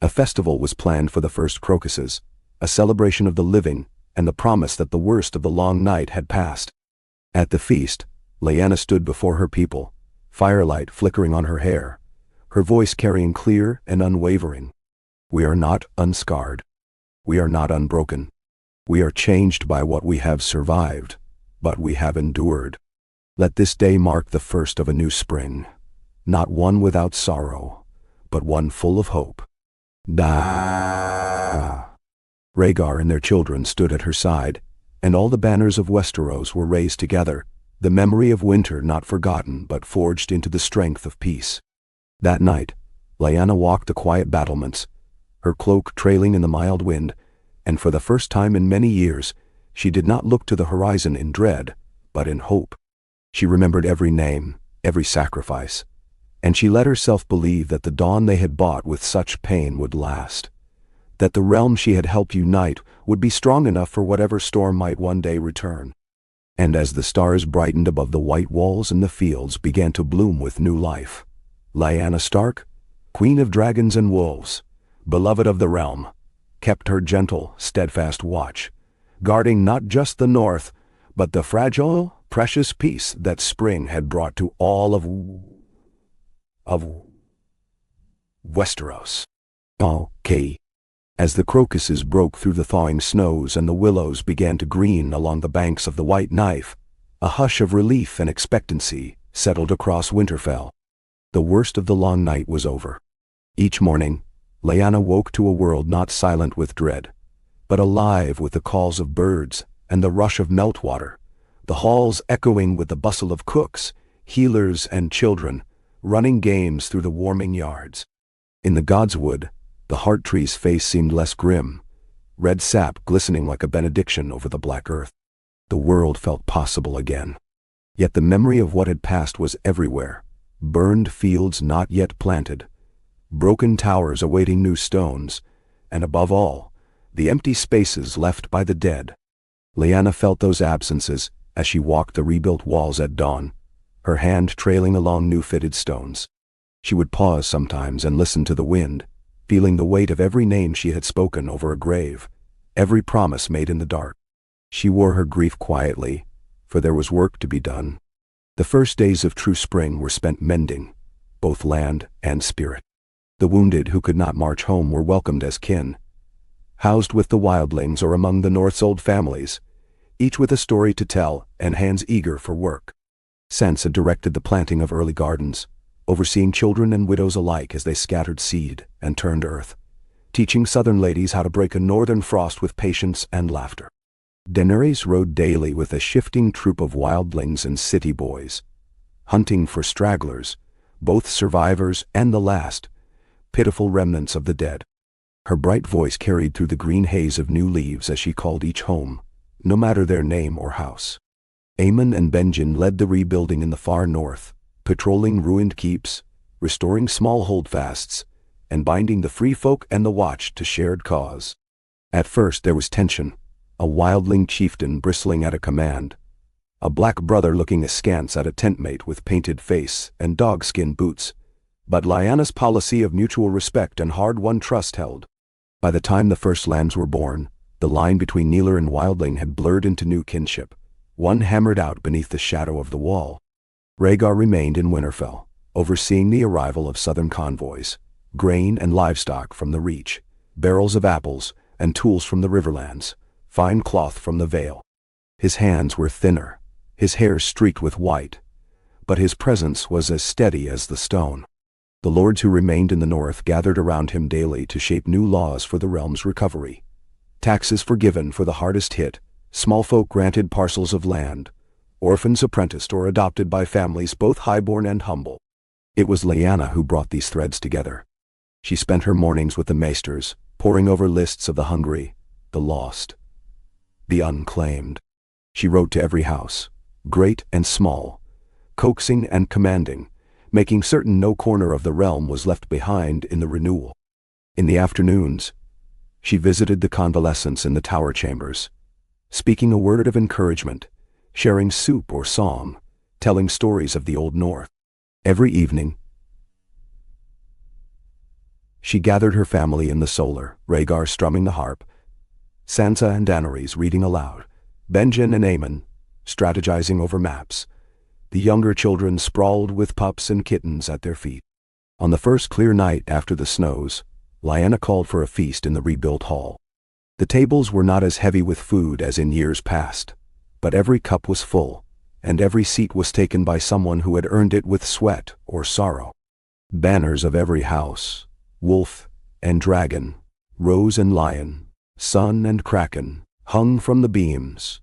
A festival was planned for the first crocuses, a celebration of the living and the promise that the worst of the long night had passed. At the feast, Lyanna stood before her people, firelight flickering on her hair, her voice carrying clear and unwavering. "We are not unscarred. We are not unbroken. We are changed by what we have survived, but we have endured. Let this day mark the first of a new spring, not one without sorrow, but one full of hope. Da. Rhaegar and their children stood at her side, and all the banners of Westeros were raised together, the memory of winter not forgotten but forged into the strength of peace. That night, Lyanna walked the quiet battlements, her cloak trailing in the mild wind, and for the first time in many years, she did not look to the horizon in dread, but in hope. She remembered every name, every sacrifice, and she let herself believe that the dawn they had bought with such pain would last, that the realm she had helped unite would be strong enough for whatever storm might one day return. And as the stars brightened above the white walls and the fields began to bloom with new life, Lyanna Stark, Queen of Dragons and Wolves, beloved of the realm, kept her gentle, steadfast watch, guarding not just the north, but the fragile, precious peace that spring had brought to all of Westeros. Okay. As the crocuses broke through the thawing snows and the willows began to green along the banks of the White Knife, a hush of relief and expectancy settled across Winterfell. The worst of the long night was over. Each morning, Lyanna woke to a world not silent with dread, but alive with the calls of birds and the rush of meltwater, the halls echoing with the bustle of cooks, healers, and children, running games through the warming yards. In the Godswood, the heart tree's face seemed less grim, red sap glistening like a benediction over the black earth. The world felt possible again. Yet the memory of what had passed was everywhere. Burned fields not yet planted, broken towers awaiting new stones, and above all, the empty spaces left by the dead. Lyanna felt those absences as she walked the rebuilt walls at dawn, her hand trailing along new-fitted stones. She would pause sometimes and listen to the wind, feeling the weight of every name she had spoken over a grave, every promise made in the dark. She wore her grief quietly, for there was work to be done. The first days of true spring were spent mending, both land and spirit. The wounded who could not march home were welcomed as kin, housed with the wildlings or among the North's old families, each with a story to tell and hands eager for work. Sansa directed the planting of early gardens, overseeing children and widows alike as they scattered seed and turned earth, teaching southern ladies how to break a northern frost with patience and laughter. Daenerys rode daily with a shifting troop of wildlings and city boys, hunting for stragglers, both survivors and the last, pitiful remnants of the dead. Her bright voice carried through the green haze of new leaves as she called each home, no matter their name or house. Aemon and Benjen led the rebuilding in the far north, patrolling ruined keeps, restoring small holdfasts, and binding the free folk and the Watch to shared cause. At first there was tension, a wildling chieftain bristling at a command, a black brother looking askance at a tentmate with painted face and dogskin boots, but Lyanna's policy of mutual respect and hard-won trust held. By the time the first lambs were born, the line between Kneeler and wildling had blurred into new kinship, one hammered out beneath the shadow of the wall. Rhaegar remained in Winterfell, overseeing the arrival of southern convoys, grain and livestock from the Reach, barrels of apples and tools from the Riverlands, fine cloth from the Vale. His hands were thinner, his hair streaked with white, but his presence was as steady as the stone. The lords who remained in the north gathered around him daily to shape new laws for the realm's recovery. Taxes forgiven for the hardest hit, small folk granted parcels of land, orphans apprenticed or adopted by families both highborn and humble. It was Lyanna who brought these threads together. She spent her mornings with the maesters, poring over lists of the hungry, the lost, the unclaimed. She wrote to every house, great and small, coaxing and commanding, making certain no corner of the realm was left behind in the renewal. In the afternoons, she visited the convalescents in the tower chambers, speaking a word of encouragement, sharing soup or song, telling stories of the Old North. Every evening, she gathered her family in the solar, Rhaegar strumming the harp, Sansa and Daenerys reading aloud, Benjen and Aemon strategizing over maps, the younger children sprawled with pups and kittens at their feet. On the first clear night after the snows, Lyanna called for a feast in the rebuilt hall. The tables were not as heavy with food as in years past, but every cup was full, and every seat was taken by someone who had earned it with sweat or sorrow. Banners of every house, wolf and dragon, rose and lion, sun and kraken, hung from the beams.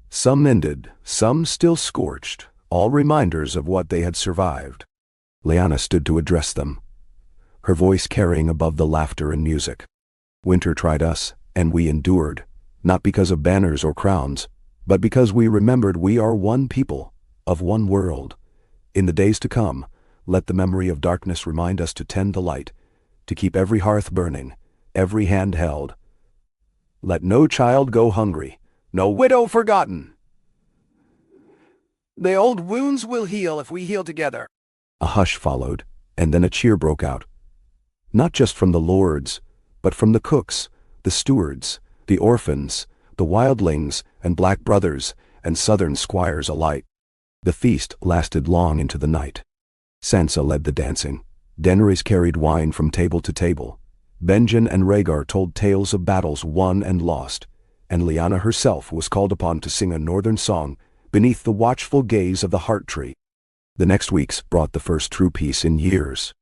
Some ended, some still scorched, all reminders of what they had survived. Lyanna stood to address them, her voice carrying above the laughter and music. Winter tried us, and we endured, not because of banners or crowns, but because we remembered we are one people, of one world. In the days to come, let the memory of darkness remind us to tend the light, to keep every hearth burning, every hand held. Let no child go hungry, no widow forgotten. The old wounds will heal if we heal together. A hush followed, and then a cheer broke out. Not just from the lords, but from the cooks, the stewards, the orphans, the wildlings and black brothers and southern squires alike. The feast lasted long into the night. Sansa led the dancing. Daenerys carried wine from table to table. Benjen and Rhaegar told tales of battles won and lost, and Lyanna herself was called upon to sing a northern song beneath the watchful gaze of the heart tree. The next weeks brought the first true peace in years.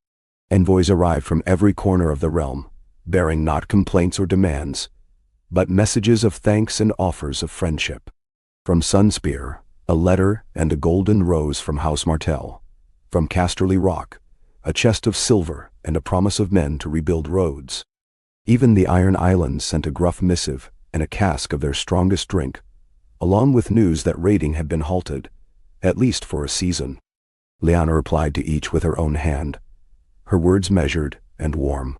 Envoys arrived from every corner of the realm, bearing not complaints or demands, but messages of thanks and offers of friendship. From Sunspear, a letter and a golden rose from House Martell. From Casterly Rock, a chest of silver and a promise of men to rebuild roads. Even the Iron Islands sent a gruff missive and a cask of their strongest drink, along with news that raiding had been halted, at least for a season. Lyanna replied to each with her own hand, her words measured and warm.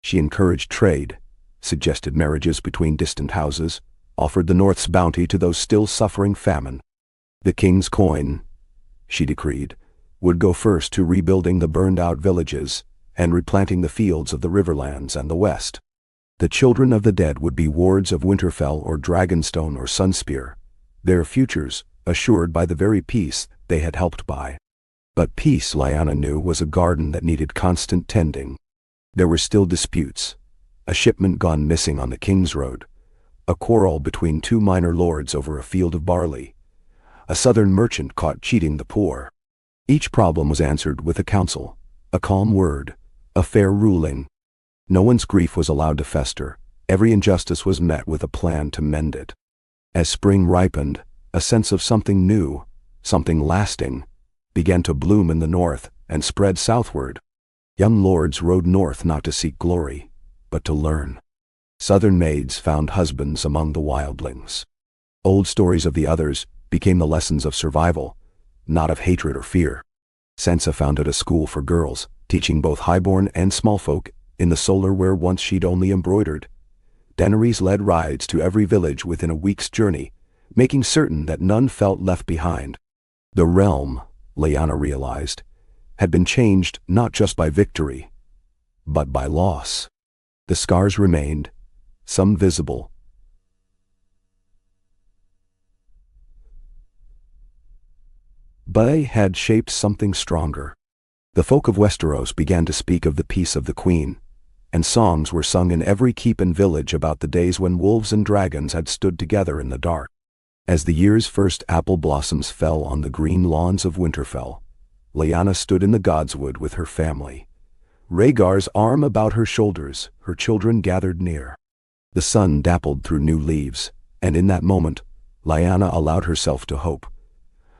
She encouraged trade, suggested marriages between distant houses, offered the North's bounty to those still suffering famine. The king's coin, she decreed, would go first to rebuilding the burned-out villages and replanting the fields of the Riverlands and the West. The children of the dead would be wards of Winterfell or Dragonstone or Sunspear, their futures assured by the very peace they had helped buy. But peace, Lyanna knew, was a garden that needed constant tending. There were still disputes, a shipment gone missing on the King's Road, a quarrel between two minor lords over a field of barley, a southern merchant caught cheating the poor. Each problem was answered with a counsel, a calm word, a fair ruling. No one's grief was allowed to fester. Every injustice was met with a plan to mend it. As spring ripened, a sense of something new, something lasting, began to bloom in the north and spread southward. Young lords rode north not to seek glory, but to learn. Southern maids found husbands among the wildlings. Old stories of the others became the lessons of survival, not of hatred or fear. Sansa founded a school for girls, teaching both highborn and small folk in the solar where once she'd only embroidered. Daenerys led rides to every village within a week's journey, making certain that none felt left behind. The realm, Lyanna realized, had been changed not just by victory, but by loss. The scars remained, some visible, but they had shaped something stronger. The folk of Westeros began to speak of the peace of the Queen, and songs were sung in every keep and village about the days when wolves and dragons had stood together in the dark. As the year's first apple blossoms fell on the green lawns of Winterfell, Lyanna stood in the Godswood with her family. Rhaegar's arm about her shoulders, her children gathered near. The sun dappled through new leaves, and in that moment, Lyanna allowed herself to hope.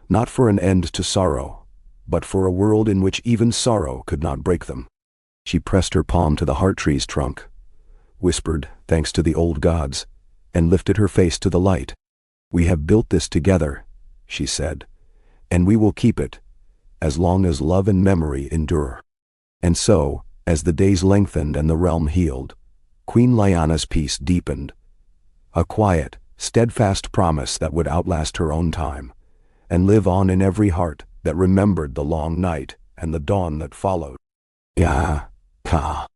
Not for an end to sorrow, but for a world in which even sorrow could not break them. She pressed her palm to the heart tree's trunk, whispered, "Thanks to the old gods," and lifted her face to the light. "We have built this together," she said, "and we will keep it, as long as love and memory endure." And so, as the days lengthened and the realm healed, Queen Lyanna's peace deepened, a quiet, steadfast promise that would outlast her own time, and live on in every heart that remembered the long night and the dawn that followed. Ka.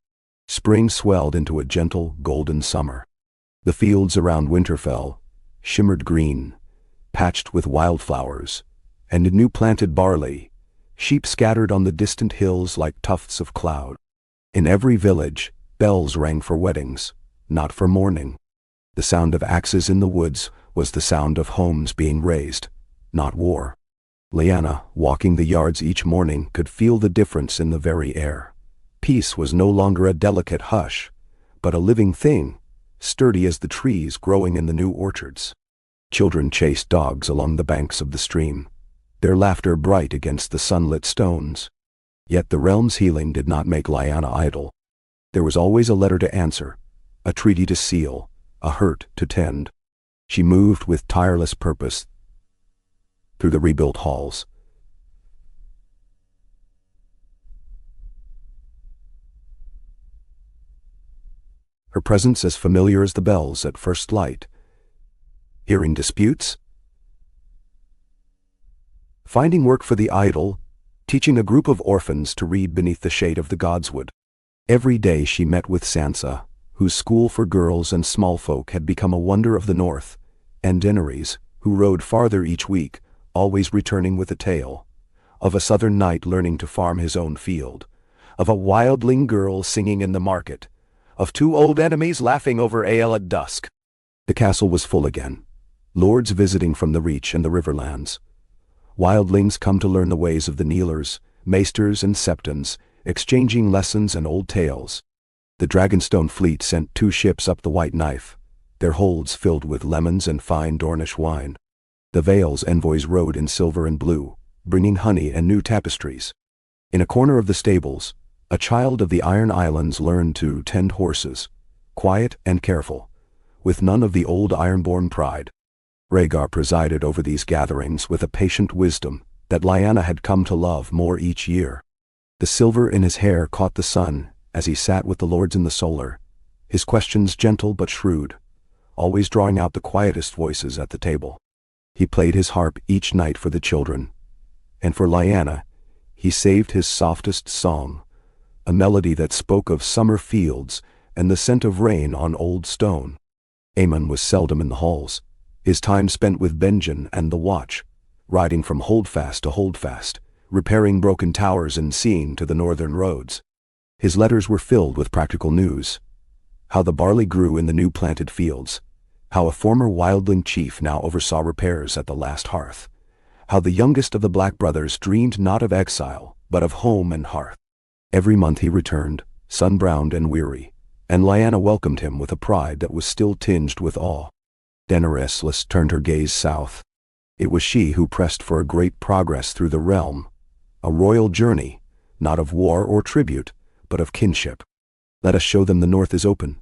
Spring swelled into a gentle, golden summer. The fields around Winterfell shimmered green, patched with wildflowers, and new-planted barley. Sheep scattered on the distant hills like tufts of cloud. In every village, bells rang for weddings, not for mourning. The sound of axes in the woods was the sound of homes being raised, not war. Lyanna, walking the yards each morning, could feel the difference in the very air. Peace was no longer a delicate hush, but a living thing, sturdy as the trees growing in the new orchards. Children chased dogs along the banks of the stream, their laughter bright against the sunlit stones. Yet the realm's healing did not make Lyanna idle. There was always a letter to answer, a treaty to seal, a hurt to tend. She moved with tireless purpose through the rebuilt halls. Her presence as familiar as the bells at first light. Hearing disputes, finding work for the idle, teaching a group of orphans to read beneath the shade of the godswood. Every day she met with Sansa, whose school for girls and small folk had become a wonder of the north, and Daenerys, who rode farther each week, always returning with a tale of a southern knight learning to farm his own field, of a wildling girl singing in the market, of two old enemies laughing over ale at dusk. The castle was full again, lords visiting from the Reach and the Riverlands. Wildlings come to learn the ways of the Kneelers, Maesters and Septons, exchanging lessons and old tales. The Dragonstone fleet sent 2 ships up the White Knife, their holds filled with lemons and fine Dornish wine. The Vale's envoys rode in silver and blue, bringing honey and new tapestries. In a corner of the stables, a child of the Iron Islands learned to tend horses, quiet and careful, with none of the old ironborn pride. Rhaegar presided over these gatherings with a patient wisdom that Lyanna had come to love more each year. The silver in his hair caught the sun as he sat with the lords in the solar, his questions gentle but shrewd, always drawing out the quietest voices at the table. He played his harp each night for the children, and for Lyanna, he saved his softest song, a melody that spoke of summer fields and the scent of rain on old stone. Aemon was seldom in the halls, his time spent with Benjen and the Watch, riding from holdfast to holdfast, repairing broken towers and seeing to the northern roads. His letters were filled with practical news, how the barley grew in the new planted fields, how a former wildling chief now oversaw repairs at the last hearth, how the youngest of the Black brothers dreamed not of exile, but of home and hearth. Every month he returned, sun-browned and weary, and Lyanna welcomed him with a pride that was still tinged with awe. Daenerys turned her gaze south. It was she who pressed for a great progress through the realm, a royal journey, not of war or tribute, but of kinship. Let us show them the north is open.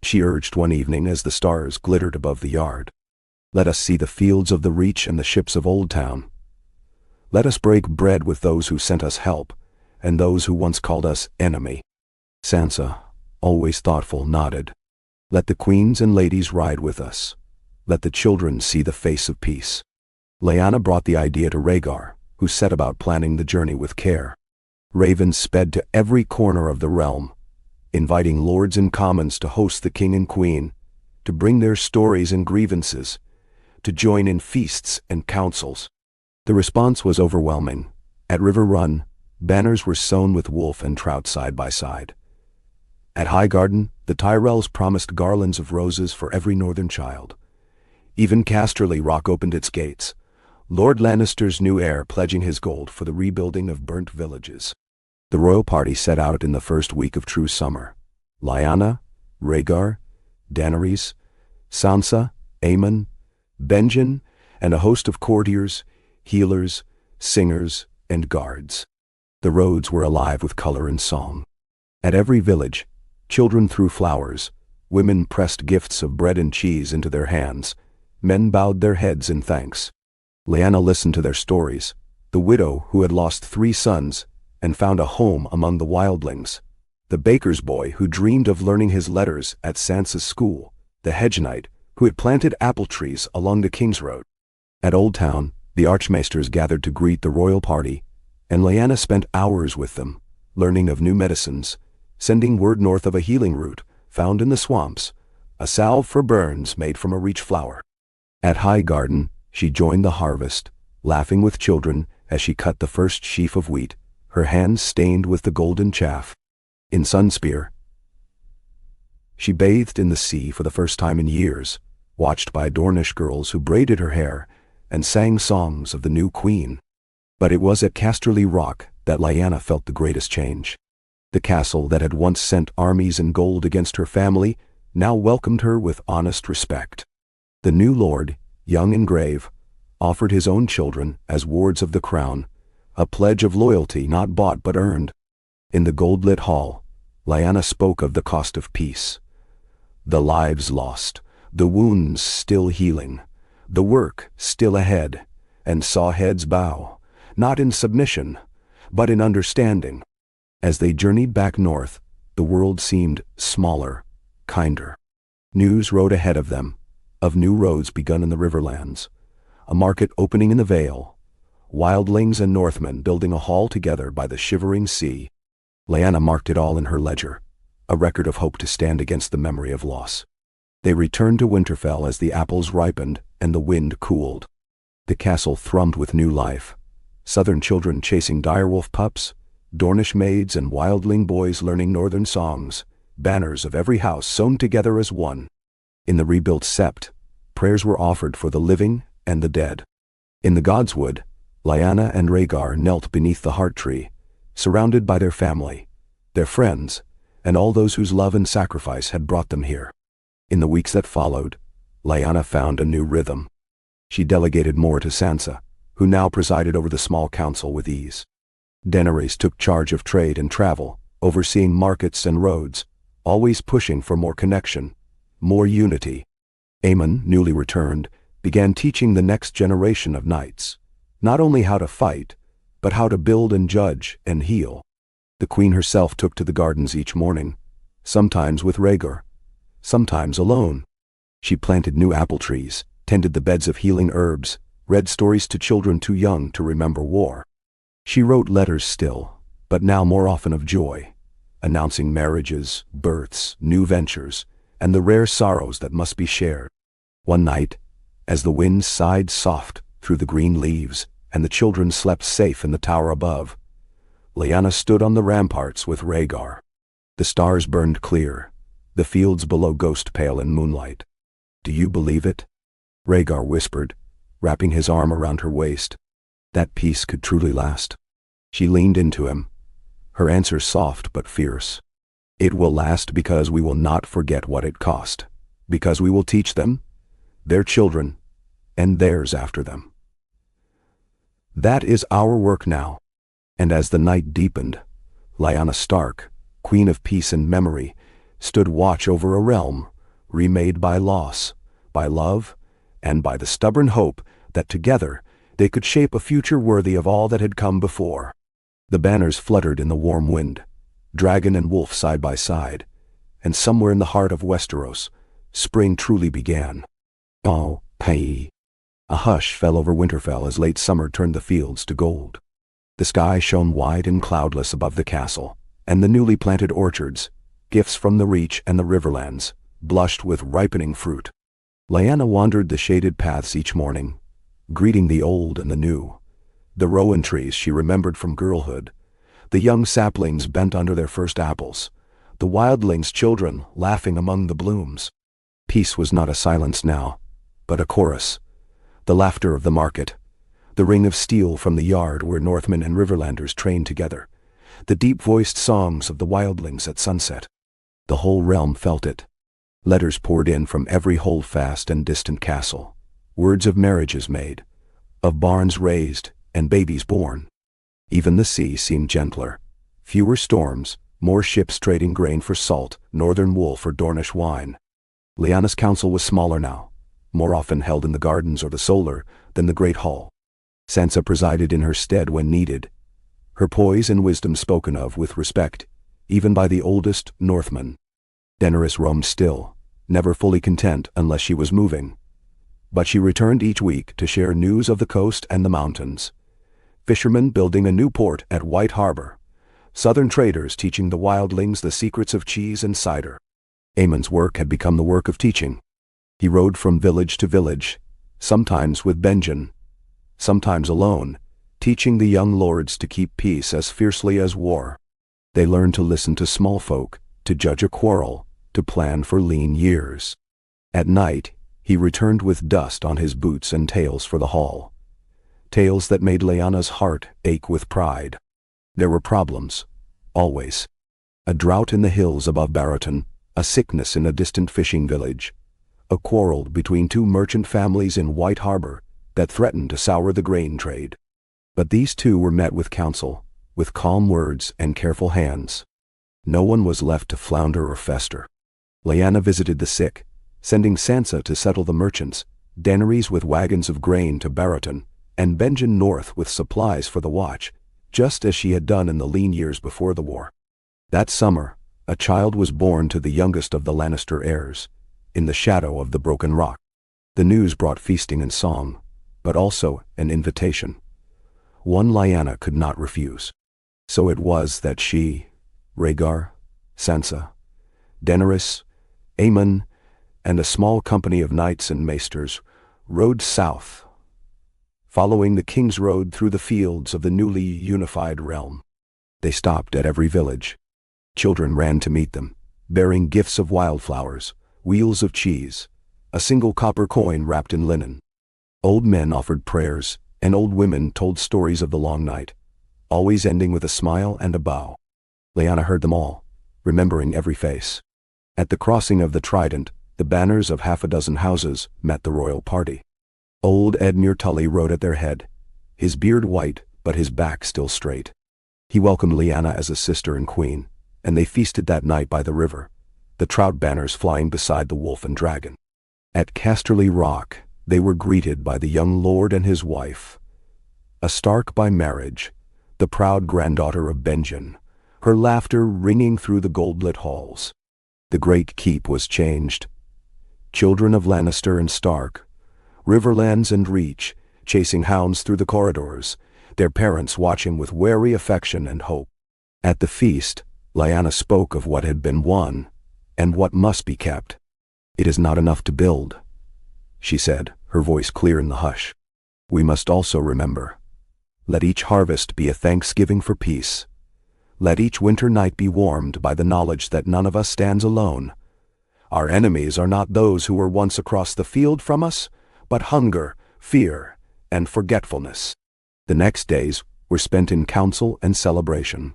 She urged one evening as the stars glittered above the yard. Let us see the fields of the Reach and the ships of Old Town. Let us break bread with those who sent us help, and those who once called us enemy. Sansa, always thoughtful, nodded. Let the queens and ladies ride with us. Let the children see the face of peace. Lyanna brought the idea to Rhaegar, who set about planning the journey with care. Ravens sped to every corner of the realm, inviting lords and commons to host the king and queen, to bring their stories and grievances, to join in feasts and councils. The response was overwhelming. At River Run, banners were sown with wolf and trout side by side. At Highgarden, the Tyrells promised garlands of roses for every northern child. Even Casterly Rock opened its gates, Lord Lannister's new heir pledging his gold for the rebuilding of burnt villages. The royal party set out in the first week of true summer. Lyanna, Rhaegar, Daenerys, Sansa, Aemon, Benjen, and a host of courtiers, healers, singers, and guards. The roads were alive with color and song. At every village, children threw flowers, women pressed gifts of bread and cheese into their hands, men bowed their heads in thanks. Lyanna listened to their stories, the widow who had lost 3 sons and found a home among the wildlings, the baker's boy who dreamed of learning his letters at Sansa's school, the hedge knight who had planted apple trees along the King's Road. At Old Town, the archmaesters gathered to greet the royal party, and Lyanna spent hours with them, learning of new medicines, sending word north of a healing root found in the swamps, a salve for burns made from a Reach flower. At Highgarden, she joined the harvest, laughing with children as she cut the first sheaf of wheat, her hands stained with the golden chaff. In Sunspear, she bathed in the sea for the first time in years, watched by Dornish girls who braided her hair and sang songs of the new queen. But it was at Casterly Rock that Lyanna felt the greatest change. The castle that had once sent armies in gold against her family now welcomed her with honest respect. The new lord, young and grave, offered his own children as wards of the crown, a pledge of loyalty not bought but earned. In the gold-lit hall, Lyanna spoke of the cost of peace. The lives lost, the wounds still healing, the work still ahead, and saw heads bow, not in submission, but in understanding. As they journeyed back north, the world seemed smaller, kinder. News rode ahead of them, of new roads begun in the Riverlands, a market opening in the Vale, wildlings and Northmen building a hall together by the shivering sea. Lyanna marked it all in her ledger, a record of hope to stand against the memory of loss. They returned to Winterfell as the apples ripened and the wind cooled. The castle thrummed with new life. Southern children chasing direwolf pups, Dornish maids and wildling boys learning northern songs, banners of every house sewn together as one. In the rebuilt sept, prayers were offered for the living and the dead. In the Godswood, Lyanna and Rhaegar knelt beneath the heart tree, surrounded by their family, their friends, and all those whose love and sacrifice had brought them here. In the weeks that followed, Lyanna found a new rhythm. She delegated more to Sansa, who now presided over the small council with ease. Daenerys took charge of trade and travel, overseeing markets and roads, always pushing for more connection, more unity. Aemon, newly returned, began teaching the next generation of knights, not only how to fight, but how to build and judge and heal. The queen herself took to the gardens each morning, sometimes with Rhaegar, sometimes alone. She planted new apple trees, tended the beds of healing herbs, read stories to children too young to remember war. She wrote letters still, but now more often of joy, announcing marriages, births, new ventures, and the rare sorrows that must be shared. One night, as the wind sighed soft through the green leaves and the children slept safe in the tower above, Lyanna stood on the ramparts with Rhaegar. The stars burned clear, the fields below ghost pale in moonlight. "Do you believe it?" Rhaegar whispered, wrapping his arm around her waist. That peace could truly last. She leaned into him, her answer soft but fierce. "It will last because we will not forget what it cost, because we will teach them, their children, and theirs after them. That is our work now." And as the night deepened, Lyanna Stark, Queen of Peace and Memory, stood watch over a realm remade by loss, by love, and by the stubborn hope that together they could shape a future worthy of all that had come before. The banners fluttered in the warm wind, dragon and wolf side by side, and somewhere in the heart of Westeros, spring truly began. Oh, pay! A hush fell over Winterfell as late summer turned the fields to gold. The sky shone wide and cloudless above the castle, and the newly planted orchards, gifts from the Reach and the Riverlands, blushed with ripening fruit. Lyanna wandered the shaded paths each morning, greeting the old and the new, the rowan trees she remembered from girlhood, the young saplings bent under their first apples, the wildlings' children laughing among the blooms. Peace was not a silence now, but a chorus, the laughter of the market, the ring of steel from the yard where Northmen and Riverlanders trained together, the deep-voiced songs of the wildlings at sunset. The whole realm felt it. Letters poured in from every holdfast and distant castle, words of marriages made, of barns raised and babies born. Even the sea seemed gentler. Fewer storms, more ships trading grain for salt, northern wool for Dornish wine. Lyanna's council was smaller now, more often held in the gardens or the solar than the great hall. Sansa presided in her stead when needed, her poise and wisdom spoken of with respect, even by the oldest Northmen. Daenerys roamed still, never fully content unless she was moving. But she returned each week to share news of the coast and the mountains. Fishermen building a new port at White Harbor, southern traders teaching the wildlings the secrets of cheese and cider. Aemon's work had become the work of teaching. He rode from village to village, sometimes with Benjen, sometimes alone, teaching the young lords to keep peace as fiercely as war. They learned to listen to small folk, to judge a quarrel, to plan for lean years. At night, he returned with dust on his boots and tales for the hall. Tales that made Lyanna's heart ache with pride. There were problems. Always. A drought in the hills above Barrowton, a sickness in a distant fishing village, a quarrel between two merchant families in White Harbor that threatened to sour the grain trade. But these two were met with counsel, with calm words and careful hands. No one was left to flounder or fester. Lyanna visited the sick, sending Sansa to settle the merchants, Daenerys with wagons of grain to Barrowton, and Benjen north with supplies for the watch, just as she had done in the lean years before the war. That summer, a child was born to the youngest of the Lannister heirs, in the shadow of the Broken Rock. The news brought feasting and song, but also an invitation. One Lyanna could not refuse. So it was that she, Rhaegar, Sansa, Daenerys, Aemon, and a small company of knights and maesters rode south, following the King's Road through the fields of the newly unified realm. They stopped at every village. Children ran to meet them, bearing gifts of wildflowers, wheels of cheese, a single copper coin wrapped in linen. Old men offered prayers, and old women told stories of the long night, always ending with a smile and a bow. Lyanna heard them all, remembering every face. At the crossing of the Trident, the banners of half a dozen houses met the royal party. Old Edmure Tully rode at their head, his beard white but his back still straight. He welcomed Lyanna as a sister and queen, and they feasted that night by the river, the trout banners flying beside the wolf and dragon. At Casterly Rock, they were greeted by the young lord and his wife, a Stark by marriage, the proud granddaughter of Benjen, her laughter ringing through the gold-lit halls. The great keep was changed. Children of Lannister and Stark, Riverlands and Reach, chasing hounds through the corridors, their parents watching with wary affection and hope. At the feast, Lyanna spoke of what had been won, and what must be kept. "It is not enough to build," she said, her voice clear in the hush. "We must also remember. Let each harvest be a thanksgiving for peace. Let each winter night be warmed by the knowledge that none of us stands alone. Our enemies are not those who were once across the field from us, but hunger, fear, and forgetfulness." The next days were spent in council and celebration.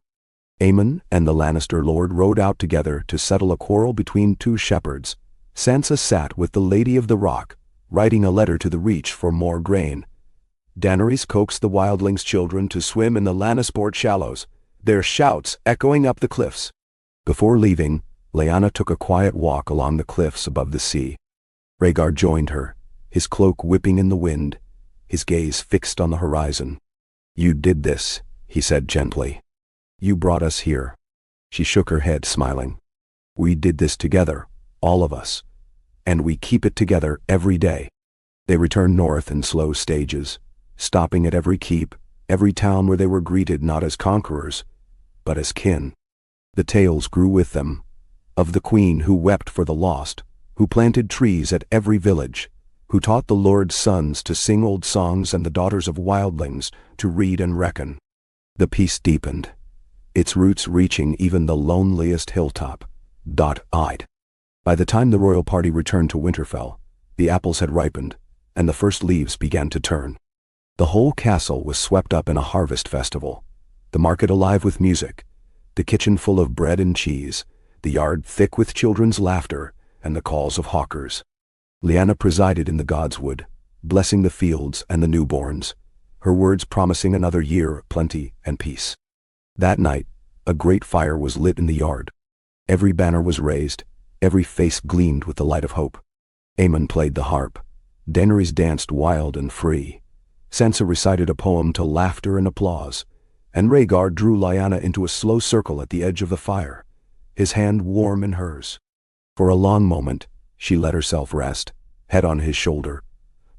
Aemon and the Lannister lord rode out together to settle a quarrel between two shepherds. Sansa sat with the Lady of the Rock, writing a letter to the Reach for more grain. Daenerys coaxed the wildlings' children to swim in the Lannisport shallows, their shouts echoing up the cliffs. Before leaving, Lyanna took a quiet walk along the cliffs above the sea. Rhaegar joined her, his cloak whipping in the wind, his gaze fixed on the horizon. "You did this," he said gently. "You brought us here." She shook her head, smiling. "We did this together, all of us, and we keep it together every day." They returned north in slow stages, stopping at every keep, every town where they were greeted not as conquerors, but as kin. The tales grew with them, of the queen who wept for the lost, who planted trees at every village, who taught the lord's sons to sing old songs and the daughters of wildlings to read and reckon. The peace deepened, its roots reaching even the loneliest hilltop. By the time the royal party returned to Winterfell, the apples had ripened, and the first leaves began to turn. The whole castle was swept up in a harvest festival, the market alive with music, the kitchen full of bread and cheese, the yard thick with children's laughter and the calls of hawkers. Lyanna presided in the godswood, blessing the fields and the newborns, her words promising another year of plenty and peace. That night, a great fire was lit in the yard. Every banner was raised, every face gleamed with the light of hope. Aemon played the harp, Daenerys danced wild and free, Sansa recited a poem to laughter and applause, and Rhaegar drew Lyanna into a slow circle at the edge of the fire, his hand warm in hers. For a long moment, she let herself rest, head on his shoulder,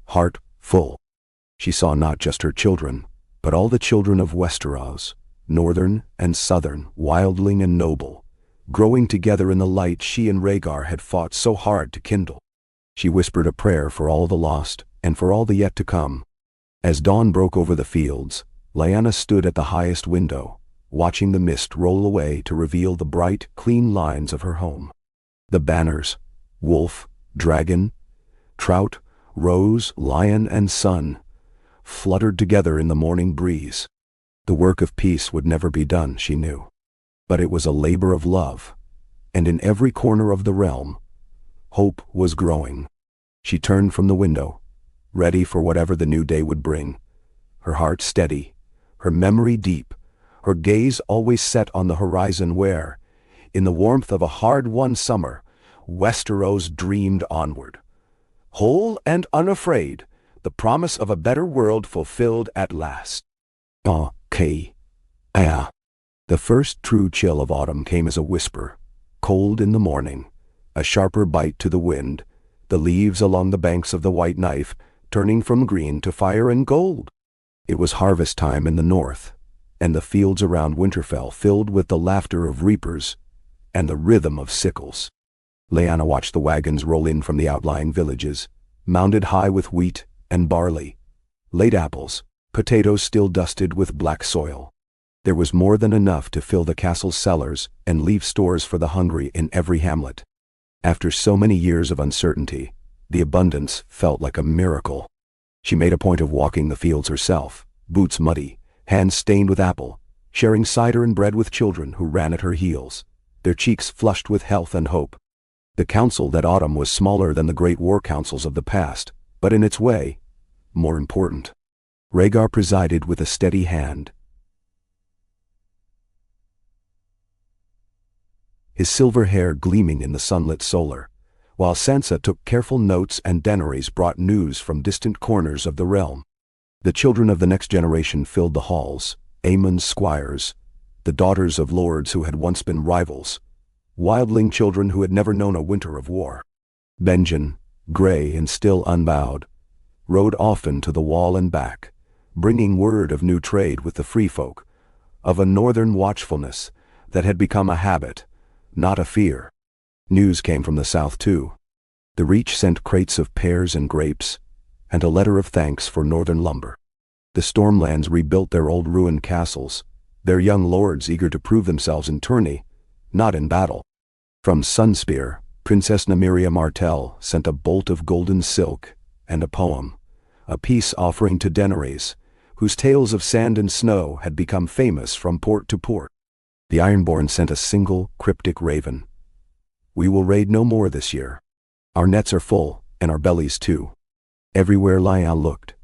heart full. She saw not just her children, but all the children of Westeros, northern and southern, wildling and noble, growing together in the light she and Rhaegar had fought so hard to kindle. She whispered a prayer for all the lost and for all the yet to come. As dawn broke over the fields, Lyanna stood at the highest window, watching the mist roll away to reveal the bright, clean lines of her home. The banners, wolf, dragon, trout, rose, lion, and sun, fluttered together in the morning breeze. The work of peace would never be done, she knew. But it was a labor of love, and in every corner of the realm, hope was growing. She turned from the window, ready for whatever the new day would bring, her heart steady, her memory deep, her gaze always set on the horizon where, in the warmth of a hard-won summer, Westeros dreamed onward. Whole and unafraid, the promise of a better world fulfilled at last. The first true chill of autumn came as a whisper, cold in the morning, a sharper bite to the wind, the leaves along the banks of the White Knife turning from green to fire and gold. It was harvest time in the north, and the fields around Winterfell filled with the laughter of reapers and the rhythm of sickles. Lyanna watched the wagons roll in from the outlying villages, mounded high with wheat and barley, late apples, potatoes still dusted with black soil. There was more than enough to fill the castle's cellars and leave stores for the hungry in every hamlet. After so many years of uncertainty, the abundance felt like a miracle. She made a point of walking the fields herself, boots muddy, hands stained with apple, sharing cider and bread with children who ran at her heels, their cheeks flushed with health and hope. The council that autumn was smaller than the great war councils of the past, but in its way, more important. Rhaegar presided with a steady hand, his silver hair gleaming in the sunlit solar, while Sansa took careful notes and Daenerys brought news from distant corners of the realm. The children of the next generation filled the halls, Aemon's squires, the daughters of lords who had once been rivals, wildling children who had never known a winter of war. Benjen, gray and still unbowed, rode often to the wall and back, bringing word of new trade with the free folk, of a northern watchfulness that had become a habit, not a fear. News came from the south too. The Reach sent crates of pears and grapes, and a letter of thanks for northern lumber. The Stormlands rebuilt their old ruined castles, their young lords eager to prove themselves in tourney, not in battle. From Sunspear, Princess Nymeria Martell sent a bolt of golden silk and a poem, a peace offering to Daenerys, whose tales of sand and snow had become famous from port to port. The Ironborn sent a single, cryptic raven. We will raid no more this year. Our nets are full, and our bellies too. Everywhere Lyanna looked,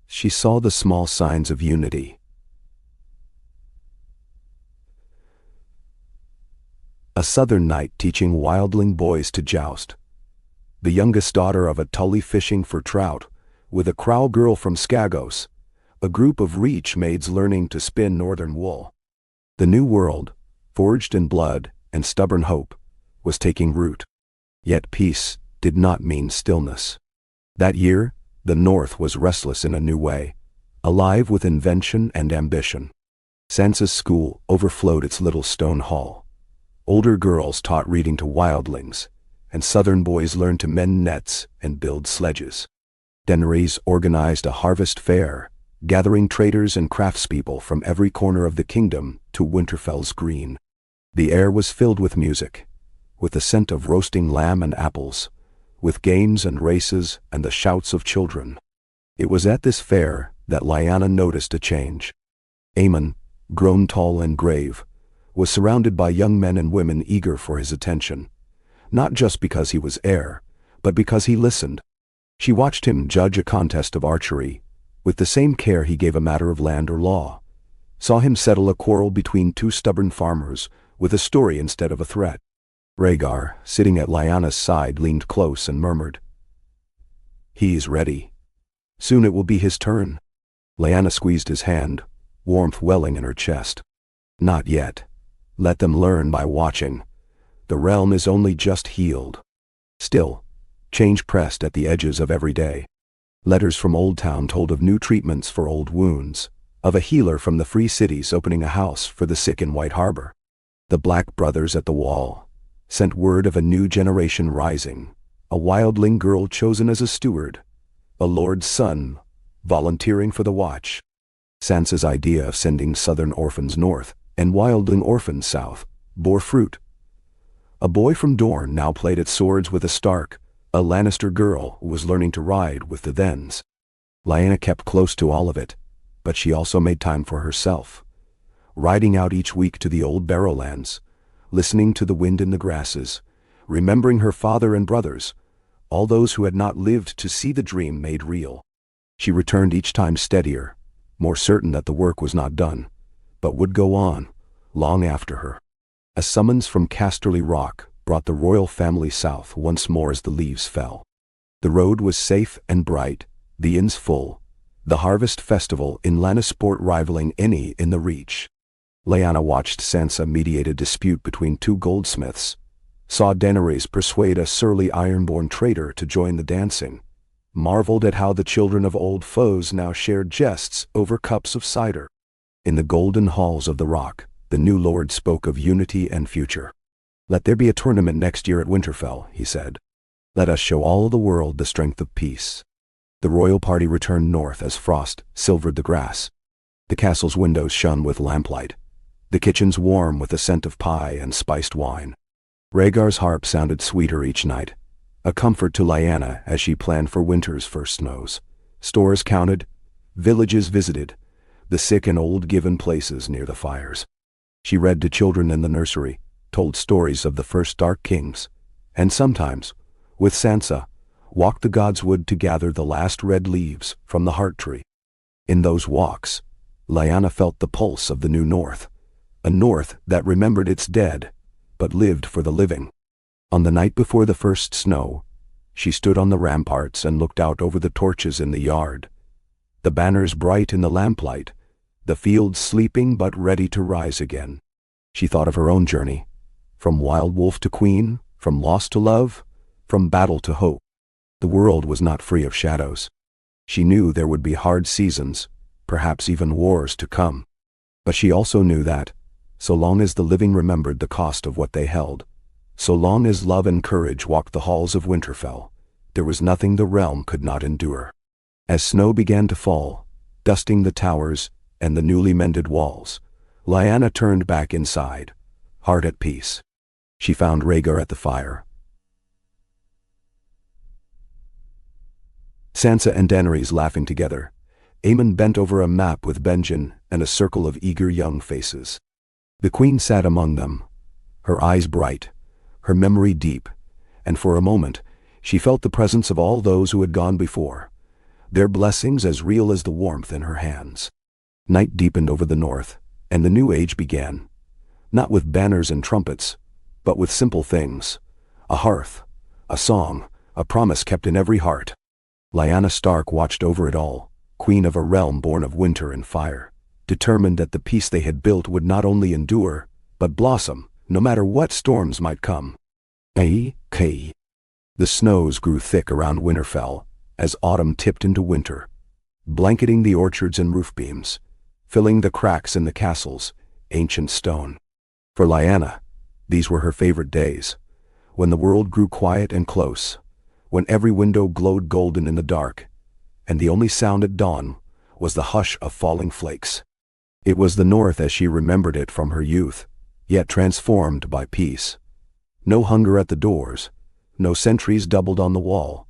she saw the small signs of unity. A southern knight teaching wildling boys to joust, the youngest daughter of a Tully fishing for trout, with a Crow girl from Skagos, a group of Reach maids learning to spin northern wool. The new world, forged in blood and stubborn hope, was taking root. Yet peace did not mean stillness. That year, the North was restless in a new way, alive with invention and ambition. Sansa's school overflowed its little stone hall. Older girls taught reading to wildlings, and southern boys learned to mend nets and build sledges. Daenerys organized a harvest fair, gathering traders and craftspeople from every corner of the kingdom to Winterfell's green. The air was filled with music, with the scent of roasting lamb and apples, with games and races and the shouts of children. It was at this fair that Lyanna noticed a change. Aemon, grown tall and grave, was surrounded by young men and women eager for his attention, not just because he was heir, but because he listened. She watched him judge a contest of archery, with the same care he gave a matter of land or law, saw him settle a quarrel between two stubborn farmers with a story instead of a threat. Rhaegar, sitting at Lyanna's side, leaned close and murmured, "He's ready. Soon it will be his turn." Lyanna squeezed his hand, warmth welling in her chest. "Not yet. Let them learn by watching. The realm is only just healed." Still, change pressed at the edges of every day. Letters from Old Town told of new treatments for old wounds, of a healer from the Free Cities opening a house for the sick in White Harbor. The Black Brothers at the Wall sent word of a new generation rising, a wildling girl chosen as a steward, a lord's son, volunteering for the watch. Sansa's idea of sending southern orphans north and wildling orphans south bore fruit. A boy from Dorne now played at swords with a Stark, a Lannister girl who was learning to ride with the Thens. Lyanna kept close to all of it, but she also made time for herself. Riding out each week to the old Barrowlands, listening to the wind in the grasses, remembering her father and brothers, all those who had not lived to see the dream made real. She returned each time steadier, more certain that the work was not done, but would go on, long after her. A summons from Casterly Rock brought the royal family south once more as the leaves fell. The road was safe and bright, the inns full, the harvest festival in Lannisport rivaling any in the Reach. Lyanna watched Sansa mediate a dispute between two goldsmiths, saw Daenerys persuade a surly ironborn traitor to join the dancing, marveled at how the children of old foes now shared jests over cups of cider. In the golden halls of the Rock, the new lord spoke of unity and future. "Let there be a tournament next year at Winterfell," he said. "Let us show all the world the strength of peace." The royal party returned north as frost silvered the grass. The castle's windows shone with lamplight, the kitchens warm with the scent of pie and spiced wine. Rhaegar's harp sounded sweeter each night, a comfort to Lyanna as she planned for winter's first snows. Stores counted, villages visited, the sick and old given places near the fires. She read to children in the nursery, told stories of the first Dark Kings, and sometimes, with Sansa, walked the God's Wood to gather the last red leaves from the heart tree. In those walks, Lyanna felt the pulse of the new North, a North that remembered its dead, but lived for the living. On the night before the first snow, she stood on the ramparts and looked out over the torches in the yard. The banners bright in the lamplight, the fields sleeping but ready to rise again. She thought of her own journey, from wild wolf to queen, from loss to love, from battle to hope. The world was not free of shadows. She knew there would be hard seasons, perhaps even wars to come. But she also knew that, so long as the living remembered the cost of what they held, so long as love and courage walked the halls of Winterfell, there was nothing the realm could not endure. As snow began to fall, dusting the towers and the newly mended walls, Lyanna turned back inside, heart at peace. She found Rhaegar at the fire. Sansa and Daenerys laughing together. Aemon bent over a map with Benjen and a circle of eager young faces. The queen sat among them, her eyes bright, her memory deep, and for a moment she felt the presence of all those who had gone before, their blessings as real as the warmth in her hands. Night deepened over the north, and the new age began, not with banners and trumpets, but with simple things, a hearth, a song, a promise kept in every heart. Lyanna Stark watched over it all, queen of a realm born of winter and fire, determined that the peace they had built would not only endure, but blossom, no matter what storms might come. The snows grew thick around Winterfell as autumn tipped into winter, blanketing the orchards and roof beams, filling the cracks in the castle's ancient stone. For Lyanna, these were her favorite days, when the world grew quiet and close, when every window glowed golden in the dark, and the only sound at dawn was the hush of falling flakes. It was the North as she remembered it from her youth, yet transformed by peace. No hunger at the doors, no sentries doubled on the wall,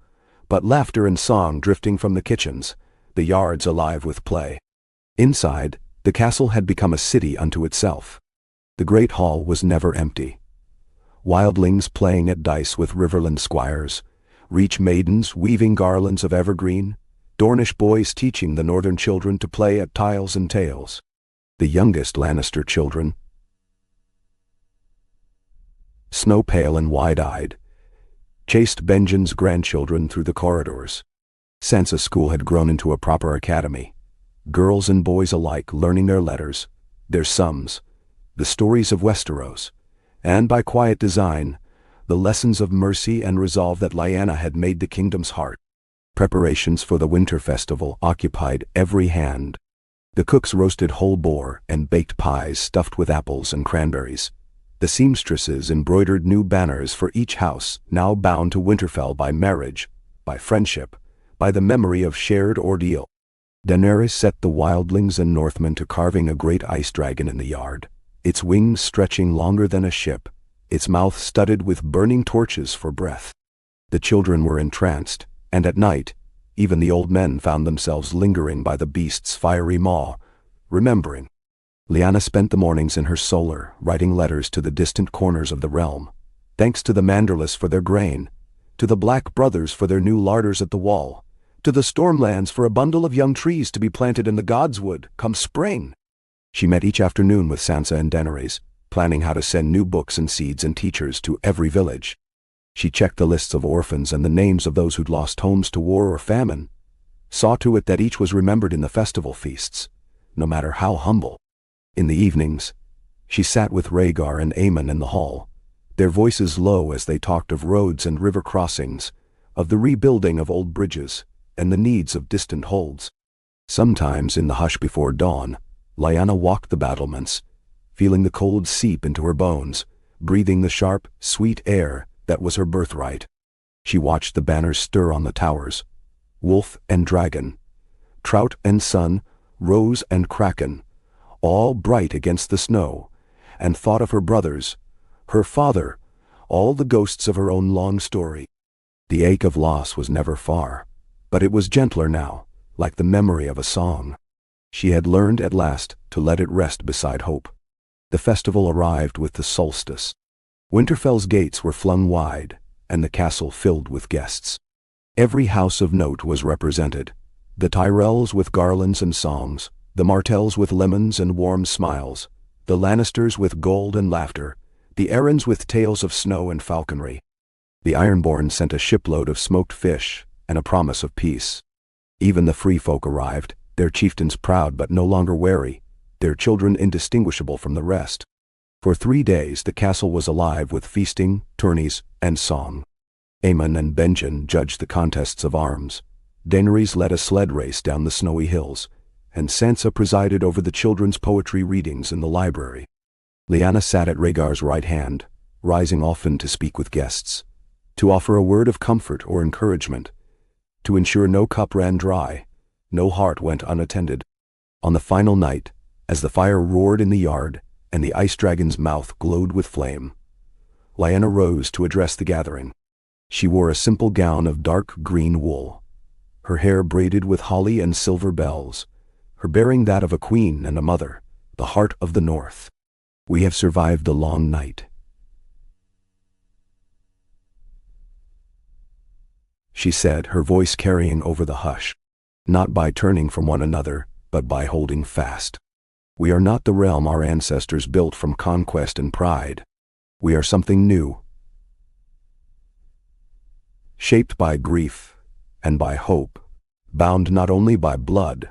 but laughter and song drifting from the kitchens, the yards alive with play. Inside, the castle had become a city unto itself. The great hall was never empty. Wildlings playing at dice with Riverland squires, Reach maidens weaving garlands of evergreen, Dornish boys teaching the northern children to play at tiles and tales. The youngest Lannister children, snow-pale and wide-eyed, chased Benjen's grandchildren through the corridors. Sansa's school had grown into a proper academy, girls and boys alike learning their letters, their sums, the stories of Westeros, and by quiet design, the lessons of mercy and resolve that Lyanna had made the kingdom's heart. Preparations for the winter festival occupied every hand. The cooks roasted whole boar and baked pies stuffed with apples and cranberries. The seamstresses embroidered new banners for each house, now bound to Winterfell by marriage, by friendship, by the memory of shared ordeal. Daenerys set the wildlings and Northmen to carving a great ice dragon in the yard, its wings stretching longer than a ship, its mouth studded with burning torches for breath. The children were entranced, and at night, even the old men found themselves lingering by the beast's fiery maw, remembering. Lyanna spent the mornings in her solar, writing letters to the distant corners of the realm. Thanks to the Manderless for their grain, to the Black Brothers for their new larders at the wall, to the Stormlands for a bundle of young trees to be planted in the Godswood come spring. She met each afternoon with Sansa and Daenerys, planning how to send new books and seeds and teachers to every village. She checked the lists of orphans and the names of those who'd lost homes to war or famine, saw to it that each was remembered in the festival feasts, no matter how humble. In the evenings, she sat with Rhaegar and Aemon in the hall, their voices low as they talked of roads and river crossings, of the rebuilding of old bridges, and the needs of distant holds. Sometimes in the hush before dawn, Lyanna walked the battlements, feeling the cold seep into her bones, breathing the sharp, sweet air that was her birthright. She watched the banners stir on the towers, wolf and dragon, trout and sun, rose and kraken, all bright against the snow, and thought of her brothers, her father, all the ghosts of her own long story. The ache of loss was never far, but it was gentler now, like the memory of a song. She had learned at last to let it rest beside hope. The festival arrived with the solstice. Winterfell's gates were flung wide, and the castle filled with guests. Every house of note was represented, the Tyrells with garlands and songs, the Martells with lemons and warm smiles, the Lannisters with gold and laughter, the Arryns with tales of snow and falconry. The Ironborn sent a shipload of smoked fish and a promise of peace. Even the free folk arrived, their chieftains proud but no longer wary, their children indistinguishable from the rest. For 3 days the castle was alive with feasting, tourneys, and song. Aemon and Benjen judged the contests of arms. Daenerys led a sled race down the snowy hills, and Sansa presided over the children's poetry readings in the library. Lyanna sat at Rhaegar's right hand, rising often to speak with guests, to offer a word of comfort or encouragement, to ensure no cup ran dry, no heart went unattended. On the final night, as the fire roared in the yard and the ice dragon's mouth glowed with flame, Lyanna rose to address the gathering. She wore a simple gown of dark green wool, her hair braided with holly and silver bells, her bearing that of a queen and a mother, the heart of the North. "We have survived the long night," she said, her voice carrying over the hush. "Not by turning from one another, but by holding fast. We are not the realm our ancestors built from conquest and pride. We are something new, shaped by grief and by hope, bound not only by blood,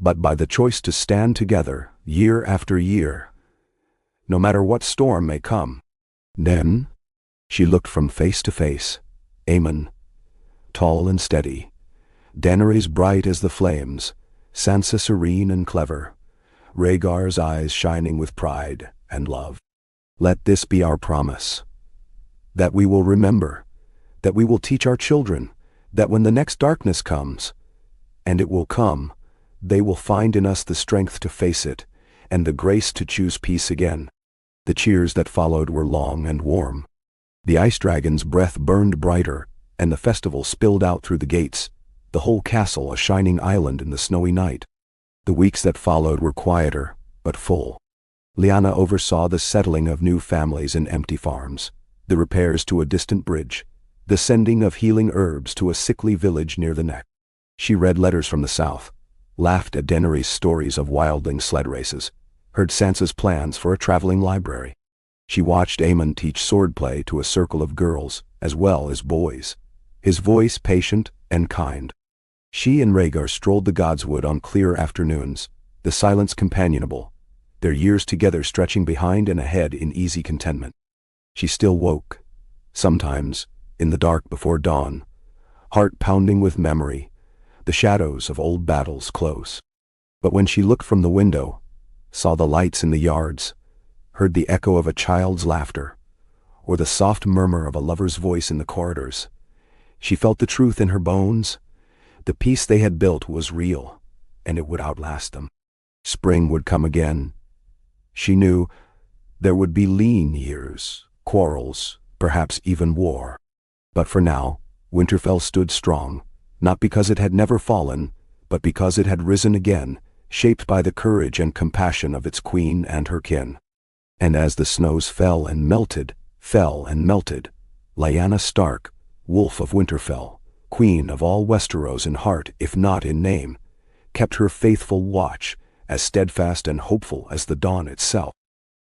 but by the choice to stand together year after year, no matter what storm may come." Then she looked from face to face, Aemon, tall and steady, Daenerys bright as the flames, Sansa serene and clever, Rhaegar's eyes shining with pride and love. "Let this be our promise, that we will remember, that we will teach our children, that when the next darkness comes, and it will come, they will find in us the strength to face it, and the grace to choose peace again." The cheers that followed were long and warm. The ice dragon's breath burned brighter, and the festival spilled out through the gates, the whole castle a shining island in the snowy night. The weeks that followed were quieter, but full. Lyanna oversaw the settling of new families in empty farms, the repairs to a distant bridge, the sending of healing herbs to a sickly village near the neck. She read letters from the south, laughed at Daenerys' stories of wildling sled races, heard Sansa's plans for a traveling library. She watched Aemon teach swordplay to a circle of girls as well as boys, his voice patient and kind. She and Rhaegar strolled the Godswood on clear afternoons, the silence companionable, their years together stretching behind and ahead in easy contentment. She still woke, sometimes, in the dark before dawn, heart pounding with memory, the shadows of old battles close. But when she looked from the window, saw the lights in the yards, heard the echo of a child's laughter, or the soft murmur of a lover's voice in the corridors. She felt the truth in her bones. The peace they had built was real, and it would outlast them. Spring would come again. She knew there would be lean years, quarrels, perhaps even war. But for now, Winterfell stood strong, not because it had never fallen, but because it had risen again, shaped by the courage and compassion of its queen and her kin. And as the snows fell and melted, Lyanna Stark, Wolf of Winterfell, queen of all Westeros in heart if not in name, kept her faithful watch, as steadfast and hopeful as the dawn itself.